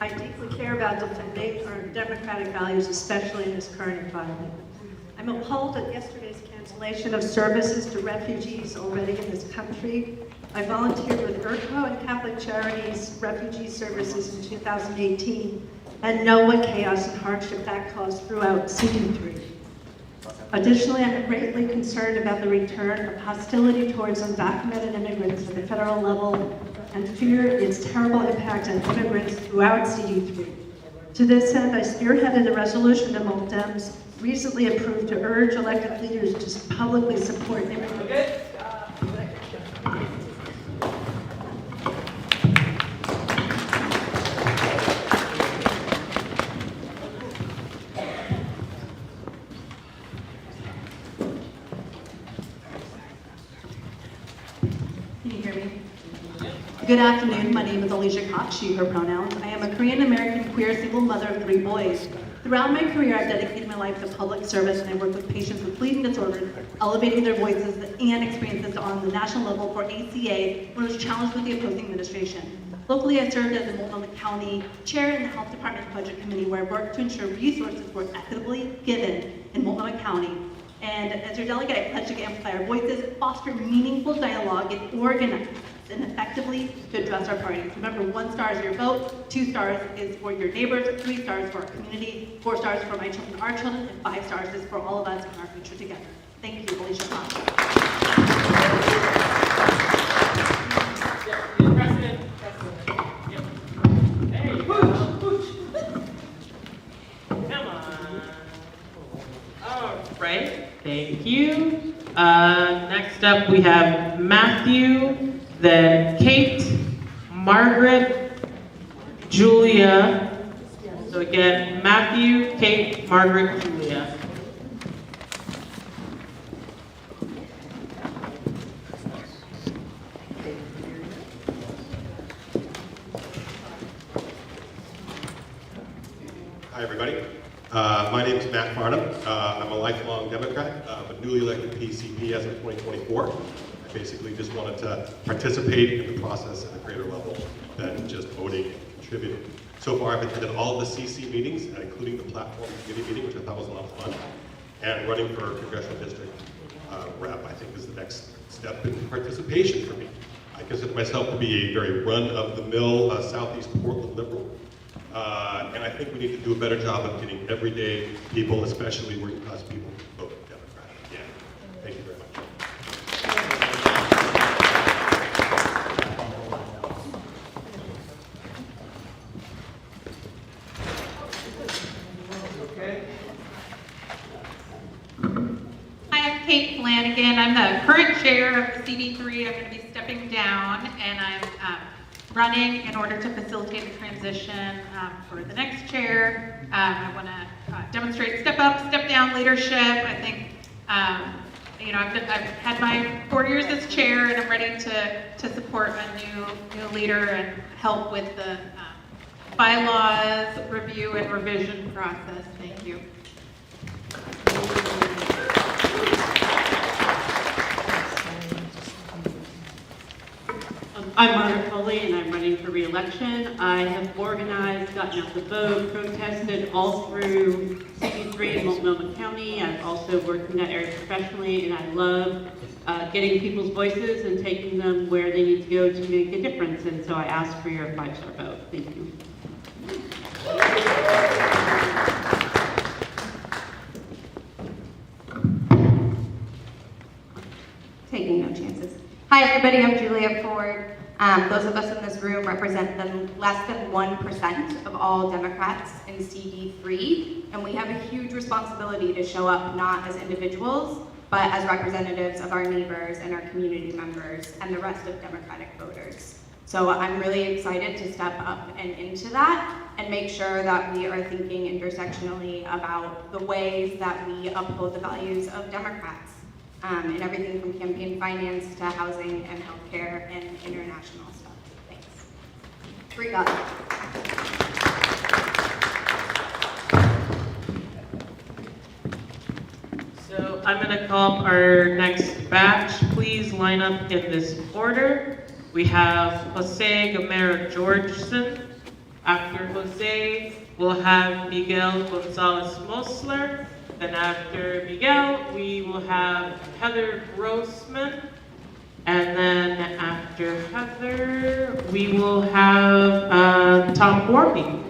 Speaker 12: I deeply care about defending our democratic values, especially in this current environment. I'm appalled at yesterday's cancellation of services to refugees already in this country. I volunteered with IRCO and Catholic Charities Refugee Services in 2018, and know what chaos and hardship that caused throughout CD3. Additionally, I'm greatly concerned about the return of hostility towards undocumented immigrants at the federal level and fear its terrible impact on immigrants throughout CD3. To this end, I spearheaded a resolution that Malt Dems recently approved to urge elected leaders to publicly support immigrants. Can you hear me? Good afternoon, my name is Alicia Cox, she, her pronouns. I am a Korean-American queer single mother of 3 boys. Throughout my career, I've dedicated my life to public service and I work with patients with bleeding disorders, elevating their voices and experiences on the national level for ACA when it was challenged with the opposing administration. Locally, I served as the Multnomah County Chair in the Health Department Budget Committee where I worked to ensure resources were equitably given in Multnomah County. And as your delegate, I pledge to amplify our voices, foster meaningful dialogue, and organize and effectively to address our priorities. Remember, 1 star is your vote, 2 stars is for your neighbors, 3 stars for our community, 4 stars for my children, our children, and 5 stars is for all of us and our future together. Thank you, Alicia Cox.
Speaker 1: Right, thank you. Next up, we have Matthew, then Kate, Margaret, Julia. So again, Matthew, Kate, Margaret, Julia.
Speaker 10: Hi, everybody. My name is Matt Farnham. I'm a lifelong Democrat, but newly elected PCP as of 2024. I basically just wanted to participate in the process at a greater level than just voting and contributing. So far, I've attended all of the CC meetings, including the platform committee meeting, which I thought was a lot of fun. And running for congressional district rep, I think, is the next step in participation for me. I consider myself to be a very run-of-the-mill Southeast Portland liberal. And I think we need to do a better job of getting everyday people, especially working class people, to vote Democratic again. Thank you very much.
Speaker 22: Hi, I'm Kate Flanagan. I'm the current chair of the CD3. I'm going to be stepping down, and I'm running in order to facilitate the transition for the next chair. I want to demonstrate step up, step down leadership. I think, you know, I've had my 4 years as chair, and I'm ready to support a new leader and help with the bylaws review and revision process. Thank you.
Speaker 23: I'm Margaret Foley, and I'm running for re-election. I have organized, gotten out the vote, protested all through CD3 in Multnomah County. I've also worked in that area professionally, and I love getting people's voices and taking them where they need to go to make a difference. And so I ask for your 5-star vote. Thank you.
Speaker 24: Taking no chances. Hi everybody, I'm Julia Ford. Those of us in this room represent less than 1% of all Democrats in CD3, and we have a huge responsibility to show up not as individuals, but as representatives of our neighbors and our community members and the rest of Democratic voters. So I'm really excited to step up and into that and make sure that we are thinking intersectionally about the ways that we uphold the values of Democrats. And everything from campaign finance to housing and healthcare and international stuff. Thanks. Free God.
Speaker 1: So I'm going to call our next batch. Please line up in this order. We have Jose Gamera Georgeson. After Jose, we'll have Miguel Gonzalez Mosler. Then after Miguel, we will have Heather Grossman. And then after Heather, we will have Tom Warby.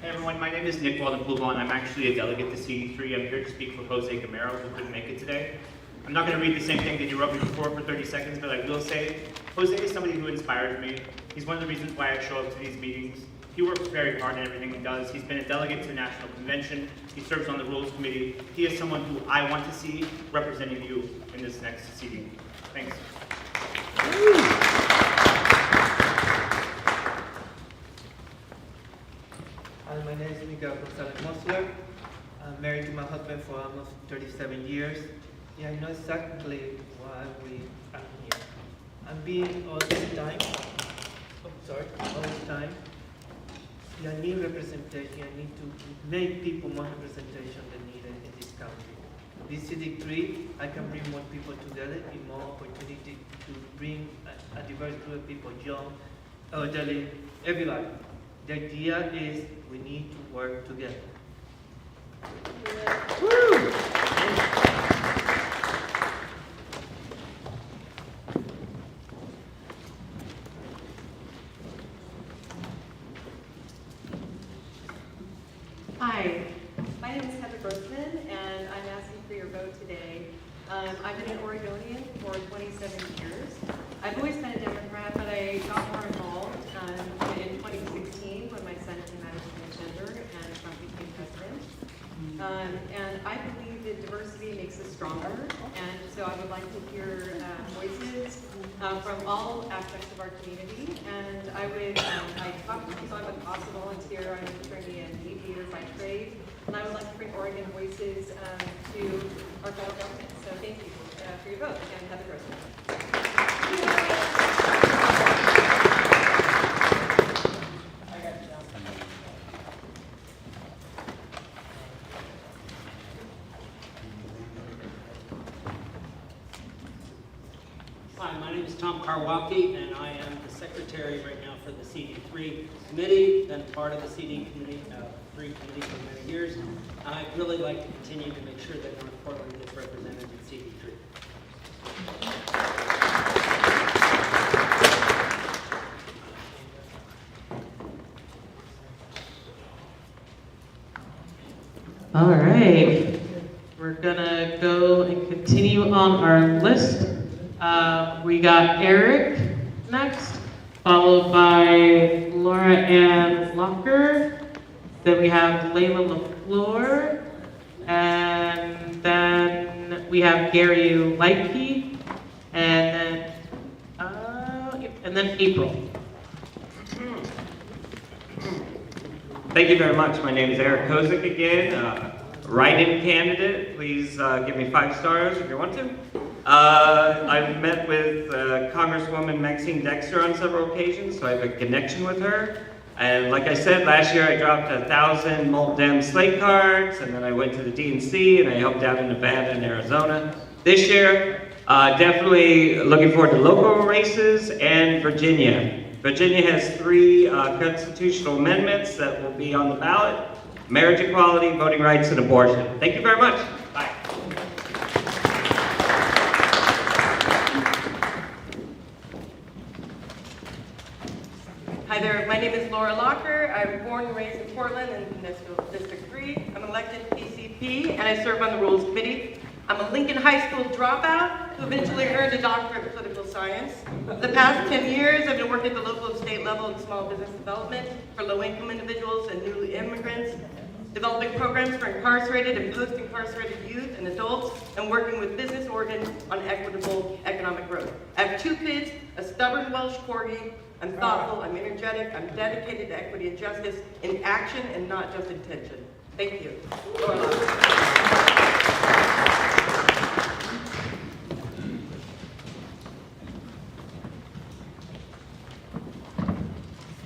Speaker 25: Hey everyone, my name is Nick Walden-Plubon. I'm actually a delegate to CD3. I'm here to speak for Jose Gamero, who couldn't make it today.
Speaker 9: I'm not going to read the same thing that you wrote me before for 30 seconds, but I will say, Jose is somebody who inspires me. He's one of the reasons why I show up to these meetings. He works very hard in everything he does. He's been a delegate to the National Convention. He serves on the Rules Committee. He is someone who I want to see representing you in this next CD. Thanks.
Speaker 2: Hi, my name is Miguel Gonzalez Mosler. I'm married to my husband for almost 37 years. Yeah, I know exactly why we are here. I'm being all this time, all this time. I need representation. I need to make people more representation than needed in this country. This CD3, I can bring more people together, give more opportunity to bring a diverse group of people, young, elderly, everybody. The idea is we need to work together. Woo!
Speaker 14: Hi, my name is Heather Grossman, and I'm asking for your vote today. I've been an Oregonian for 27 years. I've always been a Democrat, but I got more involved in 2016 when my son came out as transgender and Trump became president. And I believe that diversity makes us stronger, and so I would like to hear voices from all aspects of our community. And I talk to people, I'm a CASA volunteer, I'm an attorney and mediator by trade, and I would like to bring Oregon voices to our federal government. So thank you for your vote, and have a great day.
Speaker 16: Hi, my name is Tom Karwalki, and I am the secretary right now for the CD3 committee, been part of the CD committee, committee for many years. I'd really like to continue to make sure that North Portland is represented in CD3.
Speaker 1: All right, we're gonna go and continue on our list. We got Eric next, followed by Laura Ann Locker. Then we have Layla LaFleur, and then we have Gary Lightke, and then April.
Speaker 18: Thank you very much. My name is Eric Kozik again. Write-in candidate. Please give me 5 stars if you want to. I've met with Congresswoman Maxine Dexter on several occasions, so I have a connection with her. And like I said, last year I dropped 1,000 Molt-Dem slate cards, and then I went to the DNC and I helped out in Nevada and Arizona. This year, definitely looking forward to local races and Virginia. Virginia has 3 constitutional amendments that will be on the ballot: marriage equality, voting rights, and abortion. Thank you very much. Bye.
Speaker 19: Hi there, my name is Laura Locker. I'm born and raised in Portland in District 3. I'm elected PCP and I serve on the Rules Committee. I'm a Lincoln High School dropout who eventually earned a doctorate in political science. For the past 10 years, I've been working at the local and state level in small business development for low-income individuals and newly immigrants, developing programs for incarcerated and post-incarcerated youth and adults, and working with Business Oregon on equitable economic growth. I have 2 kids, a stubborn Welsh Corgi. I'm thoughtful, I'm energetic, I'm dedicated to equity and justice in action and not just intention. Thank you.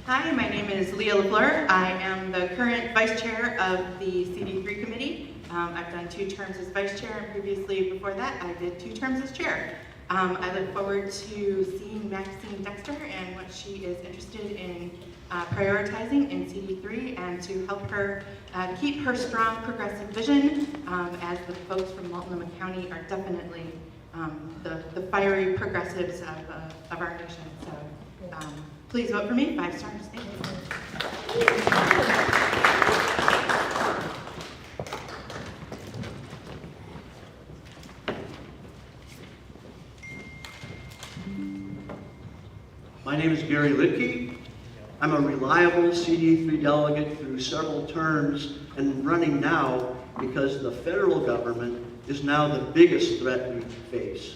Speaker 24: Hi, my name is Leah LaFleur. I am the current vice chair of the CD3 committee. I've done 2 terms as vice chair, and previously before that I did 2 terms as chair. I look forward to seeing Maxine Dexter and what she is interested in prioritizing in CD3, and to help her keep her strong progressive vision, as the folks from Multnomah County are definitely the fiery progressives of our nation. So please vote for me, 5 stars. Thank you.
Speaker 3: name is Gary Lidke. I'm a reliable CD3 delegate through several terms and running now because the federal government is now the biggest threat we face.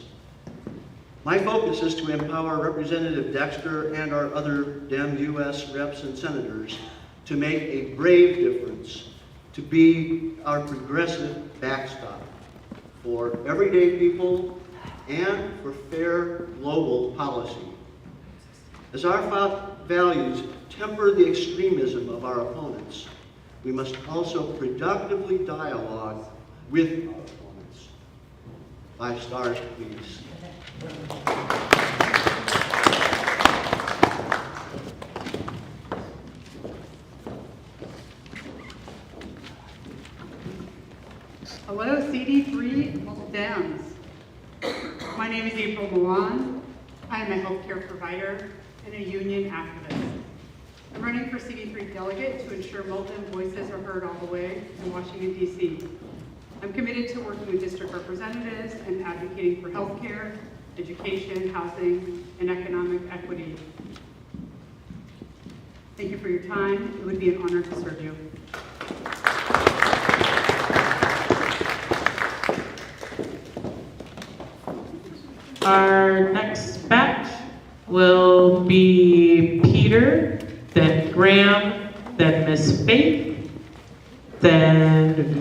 Speaker 3: My focus is to empower Representative Dexter and our other Dem US reps and senators to make a brave difference, to be our progressive backstop for everyday people and for fair global policy. As our values temper the extremism of our opponents, we must also productively dialogue with our opponents. 5 stars, please.
Speaker 4: Hello, CD3 Multiple Dems. My name is April Milan. I am a healthcare provider and a union activist. I'm running for CD3 delegate to ensure Multiple voices are heard all the way in Washington, D.C. I'm committed to working with district representatives and advocating for healthcare, education, housing, and economic equity. Thank you for your time. It would be an honor to serve you.
Speaker 1: Our next batch will be Peter, then Graham, then Miss Faith, then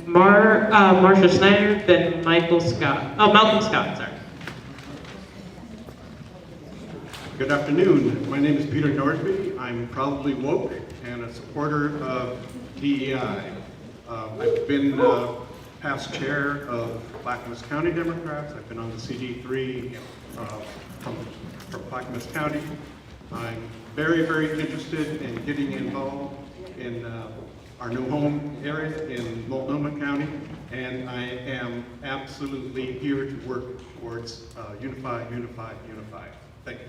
Speaker 1: Marcia Snyder, then Malcolm Scott, sorry.
Speaker 11: Good afternoon. My name is Peter Norsby. I'm proudly woke and a supporter of DEI. I've been past chair of Clackamas County Democrats. I've been on the CD3 from Clackamas County. I'm very, very interested in getting involved in our new home area in Multnomah County, and I am absolutely here to work towards unify. Thank you.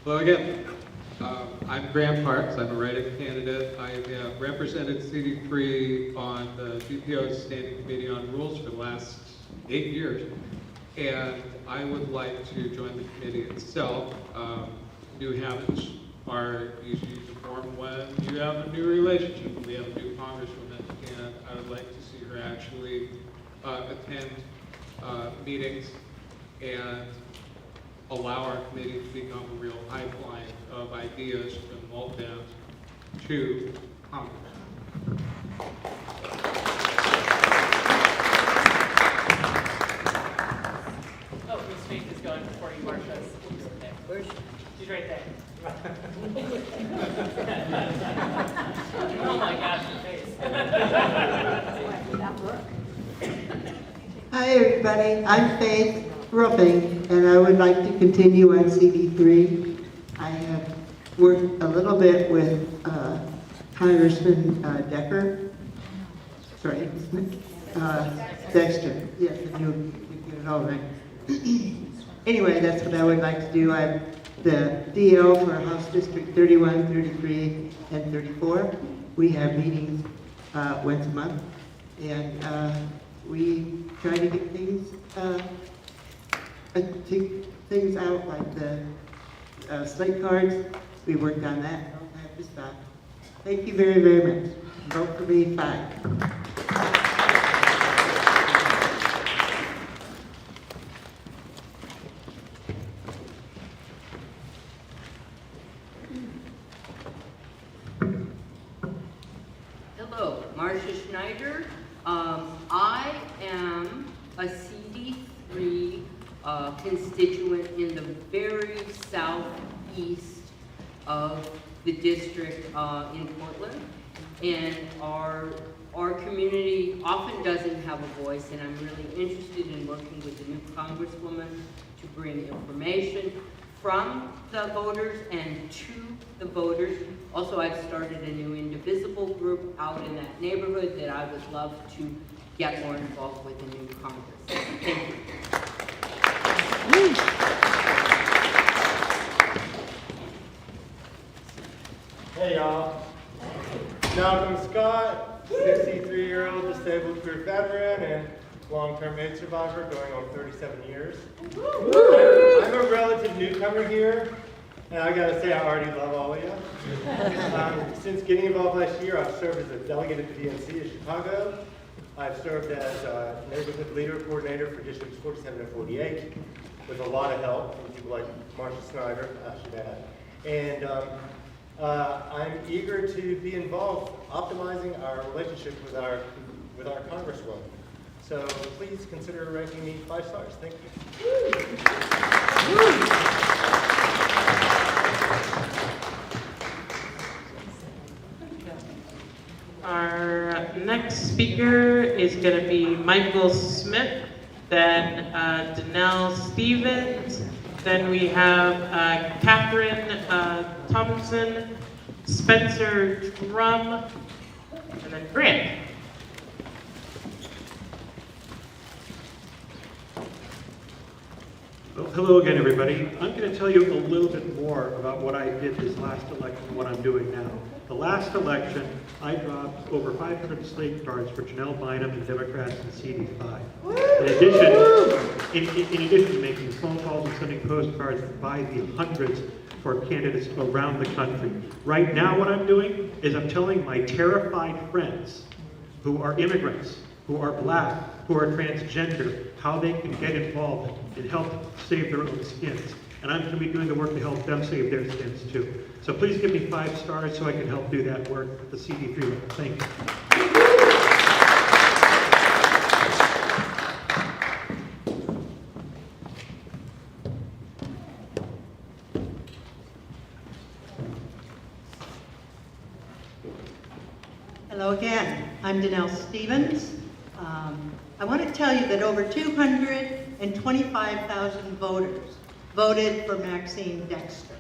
Speaker 13: Hello again. I'm Graham Parks. I'm a write-in candidate. I have represented CD3 on the DPO's Standing Committee on Rules for the last 8 years, and I would like to join the committee itself. New habits are easy to form when you have a new relationship. We have a new congresswoman, and I would like to see her actually attend meetings and allow our committee to become a real pipeline of ideas from Multnomah to Congress.
Speaker 1: Oh, Miss Faith is going before you, Marcia. Where's she? She's right there. Oh my gosh, your face.
Speaker 21: Hi everybody, I'm Faith Roofing, and I would like to continue on CD3. I have worked a little bit with Congressman Dexter. Yes, I knew you'd get it all right. Anyway, that's what I would like to do. I'm the DO for House District 31, 33, and 34. We have meetings once a month, and we try to get things out like the slate cards. We worked on that. I don't have to stop. Thank you very, very much. Vote for me 5.
Speaker 17: Hello, Marcia Schneider. I am a CD3 constituent in the very southeast of the district in Portland, and our community often doesn't have a voice, and I'm really interested in working with the new Congresswoman to bring information from the voters and to the voters. Also, I've started a new indivisible group out in that neighborhood that I would love to get more involved with the new Congress. Thank you.
Speaker 5: y'all. Malcolm Scott, 63-year-old disabled career veteran and long-term AIDS survivor going on 37 years. I'm a relative newcomer here, and I gotta say I already love all of you. Since getting involved last year, I've served as a delegate at the DNC in Chicago. I've served as a neighborhood leader coordinator for districts 47 and 48 with a lot of help from people like Marcia Snyder, and I'm eager to be involved optimizing our relationship with our Congresswoman. So please consider ranking me 5 stars. Thank you.
Speaker 1: Our next speaker is going to be Michael Smith, then Danelle Stevens, then we have Catherine Thompson, Spencer Drum, and then Grant.
Speaker 6: Well, hello again, everybody. I'm going to tell you a little bit more about what I did this last election and what I'm doing now. The last election, I dropped over 500 slate cards for Janelle Bynum and Democrats in CD5. In addition to making phone calls and sending postcards by the hundreds for candidates around the country. Right now what I'm doing is I'm telling my terrified friends who are immigrants, who are black, who are transgender, how they can get involved and help save their own skins. And I'm going to be doing the work to help them save their skins too. So please give me 5 stars so I can help do that work at the CD3 level. Thank you.
Speaker 15: Hello again. I'm Danelle Stevens. I want to tell you that over 225,000 voters voted for Maxine Dexter.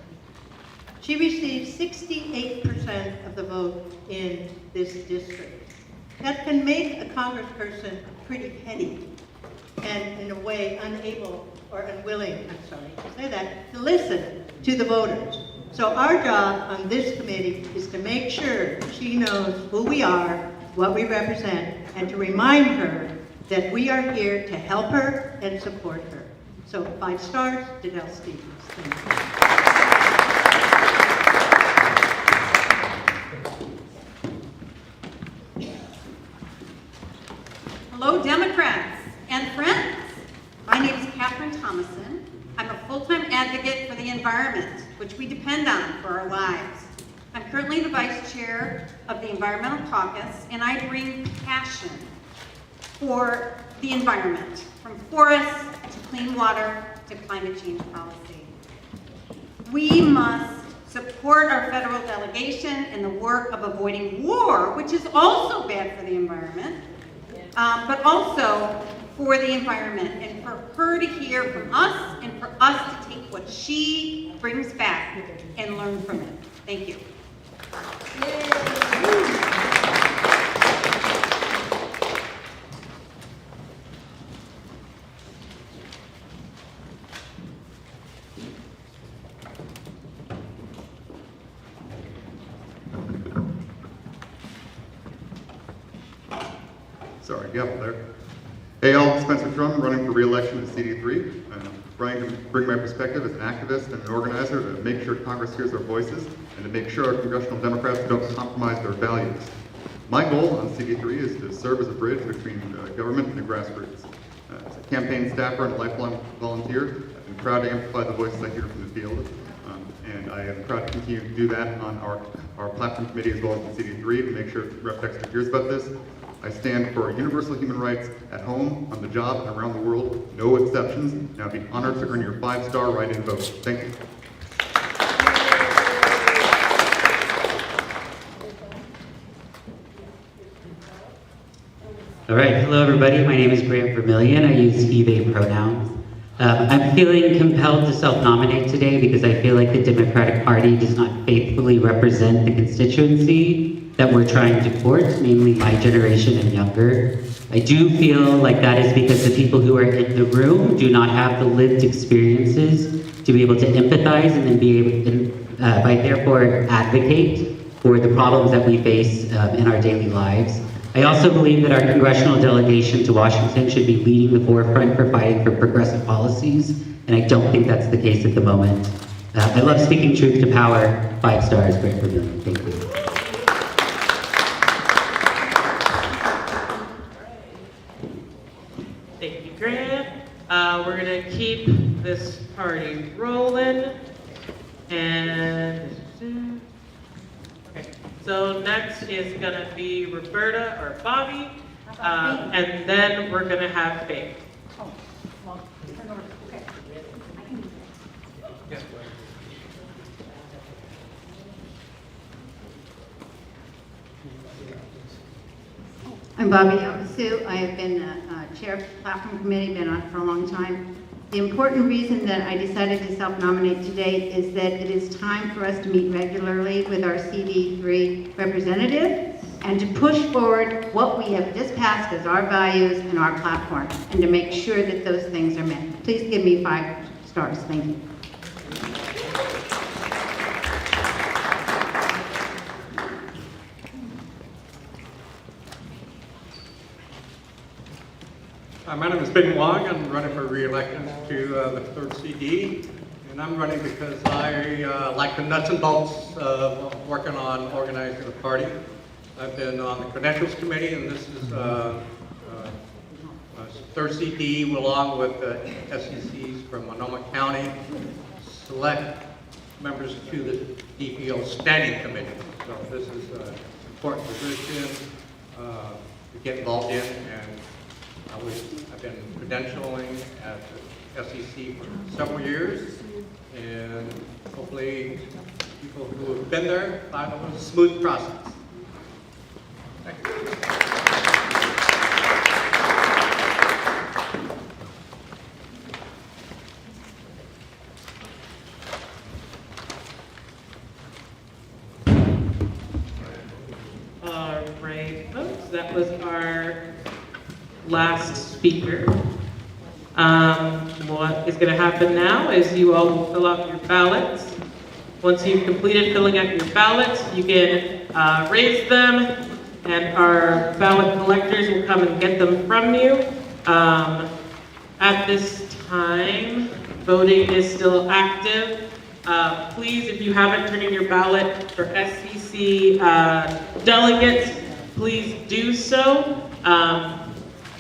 Speaker 15: She received 68% of the vote in this district. That can make a congressperson pretty petty and in a way unable or unwilling, to say that, to listen to the voters. So our job on this committee is to make sure she knows who we are, what we represent, and to remind her that we are here to help her and support her. So 5 stars, Danelle Stevens. Thank you.
Speaker 7: Hello, Democrats and friends. My name is Catherine Thomason. I'm a full-time advocate for the environment, which we depend on for our lives. I'm currently the vice chair of the Environmental Caucus, and I bring passion for the environment, from forests to clean water to climate change policy. We must support our federal delegation in the work of avoiding war, which is also bad for the environment, but also for the environment, and for her to hear from us and for us to take what she brings back and learn from it. Thank you.
Speaker 8: Sorry, gavel there. Hey all, Spencer Drum, running for re-election at CD3. I'm trying to bring my perspective as an activist and an organizer to make sure Congress hears our voices and to make sure our congressional Democrats don't compromise their values. My goal on CD3 is to serve as a bridge between government and the grassroots. As a campaign staffer and a lifelong volunteer, I've been proud to amplify the voices I hear from the field. And I am proud to continue to do that on our platform committee as well as the CD3 to make sure Rep. Dexter hears about this. I stand for universal human rights at home, on the job, and around the world, no exceptions, and I'd be honored to earn your 5-star write-in vote. Thank you.
Speaker 20: All right, hello everybody. My name is Grant Vermillion. I use he, they pronouns. I'm feeling compelled to self-nominate today because I feel like the Democratic Party does not faithfully represent the constituency that we're trying to court, namely my generation and younger. I do feel like that is because the people who are in the room do not have the lived experiences to be able to empathize and then be able to, by therefore advocate for the problems that we face in our daily lives. I also believe that our congressional delegation to Washington should be leading the forefront for fighting for progressive policies, and I don't think that's the case at the moment. I love speaking truth to power. 5 stars, Grant Vermillion. Thank you.
Speaker 1: Thank you, Grant. We're gonna keep this party rolling. And, okay, so next is gonna be Roberta or Bobby, and then we're gonna have Faith.
Speaker 10: I'm Bobby Ovasu. I have been chair of the platform committee, been on it for a long time. The important reason that I decided to self-nominate today is that it is time for us to meet regularly with our CD3 representative and to push forward what we have just passed as our values and our platform, and to make sure that those things are met. Please give me 5 stars. Thank you.
Speaker 13: My name is Ben Wong. I'm running for re-election to the 3rd CD. And I'm running because I like the nuts and bolts of working on organizing the party. I've been on the credentials committee, and this is 3rd CD along with the SECs from Monoma County, select members to the DPO standing committee. So this is an important position to get involved in, and I've been credentialing at the SEC for several years, and hopefully people who have been there find it was a smooth process. Thank you.
Speaker 1: All right, folks, that was our last speaker. What is going to happen now is you all will fill out your ballots. Once you've completed filling out your ballots, you can raise them, and our ballot collectors will come and get them from you. At this time, voting is still active. Please, if you haven't turned in your ballot for SCC delegates, please do so.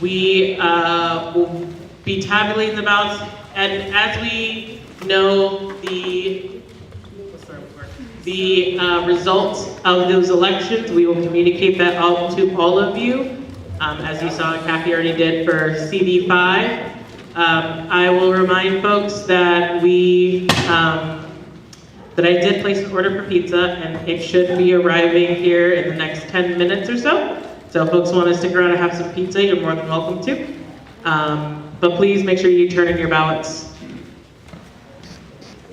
Speaker 1: We will be tabulating the ballots, and as we know the results of those elections, we will communicate that out to all of you, as you saw Kathy already did for CD5. I will remind folks that that I did place an order for pizza, and it should be arriving here in the next 10 minutes or so. So if folks want to stick around and have some pizza, you're more than welcome to. But please make sure you turn in your ballots.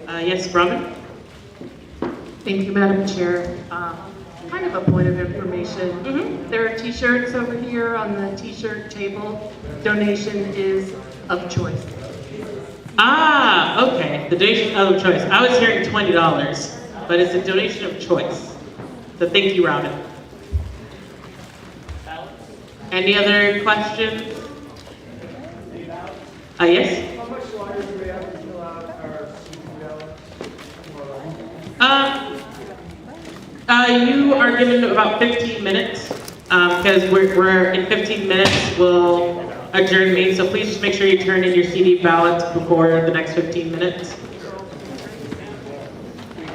Speaker 1: Yes, Robin?
Speaker 12: Thank you, Madam Chair. Kind of a point of information. There are t-shirts over here on the t-shirt table. Donation is of choice.
Speaker 1: Ah, okay, the donation of choice. I was hearing $20, but it's a donation of choice. So thank you, Robin. Any other questions? Yes?
Speaker 5: How much longer do we have to fill out our CD ballot?
Speaker 1: You are given about 15 minutes, because we're in 15 minutes, we'll adjourn meeting, so please just make sure you turn in your CD ballots before the next 15 minutes.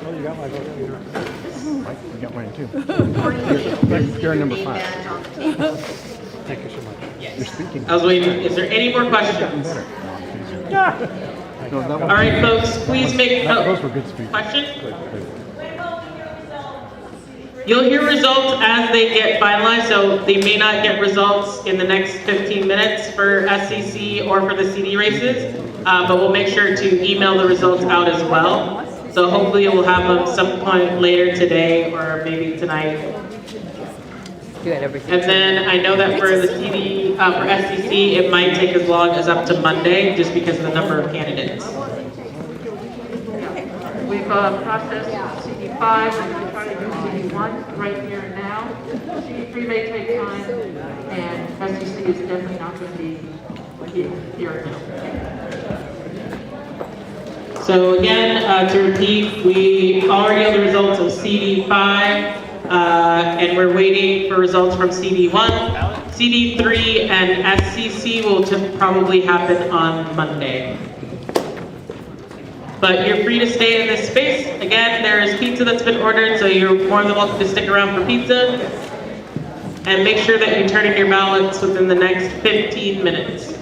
Speaker 22: Oh, you got my vote, Peter. Mike, you got mine too. You're number 5. Thank you so much. You're speaking.
Speaker 1: I was waiting. Is there any more questions? All right, folks, please make
Speaker 22: those were good speeches.
Speaker 1: questions. You'll hear results as they get finalized, so they may not get results in the next 15 minutes for SCC or for the CD races, but we'll make sure to email the results out as well. So hopefully we'll have them some point later today or maybe tonight. And then I know that for the CD, for SCC, it might take as long as up to Monday, just because of the number of candidates.
Speaker 12: We've processed CD5 and we're trying to do CD CD1 right here and now. CD3 may take time, and SCC is definitely not going to be here and now.
Speaker 1: So again, to repeat, we already know the results of CD5, and we're waiting for results from CD1. CD3 and SCC will probably happen on Monday. But you're free to stay in this space. Again, there is pizza that's been ordered, so you're more than welcome to stick around for pizza. And make sure that you turn in your ballots within the next 15 minutes.